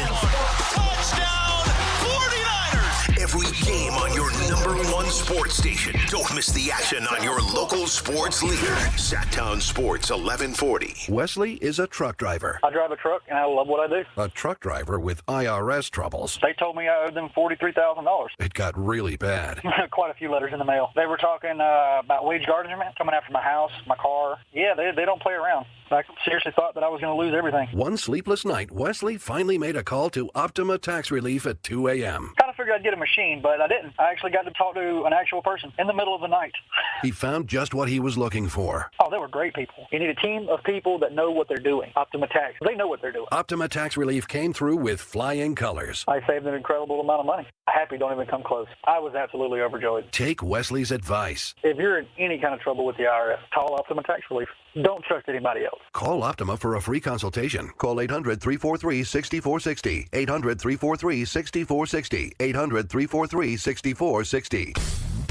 Touchdown 49ers! every game on your #1 sports station. Don't miss the action on your local sports leader. Sactown Sports 1140. Wesley is a truck driver. I drive a truck, and I love what I do. A truck driver with IRS troubles. They told me I owed them $43,000. It got really bad. Quite a few letters in the mail. They were talking about wage garnishment, coming after my house, my car. Yeah, they don't play around. I seriously thought that I was going to lose everything. One sleepless night, Wesley finally made a call to Optima Tax Relief at 2 a.m. Kind of figured I'd get a machine, but I didn't. I actually got to talk to an actual person in the middle of the night. He found just what he was looking for. Oh, they were great people. You need a team of people that know what they're doing. Optima Tax, they know what they're doing. Optima Tax Relief came through with flying colors. I saved an incredible amount of money. Happy don't even come close. I was absolutely overjoyed. Take Wesley's advice. If you're in any kind of trouble with the IRS, call Optima Tax Relief. Don't trust anybody else. Call Optima for a free consultation. Call 800-343-6460. 800-343-6460. 800-343-6460.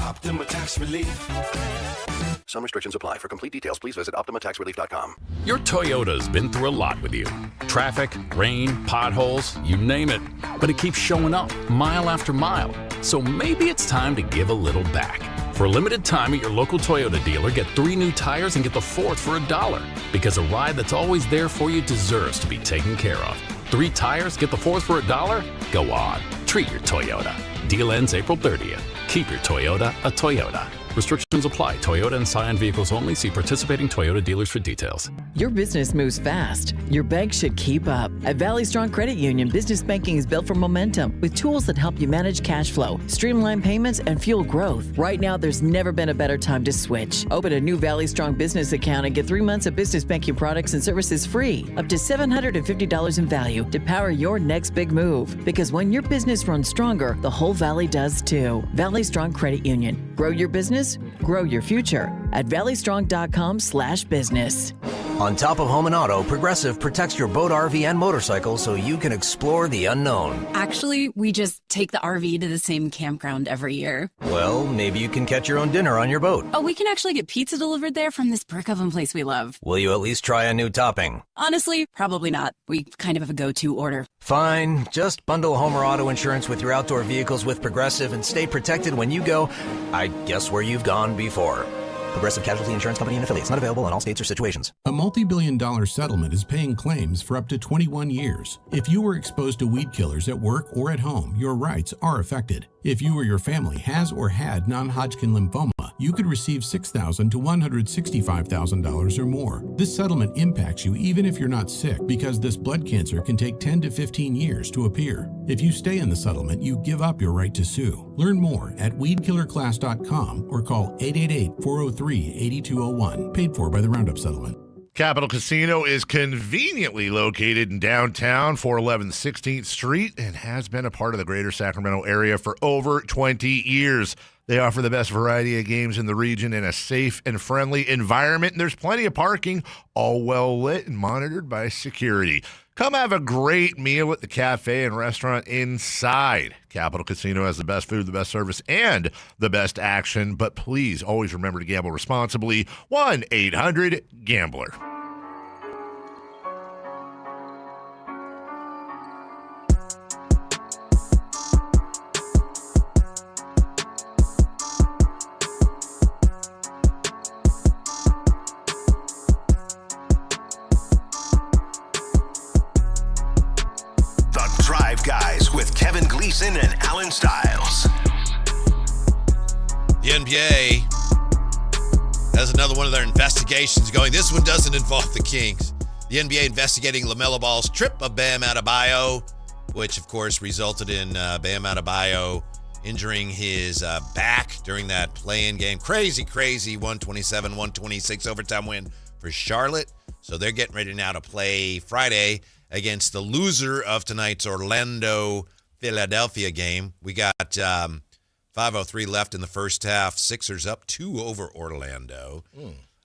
Optima Tax Relief. Some restrictions apply. For complete details, please visit OptimaTaxRelief.com. Your Toyota's been through a lot with you. Traffic, rain, potholes, you name it. But it keeps showing up, mile after mile. So maybe it's time to give a little back. For a limited time at your local Toyota dealer, get 3 new tires and get the 4th for $1. Because a ride that's always there for you deserves to be taken care of. 3 tires, get the 4th for $1? Go on. Treat your Toyota. Deal ends April 30th. Keep your Toyota a Toyota. Restrictions apply. Toyota and Scion vehicles only. See participating Toyota dealers for details. Your business moves fast. Your bank should keep up. At Valley Strong Credit Union, business banking is built for momentum with tools that help you manage cash flow, streamline payments, and fuel growth. Right now, there's never been a better time to switch. Open a new Valley Strong business account and get 3 months of business banking products and services free, up to $750 in value to power your next big move. Because when your business runs stronger, the whole Valley does too. Valley Strong Credit Union. Grow your business, grow your future at valleystrong.com/business. On top of home and auto, Progressive protects your boat, RV, and motorcycle so you can explore the unknown. Actually, we just take the RV to the same campground every year. Well, maybe you can catch your own dinner on your boat. Oh, we can actually get pizza delivered there from this brick oven place we love. Will you at least try a new topping? Honestly, probably not. We kind of have a go-to order. Fine. Just bundle home or auto insurance with your outdoor vehicles with Progressive and stay protected when you go, I guess, where you've gone before. Progressive Casualty Insurance Company and affiliates. Not available in all states or situations. A multi-billion-dollar settlement is paying claims for up to 21 years. If you were exposed to weed killers at work or at home, your rights are affected. If you or your family has or had non-Hodgkin lymphoma, you could receive $6,000 to $165,000 or more. This settlement impacts you even if you're not sick, because this blood cancer can take 10 to 15 years to appear. If you stay in the settlement, you give up your right to sue. Learn more at weedkillerclass.com or call 888-403-8201. Paid for by the Roundup Settlement. Capital Casino is conveniently located in downtown 411 16th Street and has been a part of the greater Sacramento area for over 20 years. They offer the best variety of games in the region in a safe and friendly environment, and there's plenty of parking, all well lit and monitored by security. Come have a great meal at the cafe and restaurant inside. Capital Casino has the best food, the best service, and the best action, but please always remember to gamble responsibly. 1-800-GAMBLER. Guys with Kevin Gleason and Alan Stiles. The NBA has another one of their investigations going. This one doesn't involve the Kings. The NBA investigating LaMelo Ball's trip of Bam Adebayo, which of course resulted in Bam Adebayo injuring his back during that play-in game. Crazy 127-126 overtime win for Charlotte. So they're getting ready now to play Friday against the loser of tonight's Orlando-Philadelphia game. We got 5:03 left in the first half. Sixers up 2 over Orlando.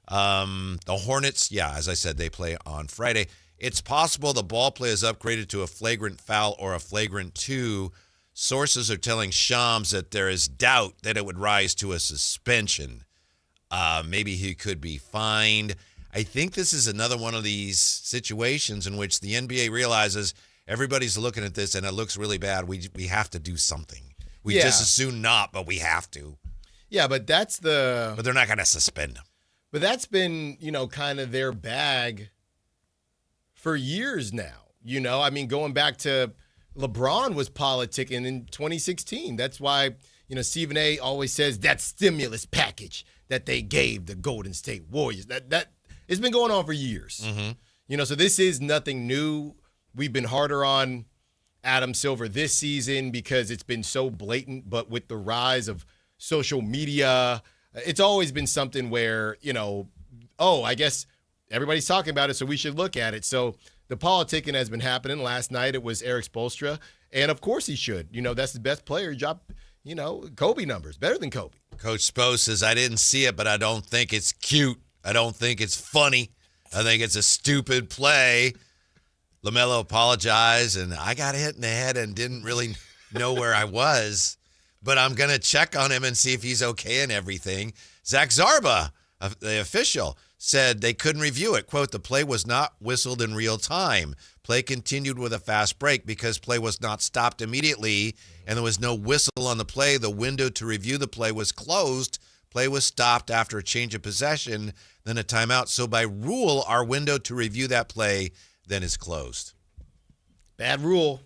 The Hornets, as I said, they play on Friday. It's possible the ball play is upgraded to a flagrant foul or a flagrant 2. Sources are telling Shams that there is doubt that it would rise to a suspension. Maybe he could be fined. I think this is another one of these situations in which the NBA realizes everybody's looking at this and it looks really bad. We have to do something. We just as soon not, but we have to. Yeah, but that's the. But they're not going to suspend him. But that's been, kind of their bag for years now. I mean, going back to LeBron was politicking in 2016. That's why, Stephen A. always says that stimulus package that they gave the Golden State Warriors. That it's been going on for years. Mm-hmm. So this is nothing new. We've been harder on Adam Silver this season because it's been so blatant, but with the rise of social media, it's always been something where, I guess everybody's talking about it, so we should look at it. So the politicking has been happening. Last night it was Eric Spoelstra, and of course he should. That's the best player. He dropped, Kobe numbers, better than Kobe. Coach Spo says, I didn't see it, but I don't think it's cute. I don't think it's funny. I think it's a stupid play. LaMelo apologized, and I got hit in the head and didn't really know where I was. But I'm going to check on him and see if he's okay and everything. Zach Zarba, the official, said they couldn't review it. Quote, the play was not whistled in real time. Play continued with a fast break because play was not stopped immediately, and there was no whistle on the play. The window to review the play was closed. Play was stopped after a change of possession, then a timeout. So by rule, our window to review that play then is closed. Bad rule.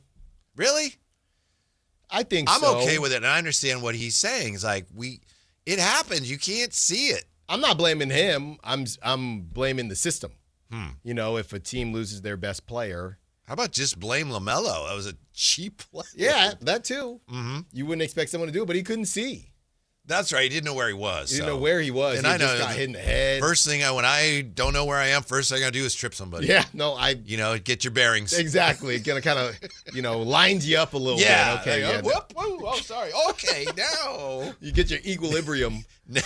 Really? I think I'm so. okay with it, and I understand what he's saying. It's like it happens. You can't see it. I'm not blaming him. I'm blaming the system. If a team loses their best player. How about just blame LaMelo? That was a cheap play. Yeah, that too. Mm-hmm. You wouldn't expect someone to do it, but he couldn't see. That's right. He didn't know where he was. He didn't know where he was. And he I just know got hit in the head. First thing, when I don't know where I am, first thing I do is trip somebody. Yeah, no, get your bearings. Exactly. It kind of lines you up a little bit. Okay. Yeah. Whoop, oh, sorry. Okay, now. You get your equilibrium. Now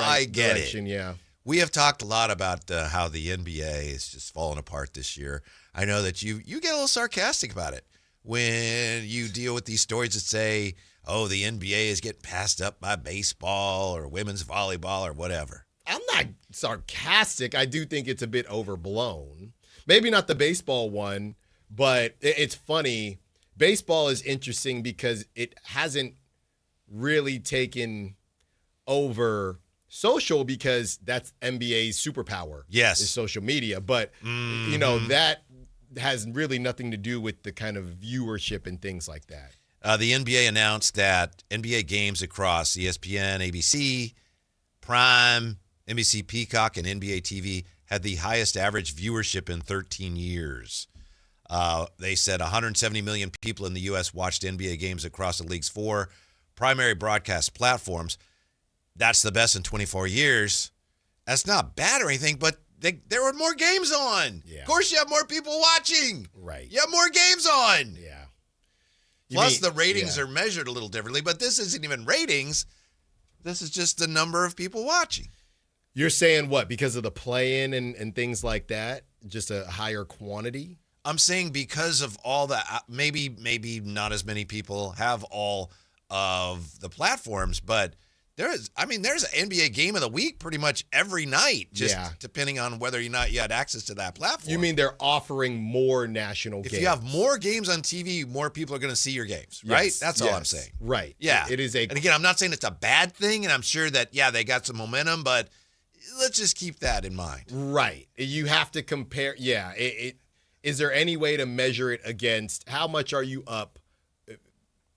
I get direction, it. Yeah. We have talked a lot about how the NBA is just falling apart this year. I know that you get a little sarcastic about it when you deal with these stories that say, oh, the NBA is getting passed up by baseball or women's volleyball or whatever. I'm not sarcastic. I do think it's a bit overblown. Maybe not the baseball one, but it's funny. Baseball is interesting because it hasn't really taken over social because that's NBA's superpower. Yes. Is social media. But, that has really nothing to do with the kind of viewership and things like that. The NBA announced that NBA games across ESPN, ABC, Prime, NBC Peacock, and NBA TV had the highest average viewership in 13 years. They said 170 million people in the U.S. watched NBA games across the league's 4 primary broadcast platforms. That's the best in 24 years. That's not bad or anything, but there were more games on. Yeah. Of course, you have more people watching. Right. You have more games on. Yeah. Plus, the ratings are measured a little differently, but this isn't even ratings. This is just the number of people watching. You're saying what? Because of the play-in and things like that? Just a higher quantity? I'm saying because of all the maybe not as many people have all of the platforms, but there's an NBA game of the week pretty much every night, just depending on whether or not you had access to that platform. You mean they're offering more national games? If you have more games on TV, more people are going to see your games, right? Yes, That's all I'm saying. Right. Yeah. It is and again, I'm not saying it's a bad thing, and I'm sure that, they got some momentum, but let's just keep that in mind. Right. You have to compare. Yeah. Is there any way to measure it against how much are you up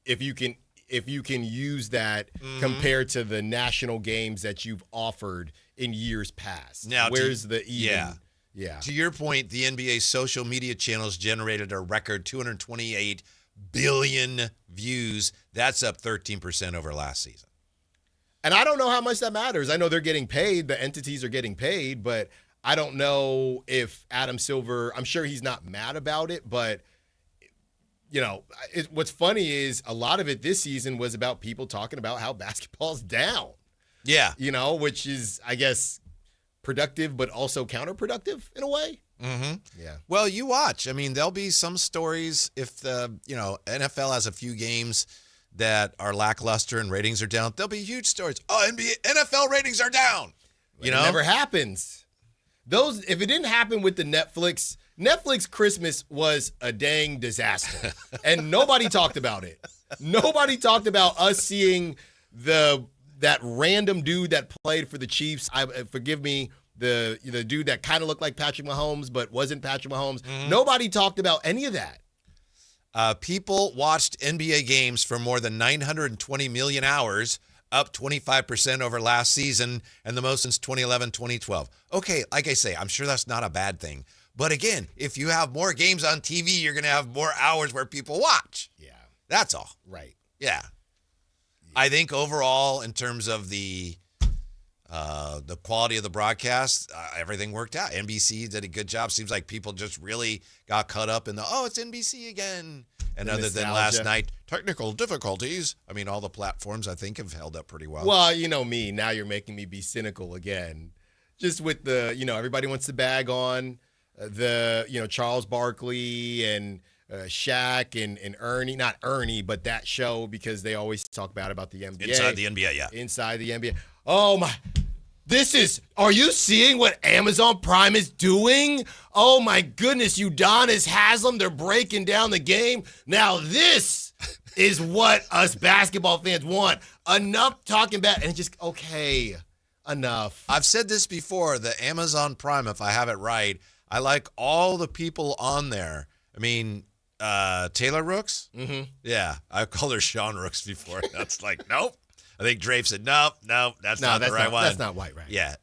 if you can use that compared to the national games that you've offered in years past? Now, where's the even? Yeah. To your point, the NBA's social media channels generated a record 228 billion views. That's up 13% over last season. And I don't know how much that matters. I know they're getting paid. The entities are getting paid, but I don't know if Adam Silver, I'm sure he's not mad about it, but what's funny is a lot of it this season was about people talking about how basketball's down. Yeah. Which is, I guess, productive, but also counterproductive in a way. Mm-hmm. Yeah. Well, you watch. I mean, there'll be some stories if the, NFL has a few games that are lackluster and ratings are down. There'll be huge stories. Oh, NFL ratings are down. It never happens. if it didn't happen with the Netflix Christmas was a dang disaster. And nobody talked about it. Nobody talked about us seeing that random dude that played for the Chiefs. Forgive me, the dude that kind of looked like Patrick Mahomes but wasn't Patrick Mahomes. Mm-hmm. Nobody talked about any of that. People watched NBA games for more than 920 million hours, up 25% over last season, and the most since 2011-2012. Okay, like I say, I'm sure that's not a bad thing. But again, if you have more games on TV, you're going to have more hours where people watch. Yeah. That's all. Right. Yeah. I think overall, in terms of the quality of the broadcast, everything worked out. NBC did a good job. Seems like people just really got caught up in it's NBC again. And other nostalgia. than last night, technical difficulties. I mean, all the platforms, I think, have held up pretty well. Well, you know me. Now you're making me be cynical again. Just with everybody wants to bag on Charles Barkley and Shaq and Ernie. Not Ernie, but that show, because they always talk bad about the NBA. Inside the NBA, yeah. Inside the NBA. Oh, my. Are you seeing what Amazon Prime is doing? Oh my goodness, Udonis Haslem, they're breaking down the game. Now this is what us basketball fans want. Enough talking about, and just, okay, enough. I've said this before, the Amazon Prime, if I have it right, I like all the people on there. I mean, Taylor Rooks? Mm-hmm. Yeah, I've called her Sean Rooks before. That's like, nope. I think Drape said, nope, that's not the right one. That's not White, right? Yeah.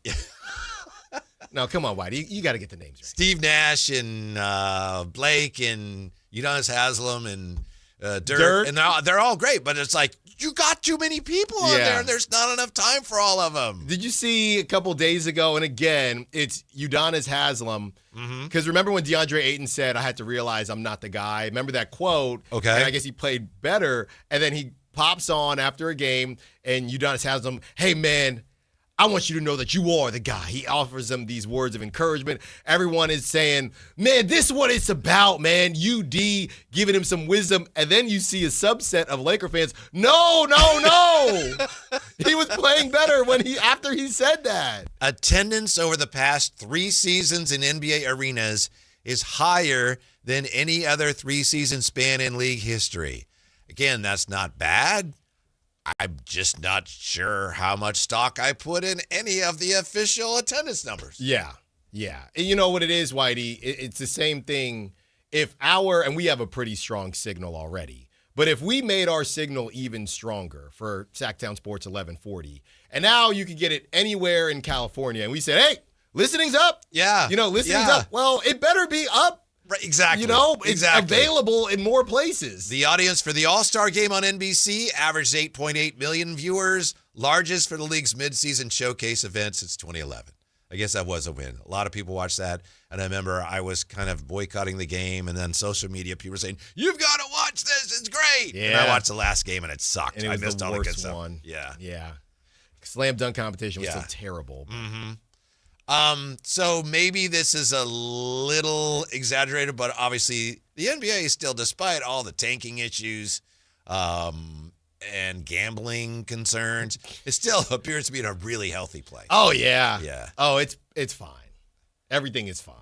No, come on, White. You got to get the names right. Steve Nash and Blake and Udonis Haslem and Dirk. And they're all great, but it's like, you got too many people on there, and there's not enough time for all of them. Did you see a couple days ago, and again, it's Udonis Haslem, because remember when DeAndre Ayton said, I had to realize I'm not the guy? Remember that quote? Okay. And I guess he played better, and then he pops on after a game, and Udonis Haslem, hey, man, I want you to know that you are the guy. He offers them these words of encouragement. Everyone is saying, man, this is what it's about, man. UD giving him some wisdom. And then you see a subset of Laker fans, no. He was playing better after he said that. Attendance over the past 3 seasons in NBA arenas is higher than any other 3-season span in league history. Again, that's not bad. I'm just not sure how much stock I put in any of the official attendance numbers. Yeah. And you know what it is, Whitey? It's the same thing. And we have a pretty strong signal already, but if we made our signal even stronger for Sactown Sports 1140, and now you can get it anywhere in California, and we said, hey, listening's up. Yeah. Listening's up. Well, it better be up. Right, exactly. It's available in more places. The audience for the All-Star Game on NBC averaged 8.8 million viewers, largest for the league's midseason showcase event since 2011. I guess that was a win. A lot of people watched that, and I remember I was kind of boycotting the game, and then social media people were saying, you've got to watch this, it's great. Yeah. And I watched the last game, and it sucked. And it was I missed the all the good worst stuff. one. Yeah. Slam dunk competition was so terrible. Mm-hmm. So maybe this is a little exaggerated, but obviously the NBA is still, despite all the tanking issues and gambling concerns, it still appears to be in a really healthy place. Oh, yeah. Yeah. Oh, it's fine. Everything is fine.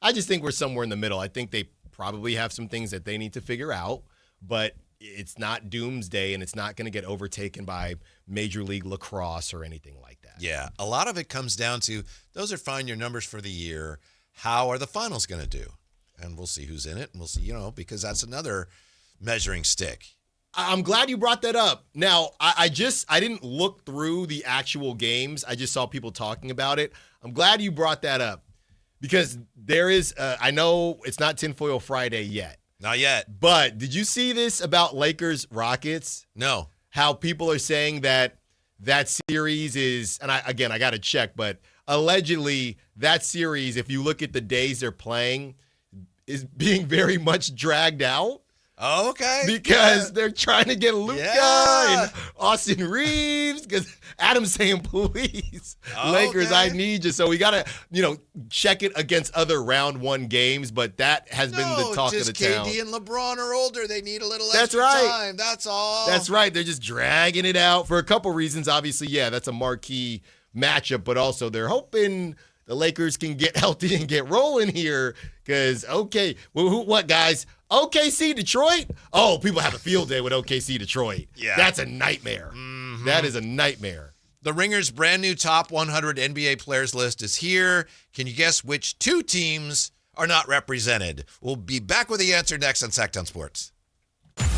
I just think we're somewhere in the middle. I think they probably have some things that they need to figure out, but it's not doomsday, and it's not going to get overtaken by Major League Lacrosse or anything like that. Yeah, a lot of it comes down to, those are fine, your numbers for the year. How are the finals going to do? And we'll see who's in it, and we'll see, because that's another measuring stick. I'm glad you brought that up. Now, I didn't look through the actual games. I just saw people talking about it. I'm glad you brought that up, because there is, I know it's not Tinfoil Friday yet. Not yet. But did you see this about Lakers-Rockets? No. How people are saying that series is, and I got to check, but allegedly that series, if you look at the days they're playing, is being very much dragged out. Oh, okay. Because they're trying to get Luka and Austin Reeves. Because Adam's saying, please, Lakers, I need you. So we got to, check it against other round 1 games. But that has been the talk of the town. KD and LeBron are older. They need a little extra time. That's all. That's right. They're just dragging it out for a couple reasons. Obviously, that's a marquee matchup. But also they're hoping, the Lakers can get healthy and get rolling here. Because, what, guys? OKC Detroit? Oh, people have a field day with OKC Detroit. Yeah. That's a nightmare. Mm-hmm. That is a nightmare. The Ringer's brand new top 100 NBA players list is here. Can you guess which two teams are not represented? We'll be back with the answer next on Sactown Sports.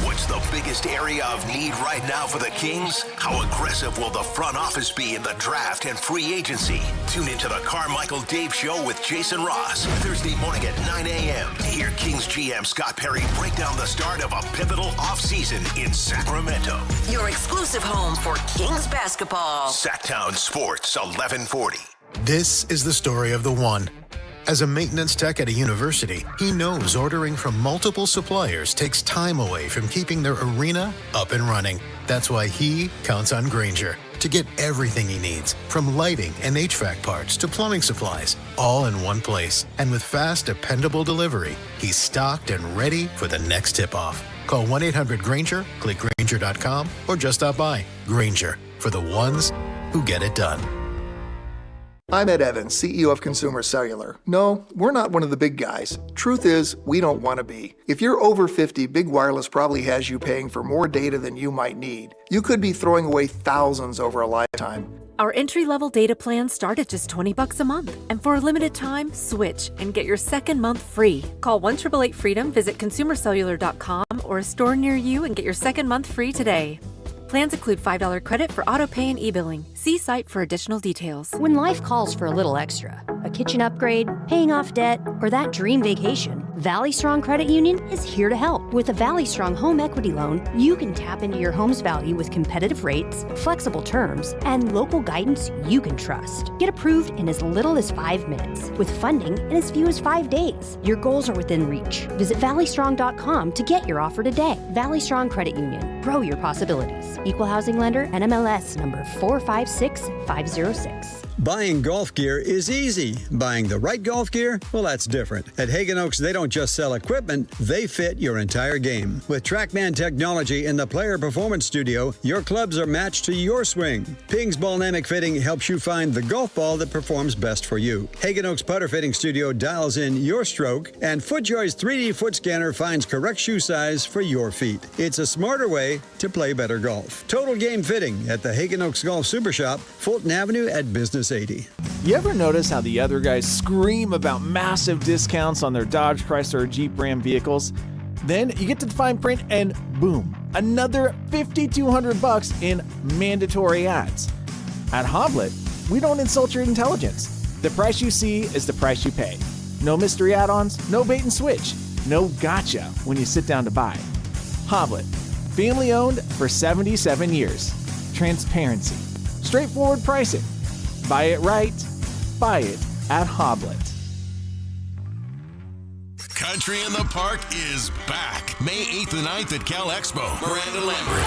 What's the biggest area of need right now for the Kings? How aggressive will the front office be in the draft and free agency? Tune into the Carmichael Dave Show with Jason Ross, Thursday morning at 9 a.m. to hear Kings GM Scott Perry break down the start of a pivotal offseason in Sacramento. Your exclusive home for Kings basketball. Sactown Sports 1140. This is the story of the one. As a maintenance tech at a university, he knows ordering from multiple suppliers takes time away from keeping their arena up and running. That's why he counts on Grainger to get everything he needs, from lighting and HVAC parts to plumbing supplies, all in one place. And with fast, dependable delivery, he's stocked and ready for the next tip-off. Call 1-800-GRAINGER, click Grainger.com, or just stop by. Grainger, for the ones who get it done. I'm Ed Evans, CEO of Consumer Cellular. No, we're not one of the big guys. Truth is, we don't want to be. If you're over 50, Big Wireless probably has you paying for more data than you might need. You could be throwing away thousands over a lifetime. Our entry-level data plans start at just $20 a month. And for a limited time, switch and get your second month free. Call 1-888-FREEDOM, visit consumercellular.com or a store near you and get your second month free today. Plans include $5 credit for auto pay and e-billing. See site for additional details. When life calls for a little extra, a kitchen upgrade, paying off debt, or that dream vacation, Valley Strong Credit Union is here to help. With a Valley Strong home equity loan, you can tap into your home's value with competitive rates, flexible terms, and local guidance you can trust. Get approved in as little as 5 minutes, with funding in as few as 5 days. Your goals are within reach. Visit valleystrong.com to get your offer today. Valley Strong Credit Union. Grow your possibilities. Equal housing lender, NMLS number 456506. Buying golf gear is easy. Buying the right golf gear, well, that's different. At Hagen Oaks, they don't just sell equipment, they fit your entire game. With TrackMan technology in the Player Performance Studio, your clubs are matched to your swing. Ping's Ballnamic Fitting helps you find the golf ball that performs best for you. Hagen Oaks Putter Fitting Studio dials in your stroke, and FootJoy's 3D foot scanner finds correct shoe size for your feet. It's a smarter way to play better golf. Total Game Fitting at the Hagen Oaks Golf Super Shop, Fulton Avenue at Business 80. You ever notice how the other guys scream about massive discounts on their Dodge, Chrysler, or Jeep Ram vehicles? Then you get to the fine print and boom, another $5,200 in mandatory ads. At Hoblet, we don't insult your intelligence. The price you see is the price you pay. No mystery add-ons, no bait and switch, no gotcha when you sit down to buy. Hoblet, family owned for 77 years. Transparency, straightforward pricing. Buy it right, buy it at Hoblet. Country in the Park is back. May 8th and 9th at Cal Expo. Miranda Lambert,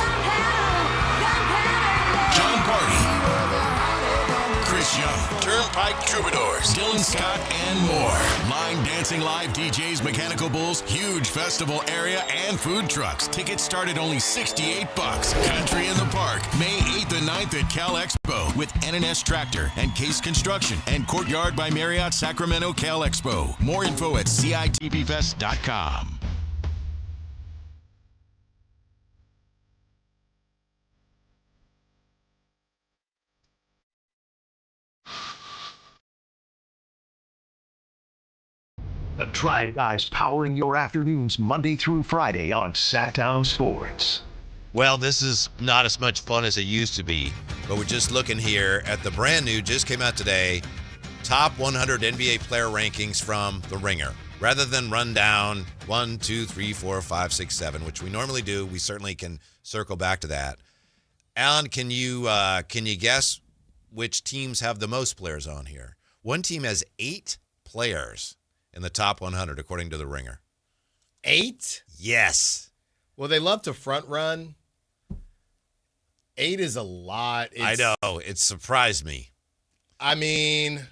John Party, Chris Young, Turnpike Troubadours, Dylan Scott, and more. Line dancing live DJs, Mechanical Bulls, huge festival area, and food trucks. Tickets start at only $68. Country in the Park, May 8th and 9th at Cal Expo with N&S Tractor and Case Construction and Courtyard by Marriott Sacramento Cal Expo. More info at CITBFest.com. The Tribe Guys powering your afternoons Monday through Friday on Sactown Sports. Well, this is not as much fun as it used to be, but we're just looking here at the brand new, just came out today, top 100 NBA player rankings from The Ringer. Rather than run down 1, 2, 3, 4, 5, 6, 7, which we normally do, we certainly can circle back to that. Alan, can you guess which teams have the most players on here? One team has 8 players in the top 100, according to The Ringer. 8? Yes. Well, they love to front run. 8 is a lot. I know. It surprised me. I mean,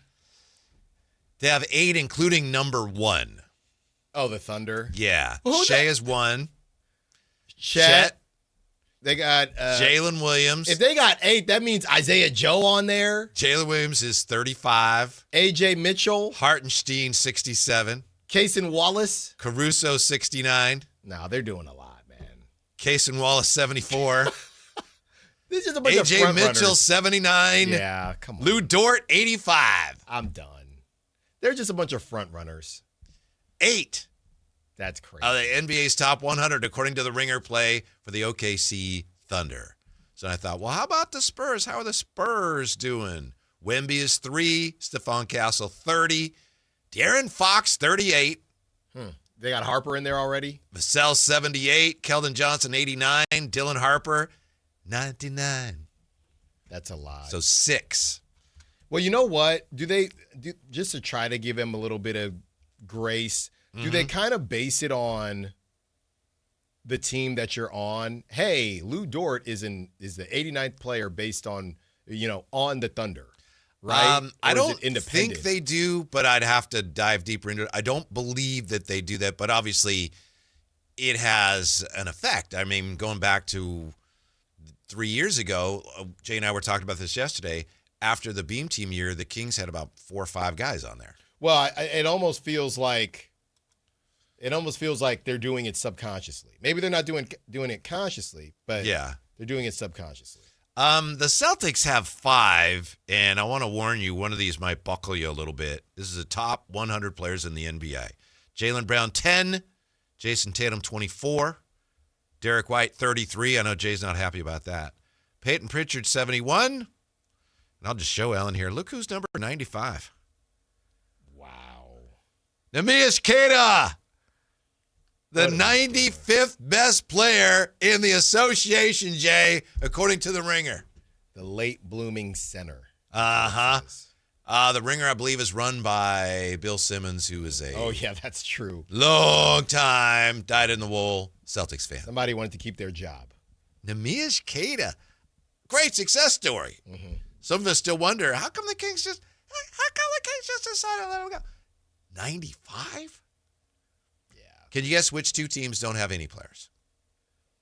they have 8, including number 1. Oh, the Thunder? Yeah. Well, Shea is 1. Chet. They got Jalen Williams. If they got 8, that means Isaiah Joe on there. Jalen Williams is 35. AJ Mitchell. Hartenstein, 67. Cason Wallace. Caruso, 69. No, they're doing a lot, man. Cason Wallace, 74. This is a bunch of AJ front Mitchell, runners. 79. Yeah, come on. Lou Dort, 85. I'm done. They're just a bunch of front runners. 8. That's crazy. The NBA's top 100, according to the Ringer play for the OKC Thunder. So I thought, well, how about the Spurs? How are the Spurs doing? Wemby is 3. Stephon Castle, 30. De'Aaron Fox, 38. They got Harper in there already? Vassell, 78. Keldon Johnson, 89. Dylan Harper, 99. That's a lot. So 6. Well, you know what? Just to try to give him a little bit of grace, do they kind of base it on the team that you're on? Hey, Lou Dort is the 89th player based on, on the Thunder, right? I don't think think they do, but I'd have to dive deeper into it. I don't believe that they do that, but obviously it has an effect. I mean, going back to 3 years ago, Jay and I were talking about this yesterday. After the Beam Team year, the Kings had about 4 or 5 guys on there. Well, it almost feels like they're doing it subconsciously. Maybe they're not doing it consciously, but they're doing it subconsciously. The Celtics have 5, and I want to warn you, one of these might buckle you a little bit. This is the top 100 players in the NBA. Jaylen Brown, 10. Jason Tatum, 24. Derek White, 33. I know Jay's not happy about that. Peyton Pritchard, 71. And I'll just show Ellen here. Look who's number 95. Wow. Neemias Queta, the 95th best player in the association, Jay, according to the Ringer. The late blooming center. The Ringer, I believe, is run by Bill Simmons, who is Oh, yeah, that's true. long time dyed-in-the-wool Celtics fan. Somebody wanted to keep their job. Neemias Queta, great success story. Some of us still wonder, how come the Kings just decided to let him go? 95? Yeah. Can you guess which 2 teams don't have any players?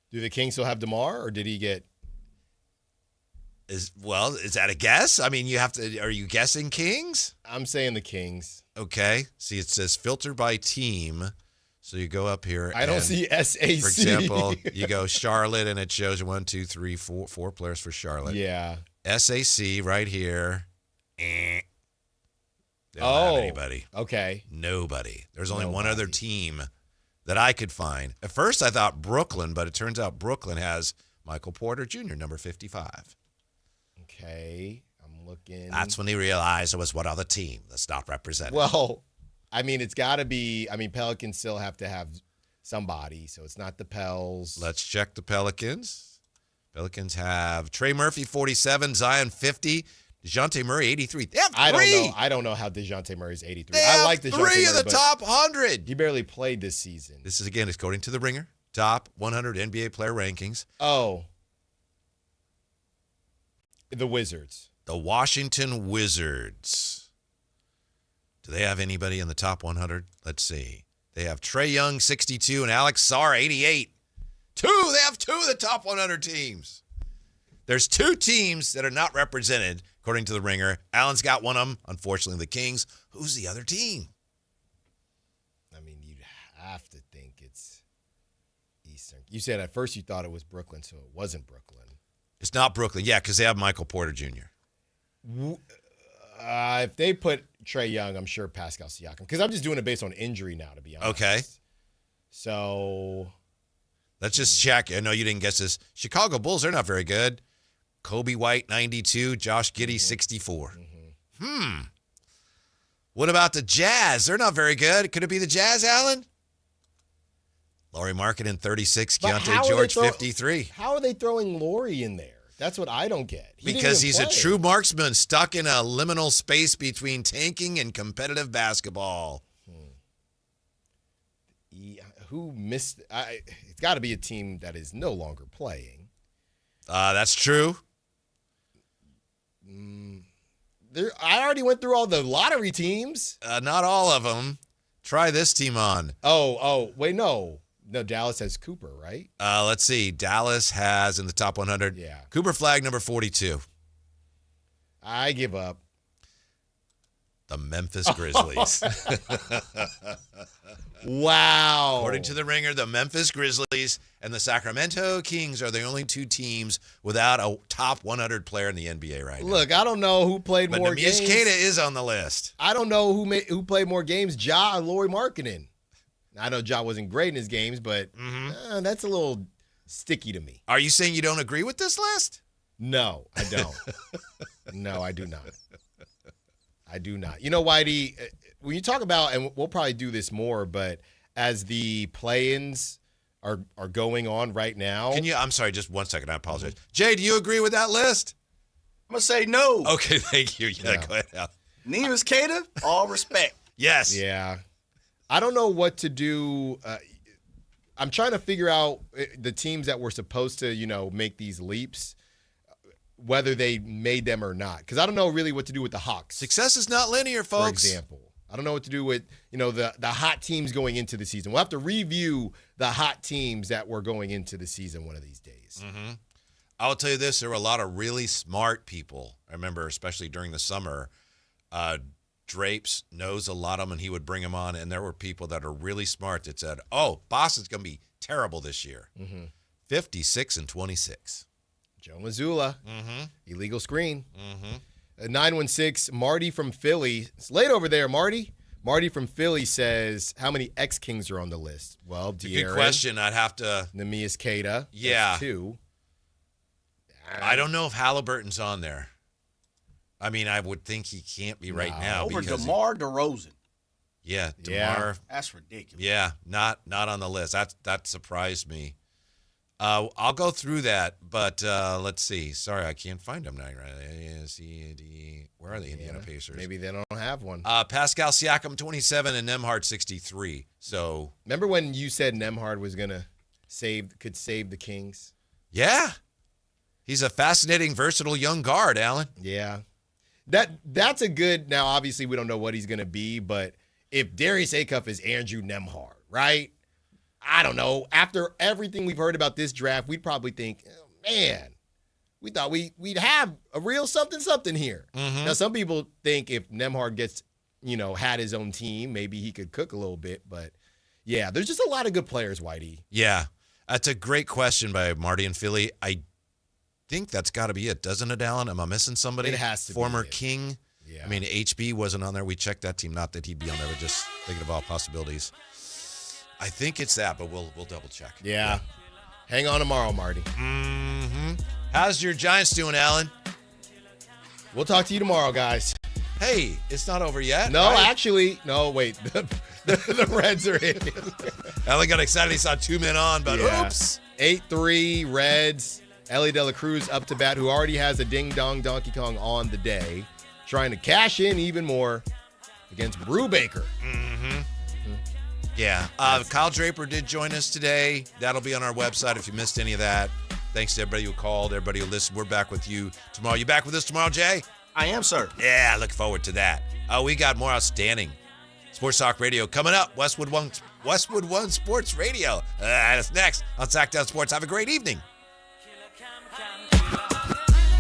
Do the Kings still have DeMar, or did he get? Is that a guess? I mean, are you guessing Kings? I'm saying the Kings. Okay. See, it says filter by team. So you go up here. I don't see SAC. For example, you go Charlotte, and it shows you 1, 2, 3, 4 players for Charlotte. Yeah. SAC right here. They don't have anybody. Okay. Nobody. There's only one other team that I could find. At first, I thought Brooklyn, but it turns out Brooklyn has Michael Porter Jr., number 55. Okay. I'm looking. That's when he realized it was one other team that's not represented. Well, I mean, it's got to be. I mean, Pelicans still have to have somebody, so it's not the Pels. Let's check the Pelicans. Pelicans have Trey Murphy, 47, Zion, 50, DeJounte Murray, 83. They have 3. I don't know how DeJounte Murray's 83. They I like have DeJounte 3 Murray, of the top 100. He barely played this season. This is, again, according to the Ringer, top 100 NBA player rankings. Oh. The Wizards. The Washington Wizards. Do they have anybody in the top 100? Let's see. They have Trae Young, 62, and Alex Sarr, 88. They have 2 of the top 100 teams. There's 2 teams that are not represented, according to the Ringer. Allen's got one of them. Unfortunately, the Kings. Who's the other team? I mean, you'd have to think it's Eastern. You said at first you thought it was Brooklyn, so it wasn't Brooklyn. It's not Brooklyn. Yeah, because they have Michael Porter Jr. If they put Trae Young, I'm sure Pascal Siakam. Because I'm just doing it based on injury now, to be honest. Okay. So let's just check. I know you didn't guess this. Chicago Bulls, they're not very good. Kobe White, 92. Josh Giddey, 64. What about the Jazz? They're not very good. Could it be the Jazz, Allen? Lauri Markkanen, 36. Keontae George, 53. How are they throwing Lauri in there? That's what I don't get. Because he's a true marksman stuck in a liminal space between tanking and competitive basketball. Who missed? It's got to be a team that is no longer playing. That's true. I already went through all the lottery teams. Not all of them. Try this team on. Oh, wait, no. No, Dallas has Cooper, right? Let's see. Dallas has in the top 100. Yeah. Cooper Flag, number 42. I give up. The Memphis Grizzlies. Wow. According to the Ringer, the Memphis Grizzlies and the Sacramento Kings are the only two teams without a top 100 player in the NBA right now. Look, I don't know who played but more Neemias games. Queta is on the list. I don't know who played more games, Ja or Lauri Markkanen. I know Ja wasn't great in his games, but that's a little sticky to me. Are you saying you don't agree with this list? No, I don't. No, I do not. I do not. You know, Whitey, when you talk about, and we'll probably do this more, but as the play-ins are going on right now. I'm sorry, just 1 second. I apologize. Jay, do you agree with that list? I'm going to say no. Okay, thank you. Yeah, go ahead, Al. Neemias Queta, all respect. Yes. Yeah. I don't know what to do. I'm trying to figure out the teams that were supposed to, make these leaps, whether they made them or not. Because I don't know really what to do with the Hawks. Success is not linear, folks. For example. I don't know what to do with, the hot teams going into the season. We'll have to review the hot teams that were going into the season one of these days. Mm-hmm. I'll tell you this. There were a lot of really smart people. I remember, especially during the summer, Drapes knows a lot of them, and he would bring them on. And there were people that are really smart that said, oh, Boston's going to be terrible this year. 56-26. Joe Mazzulla, illegal screen. 916, Marty from Philly. It's late over there, Marty. Marty from Philly says, how many ex-Kings are on the list? Well, De'Aaron. Good question. I'd have to. Neemias Queta. Yeah. That's 2. I don't know if Halliburton's on there. I mean, I would think he can't be right now. Over DeMar DeRozan. Yeah, DeMar. Yeah, that's ridiculous. Yeah, not on the list. That surprised me. I'll go through that, but let's see. Sorry, I can't find them now. Where are the Indiana Pacers? Maybe they don't have one. Pascal Siakam, 27, and Nembhard, 63. So remember when you said Nembhard was could save the Kings? Yeah, he's a fascinating, versatile young guard, Alan. Yeah, that's a good. Now, obviously, we don't know what he's going to be, but if Darius Acuff is Andrew Nembhard, right? I don't know. After everything we've heard about this draft, we'd probably think, oh, man, we thought we'd have a real something here. Now, some people think if Nembhard gets, had his own team, maybe he could cook a little bit. But, yeah, there's just a lot of good players, Whitey. Yeah, that's a great question by Marty in Philly. I think that's got to be it, doesn't it, Alan? Am I missing somebody? It has to Former be King. Yeah. I mean, HB wasn't on there. We checked that team. Not that he'd be on there, but just thinking of all possibilities. I think it's that, but we'll double check. Yeah. Hang on tomorrow, Marty. How's your Giants doing, Alan? We'll talk to you tomorrow, guys. Hey, it's not over yet. No, right? actually, no, wait. The Reds are in. Alan got excited. He saw 2 men on, but oops. 8-3 Reds. Ellie De La Cruz up to bat, who already has a ding-dong Donkey Kong on the day, trying to cash in even more against Brubaker. Yeah. Kyle Draper did join us today. That'll be on our website if you missed any of that. Thanks to everybody who called, everybody who listened. We're back with you tomorrow. You back with us tomorrow, Jay? I am, sir. Yeah, look forward to that. We got more outstanding Sports Talk Radio coming up. Westwood One Sports Radio. That's next on Sactown Sports. Have a great evening.